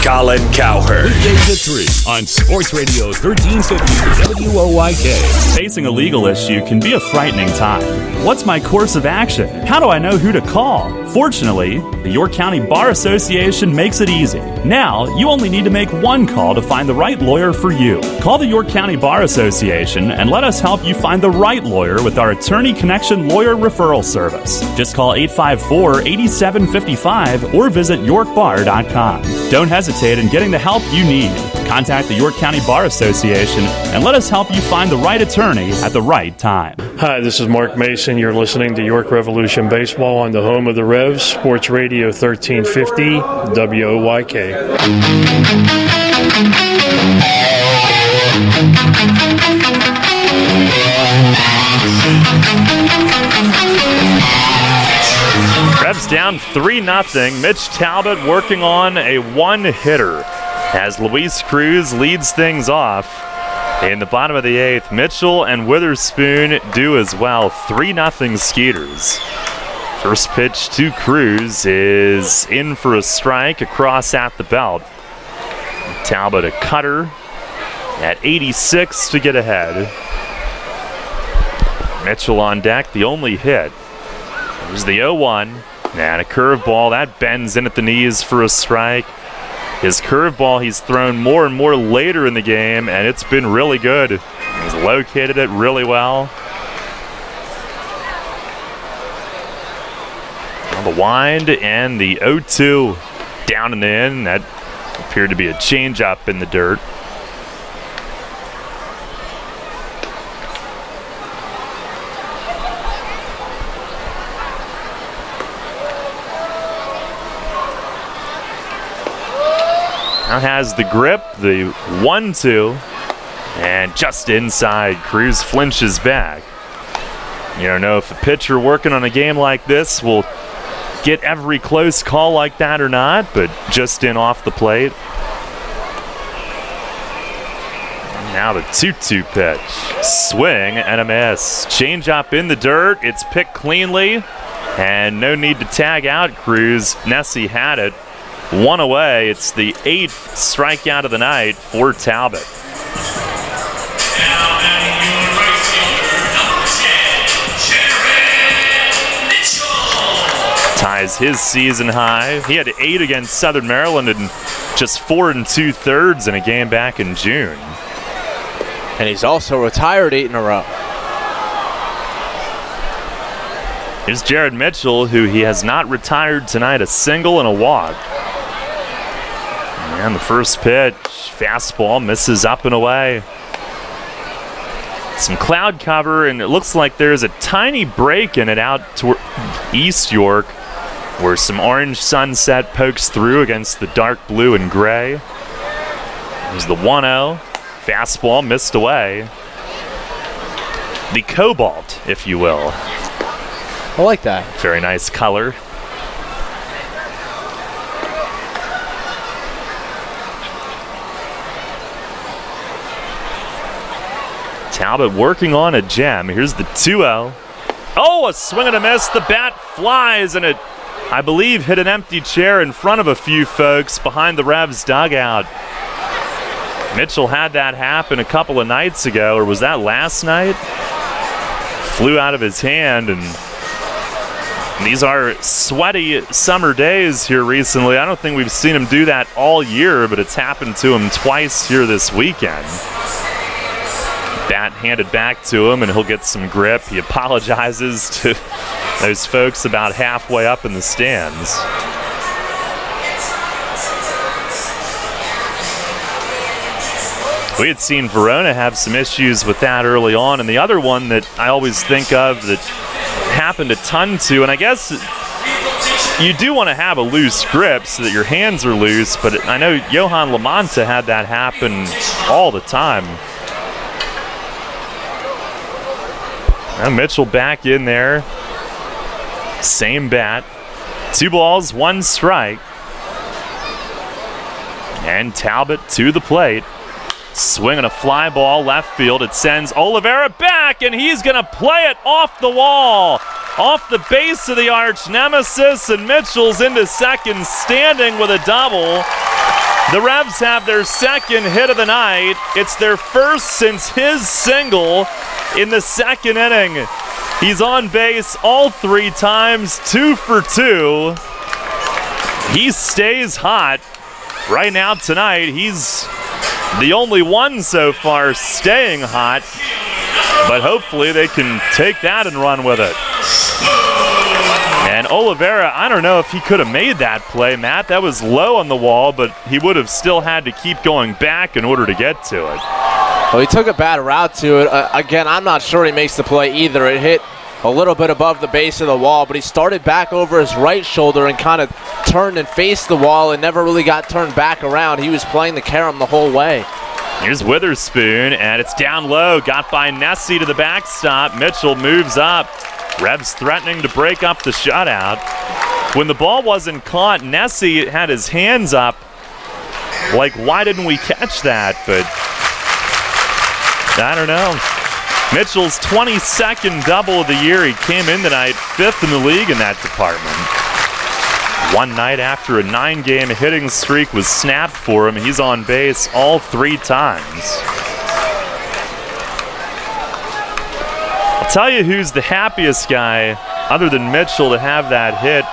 Colin Cowherd. Weekdays at 3 on Sports Radio 1350 WOYK.
Facing a legal issue can be a frightening time. What's my course of action? How do I know who to call? Fortunately, the York County Bar Association makes it easy. Now, you only need to make one call to find the right lawyer for you. Call the York County Bar Association and let us help you find the right lawyer with our Attorney Connection Lawyer Referral Service. Just call 854-8755 or visit yorkbar.com. Don't hesitate in getting the help you need. Contact the York County Bar Association and let us help you find the right attorney at the right time.
Hi, this is Mark Mason. You're listening to York Revolution Baseball on the home of the Revs, Sports Radio 1350 WOYK.
Revs down 3-0. Mitch Talbot working on a one-hitter as Luis Cruz leads things off. In the bottom of the 8th, Mitchell and Witherspoon do as well. 3-0 Skeeters. First pitch to Cruz is in for a strike across at the belt. Talbot a cutter at 86 to get ahead. Mitchell on deck, the only hit. There's the 0-1 and a curveball that bends in at the knees for a strike. His curveball he's thrown more and more later in the game, and it's been really good. He's located it really well. On the wind and the 0-2 down and in. That appeared to be a changeup in the dirt. Now has the grip, the 1-2, and just inside, Cruz flinches back. You don't know if a pitcher working on a game like this will get every close call like that or not, but just in off the plate. Now the 2-2 pitch. Swing and a miss. Changeup in the dirt. It's picked cleanly, and no need to tag out Cruz. Nessie had it. One away. It's the 8th strikeout of the night for Talbot. Ties his season high. He had 8 against Southern Maryland and just 4 2/3 in a game back in June.
And he's also retired 8 in a row.
Here's Jared Mitchell, who he has not retired tonight, a single and a walk. And the first pitch, fastball, misses up and away. Some cloud cover, and it looks like there's a tiny break in it out to East York, where some orange sunset pokes through against the dark blue and gray. There's the 1-0, fastball missed away. The cobalt, if you will.
I like that.
Very nice color. Talbot working on a gem. Here's the 2-0. Oh, a swing and a miss. The bat flies, and it, I believe, hit an empty chair in front of a few folks behind the Revs dugout. Mitchell had that happen a couple of nights ago, or was that last night? Flew out of his hand, and these are sweaty summer days here recently. I don't think we've seen him do that all year, but it's happened to him twice here this weekend. Bat handed back to him, and he'll get some grip. He apologizes to those folks about halfway up in the stands. We had seen Verona have some issues with that early on, and the other one that I always think of that happened a ton to, and I guess you do want to have a loose grip so that your hands are loose, but I know Johan Lamonta had that happen all the time. Now Mitchell back in there. Same bat. 2 balls, 1 strike. And Talbot to the plate. Swinging a fly ball left field. It sends Oliveira back, and he's going to play it off the wall. Off the base of the arch nemesis, and Mitchell's into second, standing with a double. The Revs have their second hit of the night. It's their first since his single in the second inning. He's on base all 3 times, 2 for 2. He stays hot. Right now tonight, he's the only one so far staying hot, but hopefully they can take that and run with it. And Oliveira, I don't know if he could have made that play, Matt. That was low on the wall, but he would have still had to keep going back in order to get to it.
Well, he took a bad route to it. Again, I'm not sure he makes the play either. It hit a little bit above the base of the wall, but he started back over his right shoulder and kind of turned and faced the wall and never really got turned back around. He was playing the carom the whole way.
Here's Witherspoon, and it's down low. Got by Nessie to the backstop. Mitchell moves up. Revs threatening to break up the shutout. When the ball wasn't caught, Nessie had his hands up. Like, why didn't we catch that? But I don't know. Mitchell's 22nd double of the year. He came in tonight 5th in the league in that department. One night after a 9-game hitting streak was snapped for him, he's on base all 3 times. I'll tell you who's the happiest guy, other than Mitchell, to have that hit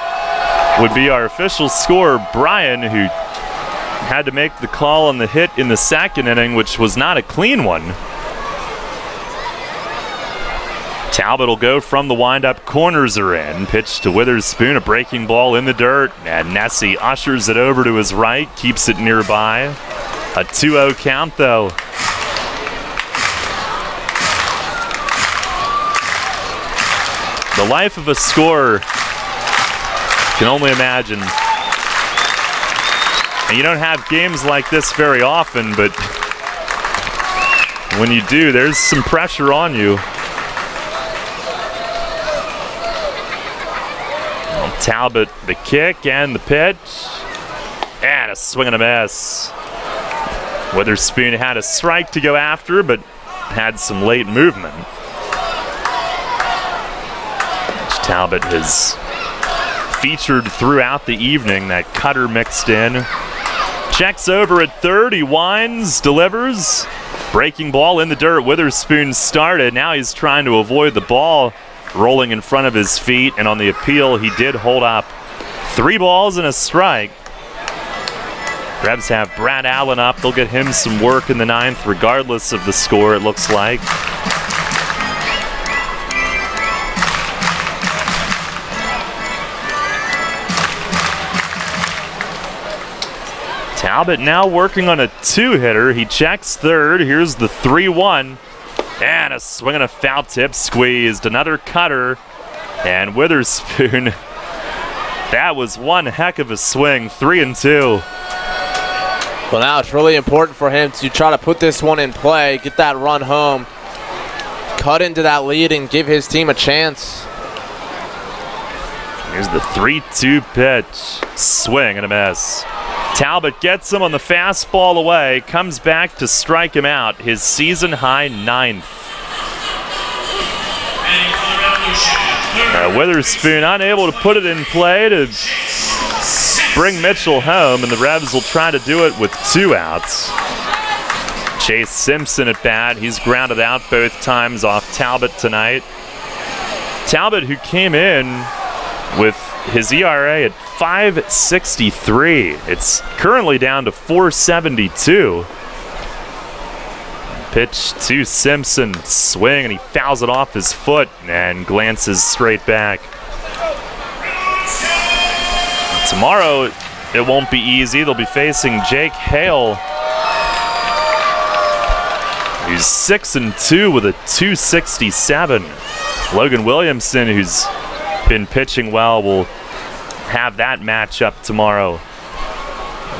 would be our official scorer, Brian, who had to make the call on the hit in the second inning, which was not a clean one. Talbot will go from the windup. Corners are in. Pitch to Witherspoon, a breaking ball in the dirt. And Nessie ushers it over to his right, keeps it nearby. A 2-0 count, though. The life of a scorer, can only imagine. And you don't have games like this very often, but when you do, there's some pressure on you. Talbot, the kick and the pitch. And a swing and a miss. Witherspoon had a strike to go after, but had some late movement. Talbot has featured throughout the evening, that cutter mixed in. Checks over at third, he winds, delivers. Breaking ball in the dirt, Witherspoon started. Now he's trying to avoid the ball rolling in front of his feet, and on the appeal, he did hold up. 3 balls and a strike. Revs have Brad Allen up. They'll get him some work in the 9th, regardless of the score, it looks like. Talbot now working on a 2-hitter. He checks third. Here's the 3-1. And a swing and a foul tip squeezed. Another cutter. And Witherspoon. That was one heck of a swing. 3-2.
Well, now it's really important for him to try to put this one in play, get that run home, cut into that lead, and give his team a chance.
Here's the 3-2 pitch. Swing and a miss. Talbot gets him on the fastball away, comes back to strike him out, his season-high 9th. Witherspoon unable to put it in play to bring Mitchell home, and the Revs will try to do it with 2 outs. Chase Simpson at bat. He's grounded out both times off Talbot tonight. Talbot, who came in with his ERA at 5.63. It's currently down to 4.72. Pitch to Simpson, swing, and he fouls it off his foot and glances straight back. Tomorrow, it won't be easy. They'll be facing Jake Hale, who's 6-2 with a 2.67. Logan Williamson, who's been pitching well, will have that matchup tomorrow.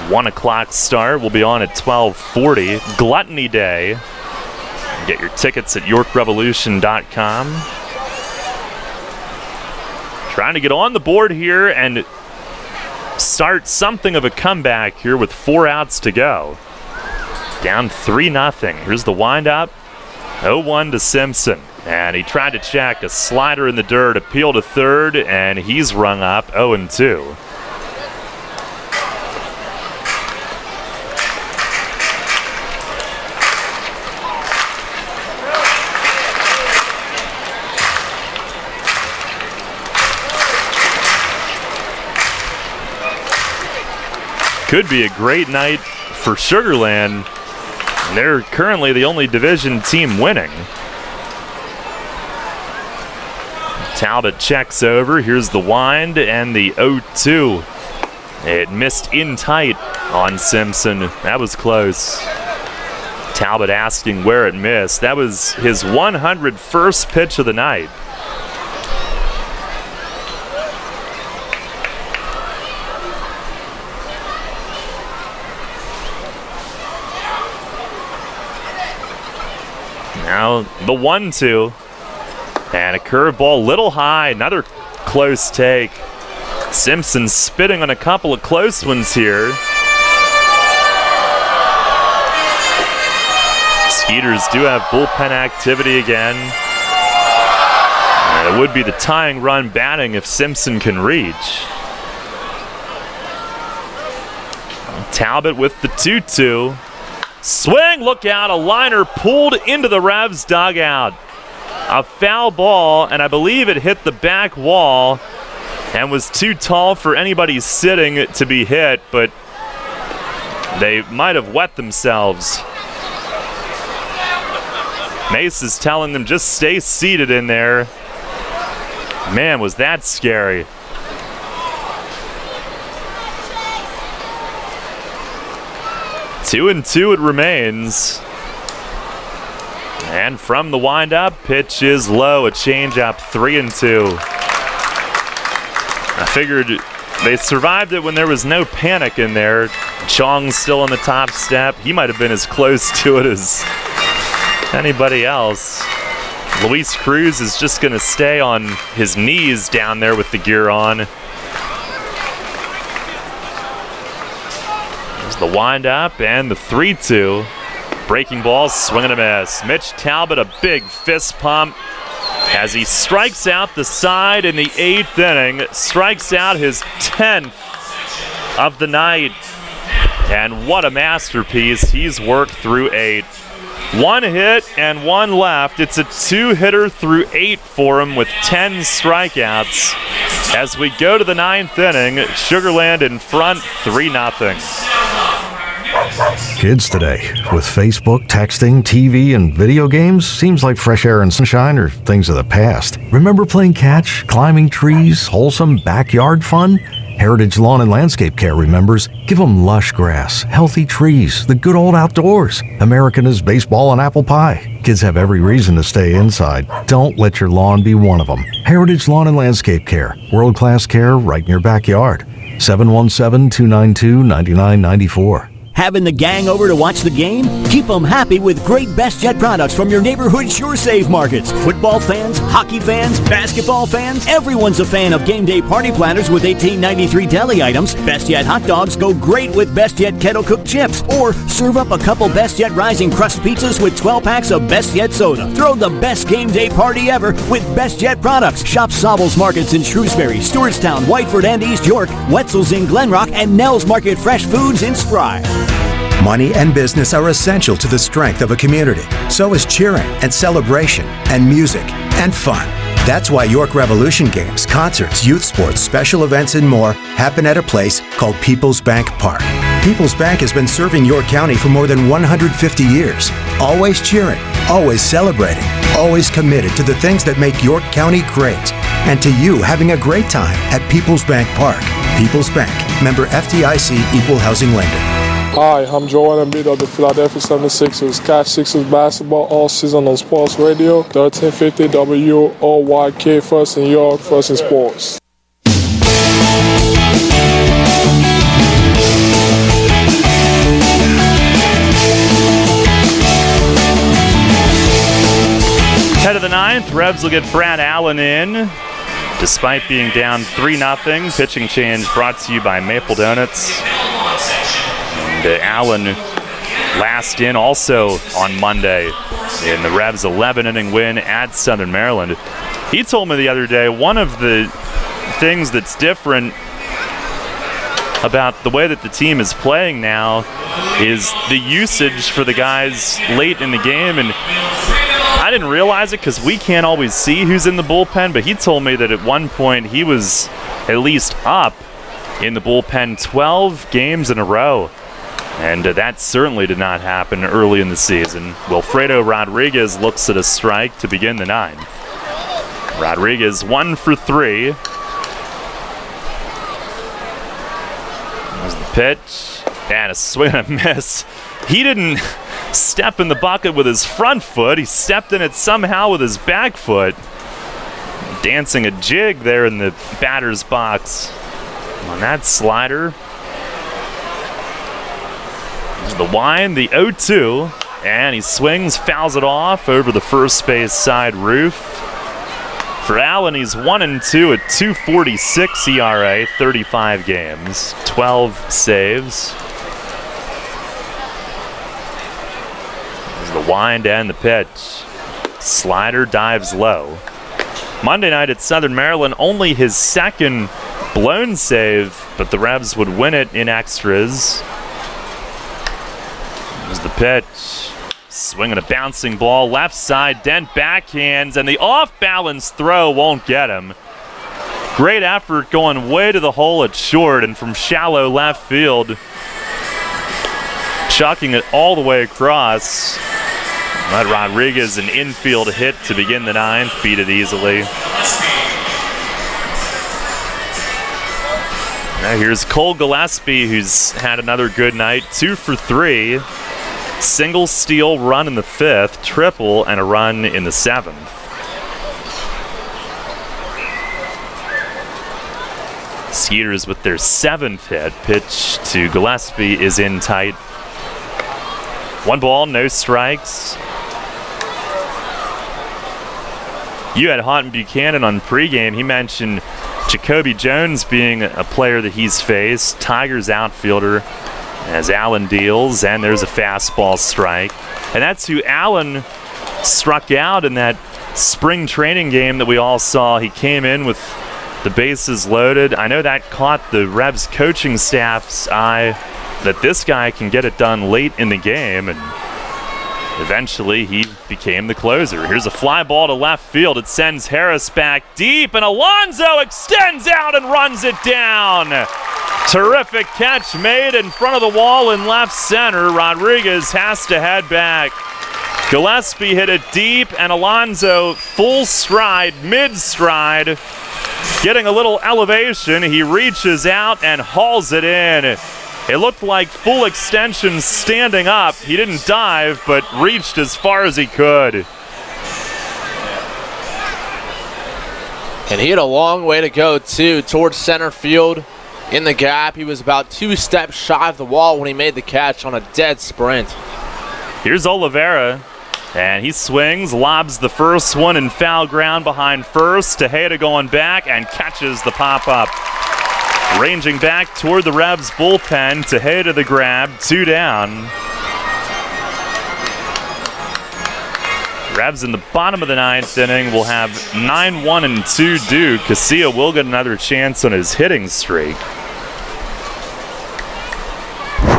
1 o'clock start. We'll be on at 12:40. Gluttony Day. Get your tickets at YorkRevolution.com. Trying to get on the board here and start something of a comeback here with 4 outs to go. Down 3-0. Here's the windup. 0-1 to Simpson. And he tried to check a slider in the dirt, appeal to third, and he's rung up 0-2. could be a great night for Sugar Land. They're currently the only division team winning. Talbot checks over. Here's the wind and the 0-2. It missed in tight on Simpson. That was close. Talbot asking where it missed. That was his 101st pitch of the night. Now the 1-2. And a curveball, little high, another close take. Simpson spitting on a couple of close ones here. Skeeters do have bullpen activity again. And it would be the tying run batting if Simpson can reach. Talbot with the 2-2. Swing, look out, a liner pulled into the Revs dugout. A foul ball, and I believe it hit the back wall and was too tall for anybody sitting to be hit, but they might have wet themselves. Mace is telling them just stay seated in there. Man, was that scary. Two and two it remains. And from the windup, pitch is low, a changeup, 3-2. I figured they survived it when there was no panic in there. Chong's still on the top step. He might have been as close to it as anybody else. Luis Cruz is just going to stay on his knees down there with the gear on. There's the windup and the 3-2. Breaking ball, swing and a miss. Mitch Talbot, a big fist pump as he strikes out the side in the 8th inning. Strikes out his 10th of the night. And what a masterpiece. He's worked through 8. 1 hit and 1 left. It's a 2-hitter through 8 for him with 10 strikeouts. As we go to the 9th inning, Sugar Land in front 3-0.
Kids today, with Facebook, texting, TV, and video games, seems like fresh air and sunshine are things of the past. Remember playing catch, climbing trees, wholesome backyard fun? Heritage Lawn and Landscape Care remembers, give them lush grass, healthy trees, the good old outdoors. American is baseball and apple pie. Kids have every reason to stay inside. Don't let your lawn be one of them. Heritage Lawn and Landscape Care, world-class care right in your backyard. 717-292-9994.
Having the gang over to watch the game? Keep them happy with great BestJet products from your neighborhood SureSave markets. Football fans, hockey fans, basketball fans, everyone's a fan of game day party planners with $18.93 deli items. BestJet hot dogs go great with BestJet kettle cooked chips. Or serve up a couple BestJet Rising Crust pizzas with 12 packs of BestJet soda. Throw the best game day party ever with BestJet products. Shop Sobel's Markets in Shrewsbury, Stewartstown, Whiteford, and East York, Wetzel's in Glenrock, and Nell's Market Fresh Foods in Spry.
Money and business are essential to the strength of a community. So is cheering and celebration and music and fun. That's why York Revolution games, concerts, youth sports, special events, and more happen at a place called People's Bank Park. People's Bank has been serving York County for more than 150 years. Always cheering, always celebrating, always committed to the things that make York County great. And to you having a great time at People's Bank Park. People's Bank, member FDIC, equal housing lender.
Hi, I'm Joel Embiid of the Philadelphia 76ers. Catch Sixers basketball all season on Sports Radio, 1350 WOYK, first in York, first in sports.
Head of the 9th, Revs will get Brad Allen in. Despite being down 3-0, pitching change brought to you by Maple Donuts. Allen last in also on Monday in the Revs' 11-inning win at Southern Maryland. He told me the other day one of the things that's different about the way that the team is playing now is the usage for the guys late in the game. And I didn't realize it because we can't always see who's in the bullpen, but he told me that at one point he was at least up in the bullpen 12 games in a row. And that certainly did not happen early in the season. Wilfredo Rodriguez looks at a strike to begin the ninth. Rodriguez 1 for 3. There's the pitch. And a swing and a miss. He didn't step in the bucket with his front foot. He stepped in it somehow with his back foot. Dancing a jig there in the batter's box on that slider. There's the wind, the 0-2, and he swings, fouls it off over the first base side roof. For Allen, he's 1-2 at 2.46 ERA, 35 games, 12 saves. There's the wind and the pitch. Slider dives low. Monday night at Southern Maryland, only his second blown save, but the Revs would win it in extras. There's the pitch. Swinging a bouncing ball, left side, Dent backhands, and the off-balance throw won't get him. Great effort going way to the hole at short, and from shallow left field, chucking it all the way across. But Rodriguez, an infield hit to begin the ninth, beat it easily. Now here's Cole Gillespie, who's had another good night, 2 for 3. Single steal run in the 5th, triple, and a run in the 7th. Skeeters with their 7th hit. Pitch to Gillespie is in tight. 1 ball, no strikes. You had Houghton Buchanan on pregame. He mentioned Jacoby Jones being a player that he's faced. Tigers outfielder as Allen deals, and there's a fastball strike. And that's who Allen struck out in that spring training game that we all saw. He came in with the bases loaded. I know that caught the Revs coaching staff's eye that this guy can get it done late in the game, and eventually he became the closer. Here's a fly ball to left field. It sends Harris back deep, and Alonso extends out and runs it down. Terrific catch made in front of the wall in left center. Rodriguez has to head back. Gillespie hit it deep, and Alonso full stride, mid-stride, getting a little elevation. He reaches out and hauls it in. It looked like full extension standing up. He didn't dive, but reached as far as he could.
And he had a long way to go, too, towards center field. In the gap, he was about 2 steps shy of the wall when he made the catch on a dead sprint.
Here's Oliveira, and he swings, lobs the first one in foul ground behind first. Tejeda going back and catches the pop-up. Ranging back toward the Revs bullpen, Tejeda the grab, 2 down. Revs in the bottom of the 9th inning will have 9-1-2 due. Casilla will get another chance on his hitting streak.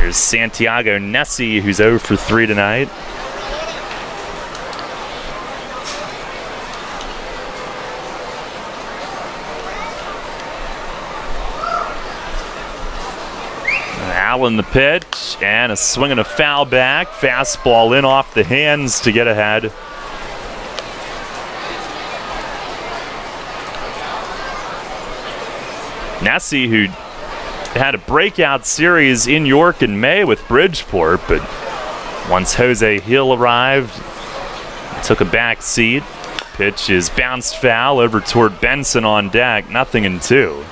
Here's Santiago Nessie, who's 0 for 3 tonight. Allen the pitch, and a swing and a foul back. Fastball in off the hands to get ahead. Nessie, who had a breakout series in York in May with Bridgeport, but once Jose Hill arrived, took a back seat. Pitch is bounced foul over toward Benson on deck, 0-2.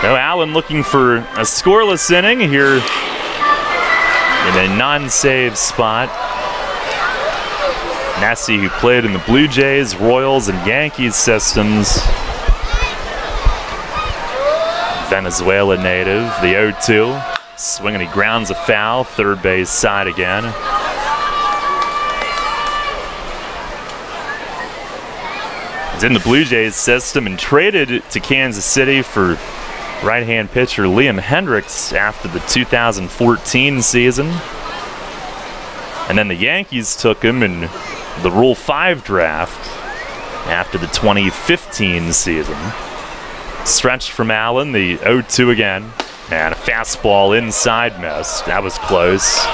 No, Allen looking for a scoreless inning here in a non-save spot. Nessie, who played in the Blue Jays, Royals, and Yankees systems. Venezuela native, the 0-2. Swinging, he grounds a foul, third base side again. He's in the Blue Jays system and traded to Kansas City for right-hand pitcher Liam Hendricks after the 2014 season. And then the Yankees took him in the Rule 5 draft after the 2015 season. Stretch from Allen, the 0-2 again. And a fastball inside missed. That was close.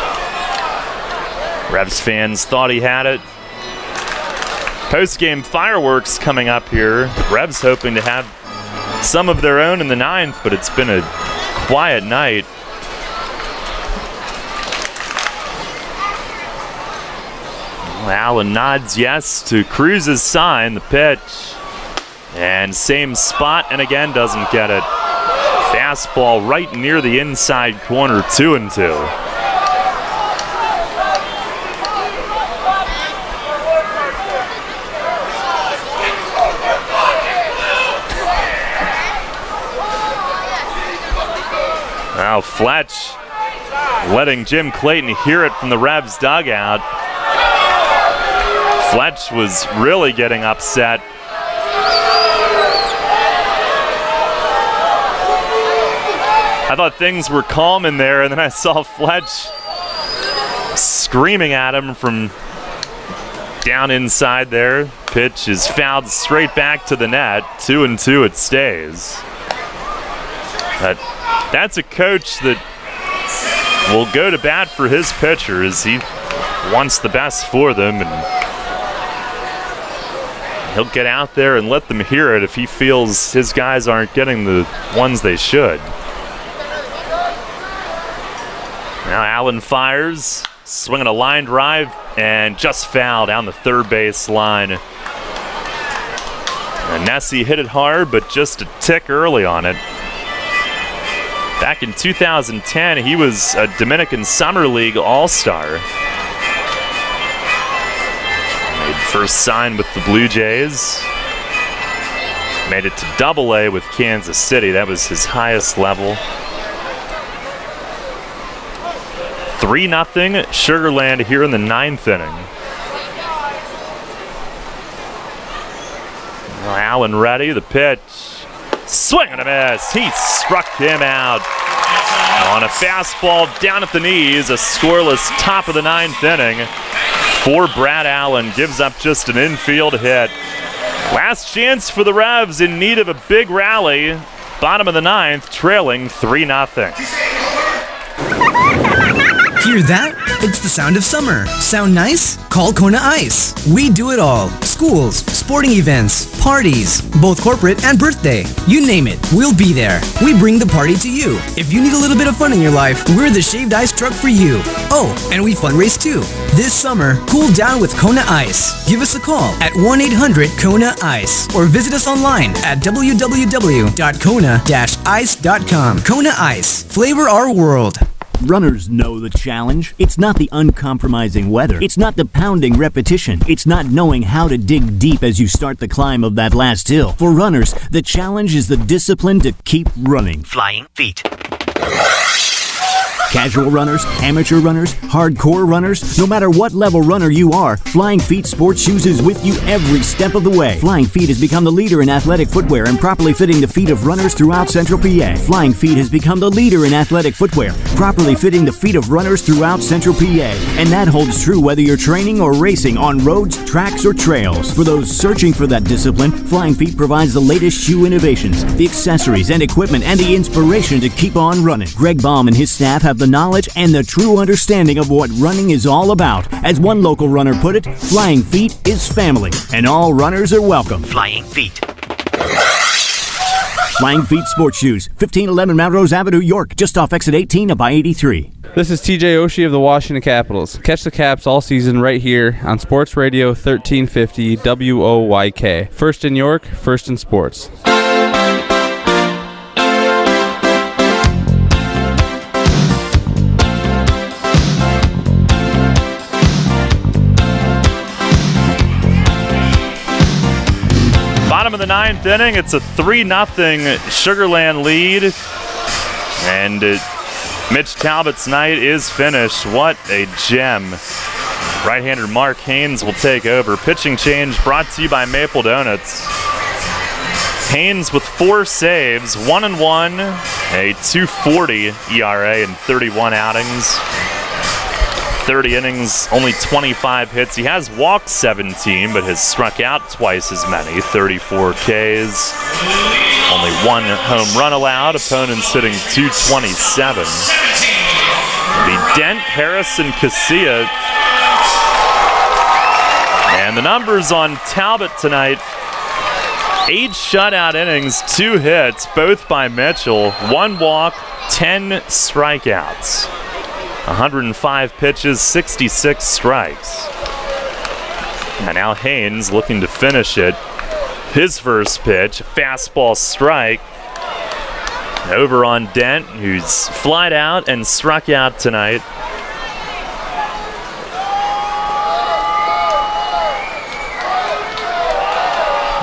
Revs fans thought he had it. Post-game fireworks coming up here. Revs hoping to have some of their own in the 9th, but it's been a quiet night. Allen nods yes to Cruz's sign, the pitch. And same spot, and again doesn't get it. Fastball right near the inside corner, 2-2. Now Fletch letting Jim Clayton hear it from the Revs dugout. Fletch was really getting upset. I thought things were calm in there, and then I saw Fletch screaming at him from down inside there. Pitch is fouled straight back to the net. 2-2 it stays. That's a coach that will go to bat for his pitchers. He wants the best for them, and he'll get out there and let them hear it if he feels his guys aren't getting the ones they should. Now Allen fires, swinging a line drive, and just foul down the third base line. And Nessie hit it hard, but just a tick early on it. Back in 2010, he was a Dominican Summer League All-Star. Made first sign with the Blue Jays. Made it to Double-A with Kansas City. That was his highest level. 3-0 Sugarland here in the 9th inning. Well, Allen ready, the pitch. Swing and a miss. He struck him out on a fastball down at the knees. A scoreless top of the 9th inning for Brad Allen. Gives up just an infield hit. Last chance for the Revs in need of a big rally. Bottom of the 9th, trailing 3-0.
Hear that? It's the sound of summer. Sound nice? Call Kona Ice. We do it all. Schools, sporting events, parties, both corporate and birthday. You name it, we'll be there. We bring the party to you. If you need a little bit of fun in your life, we're the shaved ice truck for you. Oh, and we fundraise too. This summer, cool down with Kona Ice. Give us a call at 1-800-KONA-ICE or visit us online at www.kona-ice.com. Kona Ice. Flavor our world.
Runners know the challenge. It's not the uncompromising weather. It's not the pounding repetition. It's not knowing how to dig deep as you start the climb of that last hill. For runners, the challenge is the discipline to keep running.
Flying feet.
Casual runners, amateur runners, hardcore runners, no matter what level runner you are, Flying Feet Sports Shoes is with you every step of the way. Flying Feet has become the leader in athletic footwear and properly fitting the feet of runners throughout Central PA. Flying Feet has become the leader in athletic footwear, properly fitting the feet of runners throughout Central PA. And that holds true whether you're training or racing on roads, tracks, or trails. For those searching for that discipline, Flying Feet provides the latest shoe innovations, the accessories and equipment, and the inspiration to keep on running. Greg Baum and his staff have the knowledge and the true understanding of what running is all about. As one local runner put it, Flying Feet is family, and all runners are welcome.
Flying Feet.
Flying Feet Sports Shoes, 1511 Melrose Avenue, York, just off exit 18 of I-83.
This is TJ Oshie of the Washington Capitals. Catch the Caps all season right here on Sports Radio 1350 WOYK. First in York, first in sports.
Bottom of the 9th inning, it's a 3-0 Sugarland lead, and Mitch Talbot's night is finished. What a gem. Right-hander Mark Haynes will take over. Pitching change brought to you by Maple Donuts. Haynes with 4 saves, 1-1, a 2.40 ERA in 31 outings. 30 innings, only 25 hits. He has walked 17, but has struck out twice as many, 34 Ks. Only one home run allowed. Opponents hitting .227. The Dent, Harris, and Casilla. And the numbers on Talbot tonight: 8 shutout innings, 2 hits, both by Mitchell, 1 walk, 10 strikeouts. 105 pitches, 66 strikes. And now Haynes looking to finish it. His first pitch, fastball strike. Over on Dent, who's flied out and struck out tonight.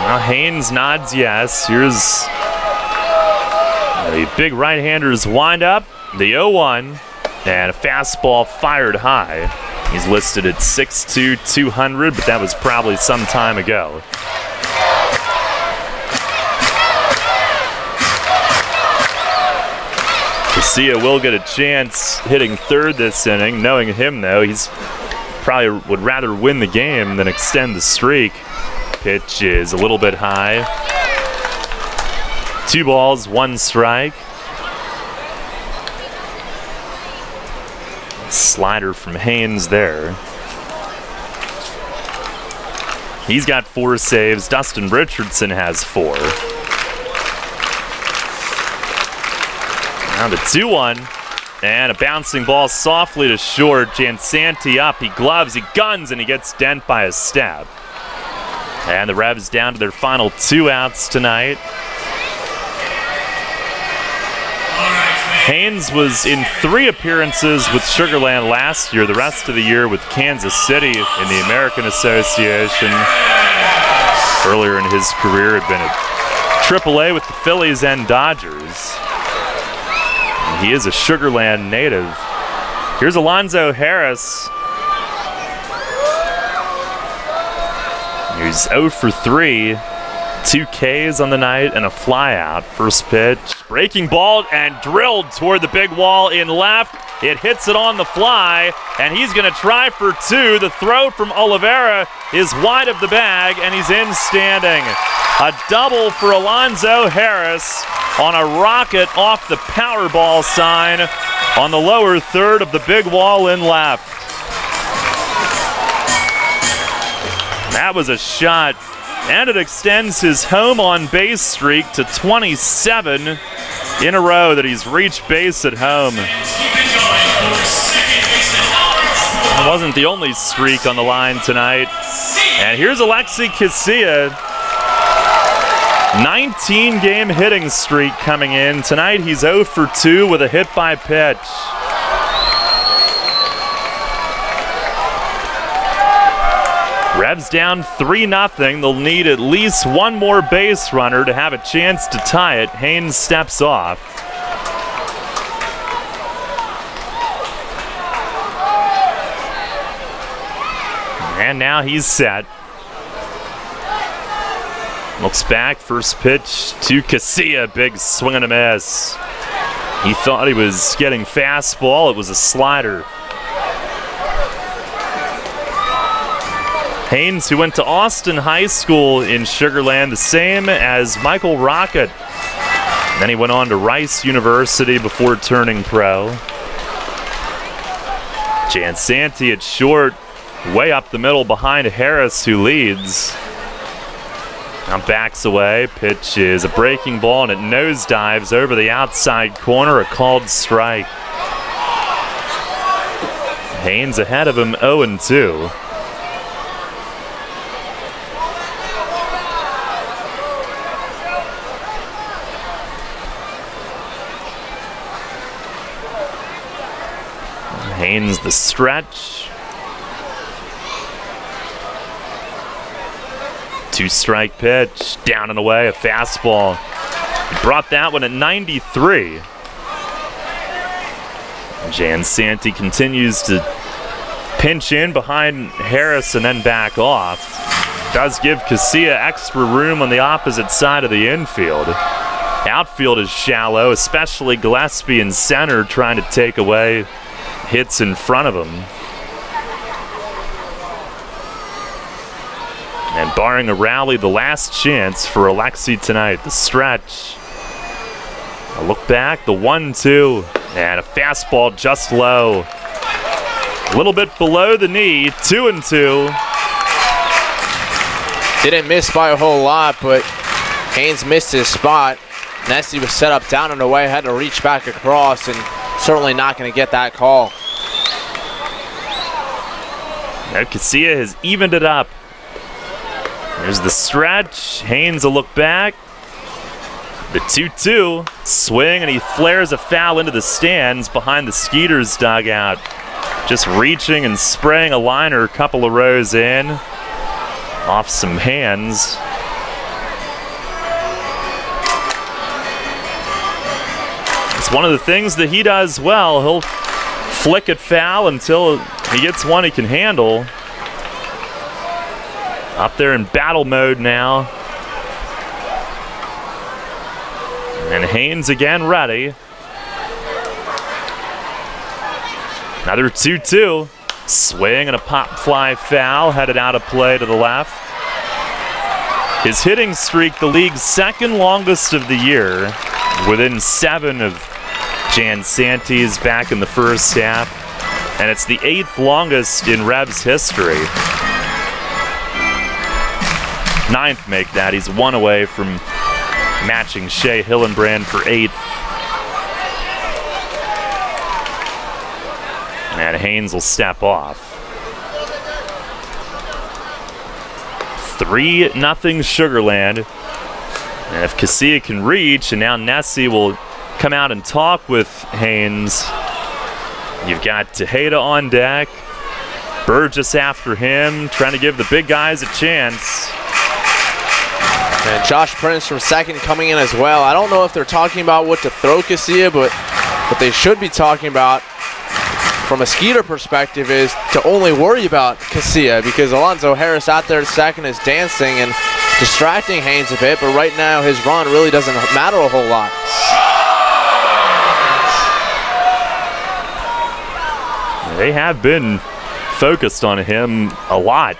Now Haynes nods yes. Here's the big right-hander's windup, the 0-1, and a fastball fired high. He's listed at 6'2", 200, but that was probably some time ago. Casilla will get a chance hitting third this inning. Knowing him, though, he's probably would rather win the game than extend the streak. Pitch is a little bit high. 2 balls, 1 strike. Slider from Haynes there. He's got 4 saves. Dustin Richardson has 4. Now the 2-1. And a bouncing ball softly to short. Jansanti up. He gloves, he guns, and he gets Dent by a step. And the Revs down to their final 2 outs tonight. Haynes was in 3 appearances with Sugar Land last year, the rest of the year with Kansas City in the American Association. Earlier in his career had been at AAA with the Phillies and Dodgers. And he is a Sugar Land native. Here's Alonzo Harris. He's 0 for 3, 2 Ks on the night and a flyout. First pitch, breaking ball and drilled toward the big wall in left. It hits it on the fly, and he's going to try for 2. The throw from Oliveira is wide of the bag, and he's in standing. A double for Alonzo Harris on a rocket off the Powerball sign on the lower third of the big wall in left. That was a shot, and it extends his home on base streak to 27 in a row that he's reached base at home. It wasn't the only streak on the line tonight. And here's Alexi Casilla. 19-game hitting streak coming in. Tonight he's 0 for 2 with a hit by pitch. Revs down 3-0. They'll need at least 1 more base runner to have a chance to tie it. Haynes steps off. And now he's set. Looks back, first pitch to Casilla. Big swing and a miss. He thought he was getting fastball. It was a slider. Haynes, who went to Austin High School in Sugar Land, the same as Michael Rocket. Then he went on to Rice University before turning pro. Jansanti at short, way up the middle behind Harris, who leads. Now backs away. Pitch is a breaking ball, and it nosedives over the outside corner, a called strike. Haynes ahead of him, 0-2. Haynes the stretch. 2-strike pitch, down and away, a fastball. He brought that one at 93. Jansanti continues to pinch in behind Harris and then back off. Does give Casilla extra room on the opposite side of the infield. Outfield is shallow, especially Gillespie in center trying to take away hits in front of him. And barring a rally, the last chance for Alexi tonight. The stretch. A look back, the 1-2, and a fastball just low. A little bit below the knee, 2-2.
Didn't miss by a whole lot, but Haynes missed his spot. Nessie was set up down and away, had to reach back across, and certainly not going to get that call.
Now Casilla has evened it up. There's the stretch. Haynes a look back. The 2-2 swing, and he flares a foul into the stands behind the Skeeter's dugout. Just reaching and spraying a liner a couple of rows in. Off some hands. It's one of the things that he does well. He'll flick it foul until he gets one he can handle. Up there in battle mode now. And Haynes again ready. Another 2-2. Swing and a pop fly foul headed out of play to the left. His hitting streak, the league's second longest of the year, within 7 of Jan Santi's back in the first half. And it's the 8th longest in Revs history. 9th make that. He's 1 away from matching Shea Hillenbrand for 8th. And Haynes will step off. 3-0 Sugarland. And if Casilla can reach, and now Nessie will come out and talk with Haynes. You've got Tejeda on deck. Burgess after him, trying to give the big guys a chance.
And Josh Prince from second coming in as well. I don't know if they're talking about what to throw Casilla, but what they should be talking about from a Skeeter perspective is to only worry about Casilla, because Alonzo Harris out there at second is dancing and distracting Haynes a bit, but right now his run really doesn't matter a whole lot.
They have been focused on him a lot.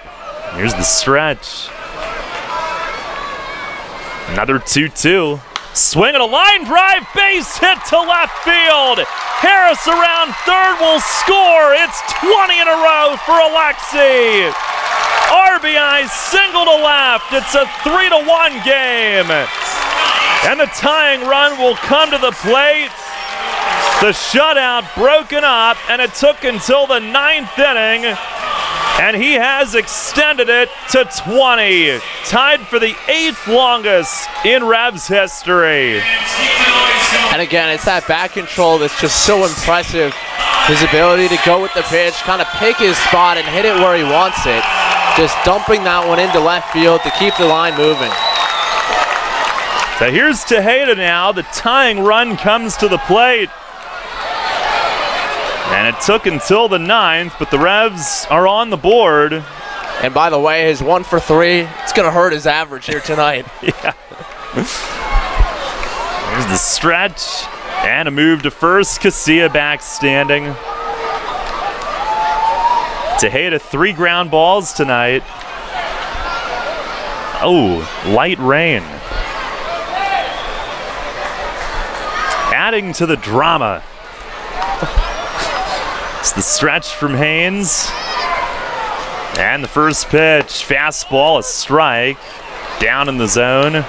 Here's the stretch. Another 2-2. Swing and a line drive, base hit to left field. Harris around third will score. It's 20 in a row for Alexi. RBI single to left. It's a 3-1 game. And the tying run will come to the plate. The shutout broken up, and it took until the 9th inning, and he has extended it to 20. Tied for the 8th longest in Revs history.
And again, it's that back control that's just so impressive. His ability to go with the pitch, kind of pick his spot and hit it where he wants it. Just dumping that one into left field to keep the line moving.
So here's Tejeda now. The tying run comes to the plate. And it took until the 9th, but the Revs are on the board.
And by the way, his 1 for 3, it's going to hurt his average here tonight.
Yeah. There's the stretch and a move to first. Casilla back standing. Tejeda 3 ground balls tonight. Oh, light rain. Adding to the drama. It's the stretch from Haynes. And the first pitch, fastball, a strike. Down in the zone.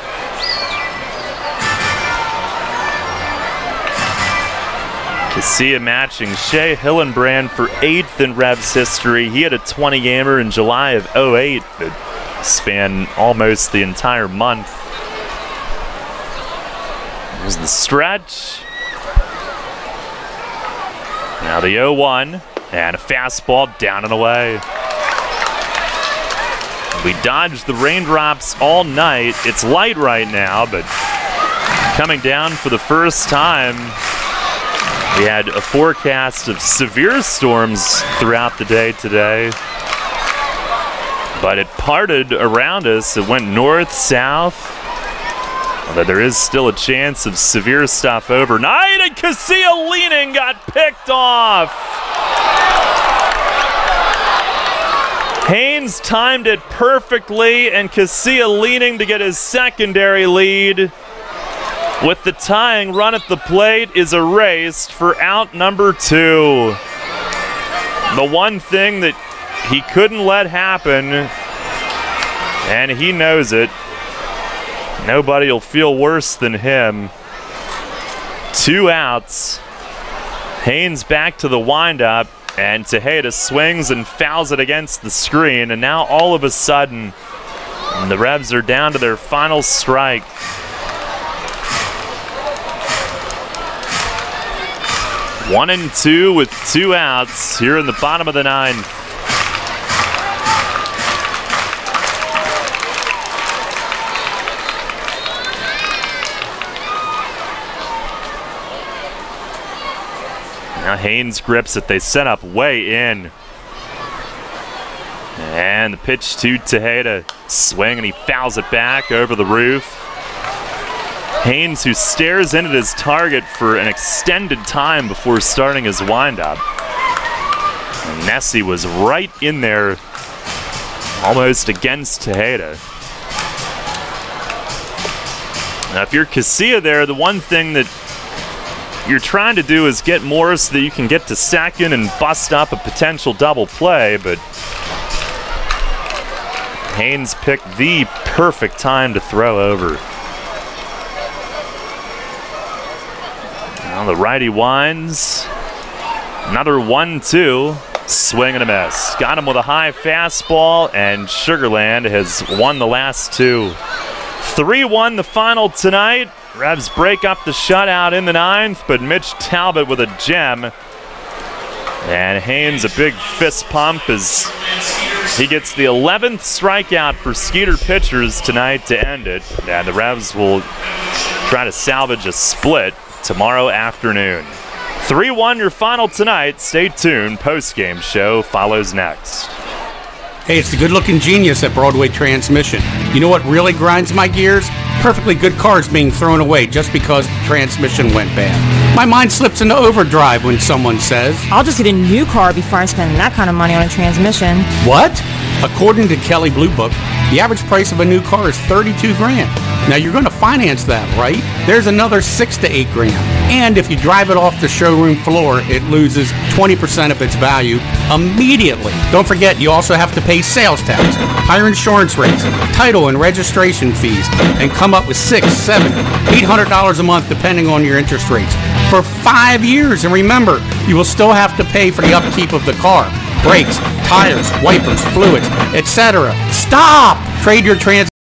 Casilla matching Shea Hillenbrand for 8th in Revs history. He had a 20-gamer in July of 08 that spanned almost the entire month. There's the stretch. Now the 0-1, and a fastball down and away. We dodged the raindrops all night. It's light right now, but coming down for the first time. We had a forecast of severe storms throughout the day today. But it parted around us. It went north, south. Although there is still a chance of severe stuff overnight, and Casilla leaning got picked off. Haynes Swings timed it perfectly, and Casilla leaning to get his secondary lead. With the tying run at the plate is erased for out number 2. The one thing that he couldn't let happen, and he knows it. Nobody will feel worse than him. 2 outs. Haynes back to the windup, and Tejeda swings and fouls it against the screen, and now all of a sudden, the Revs are down to their final strike. One and 2 with 2 outs here in the bottom of the 9th. Now Haynes grips it. They set up way in. And the pitch to Tejeda. Swing, and he fouls it back over the roof. Haynes, who stares in at his target for an extended time before starting his windup. And Nessie was right in there, almost against Tejeda. Now, if you're Casilla there, the one thing that you're trying to do is get more so that you can get to second and bust up a potential double play, but Haynes picked the perfect time to throw over. Now the righty winds. Another 1-2. Swing and a miss. Got him with a high fastball, and Sugarland has won the last 2. 3-1 the final tonight. Revs break up the shutout in the 9th, but Mitch Talbot with a gem. And Haynes a big fist pump as he gets the 11th strikeout for Skeeter pitchers tonight to end it. And the Revs will try to salvage a split tomorrow afternoon. 3-1 your final tonight. Stay tuned. Post-game show follows next.
Hey, it's the good-looking genius at Broadway Transmission. You know what really grinds my gears? Perfectly good cars being thrown away just because the transmission went bad. My mind slips into overdrive when someone says,
I'll just get a new car before I spend that kind of money on a transmission.
What? According to Kelley Blue Book, the average price of a new car is $32 grand. Now you're going to finance that, right? There's another $6 to $8 grand. And if you drive it off the showroom floor, it loses 20% of its value immediately. Don't forget, you also have to pay sales tax, higher insurance rates, title and registration fees, and come up with $600, $700, $800 a month depending on your interest rates for 5 years. And remember, you will still have to pay for the upkeep of the car. Brakes, tires, wipers, fluids, etc. Stop! Trade your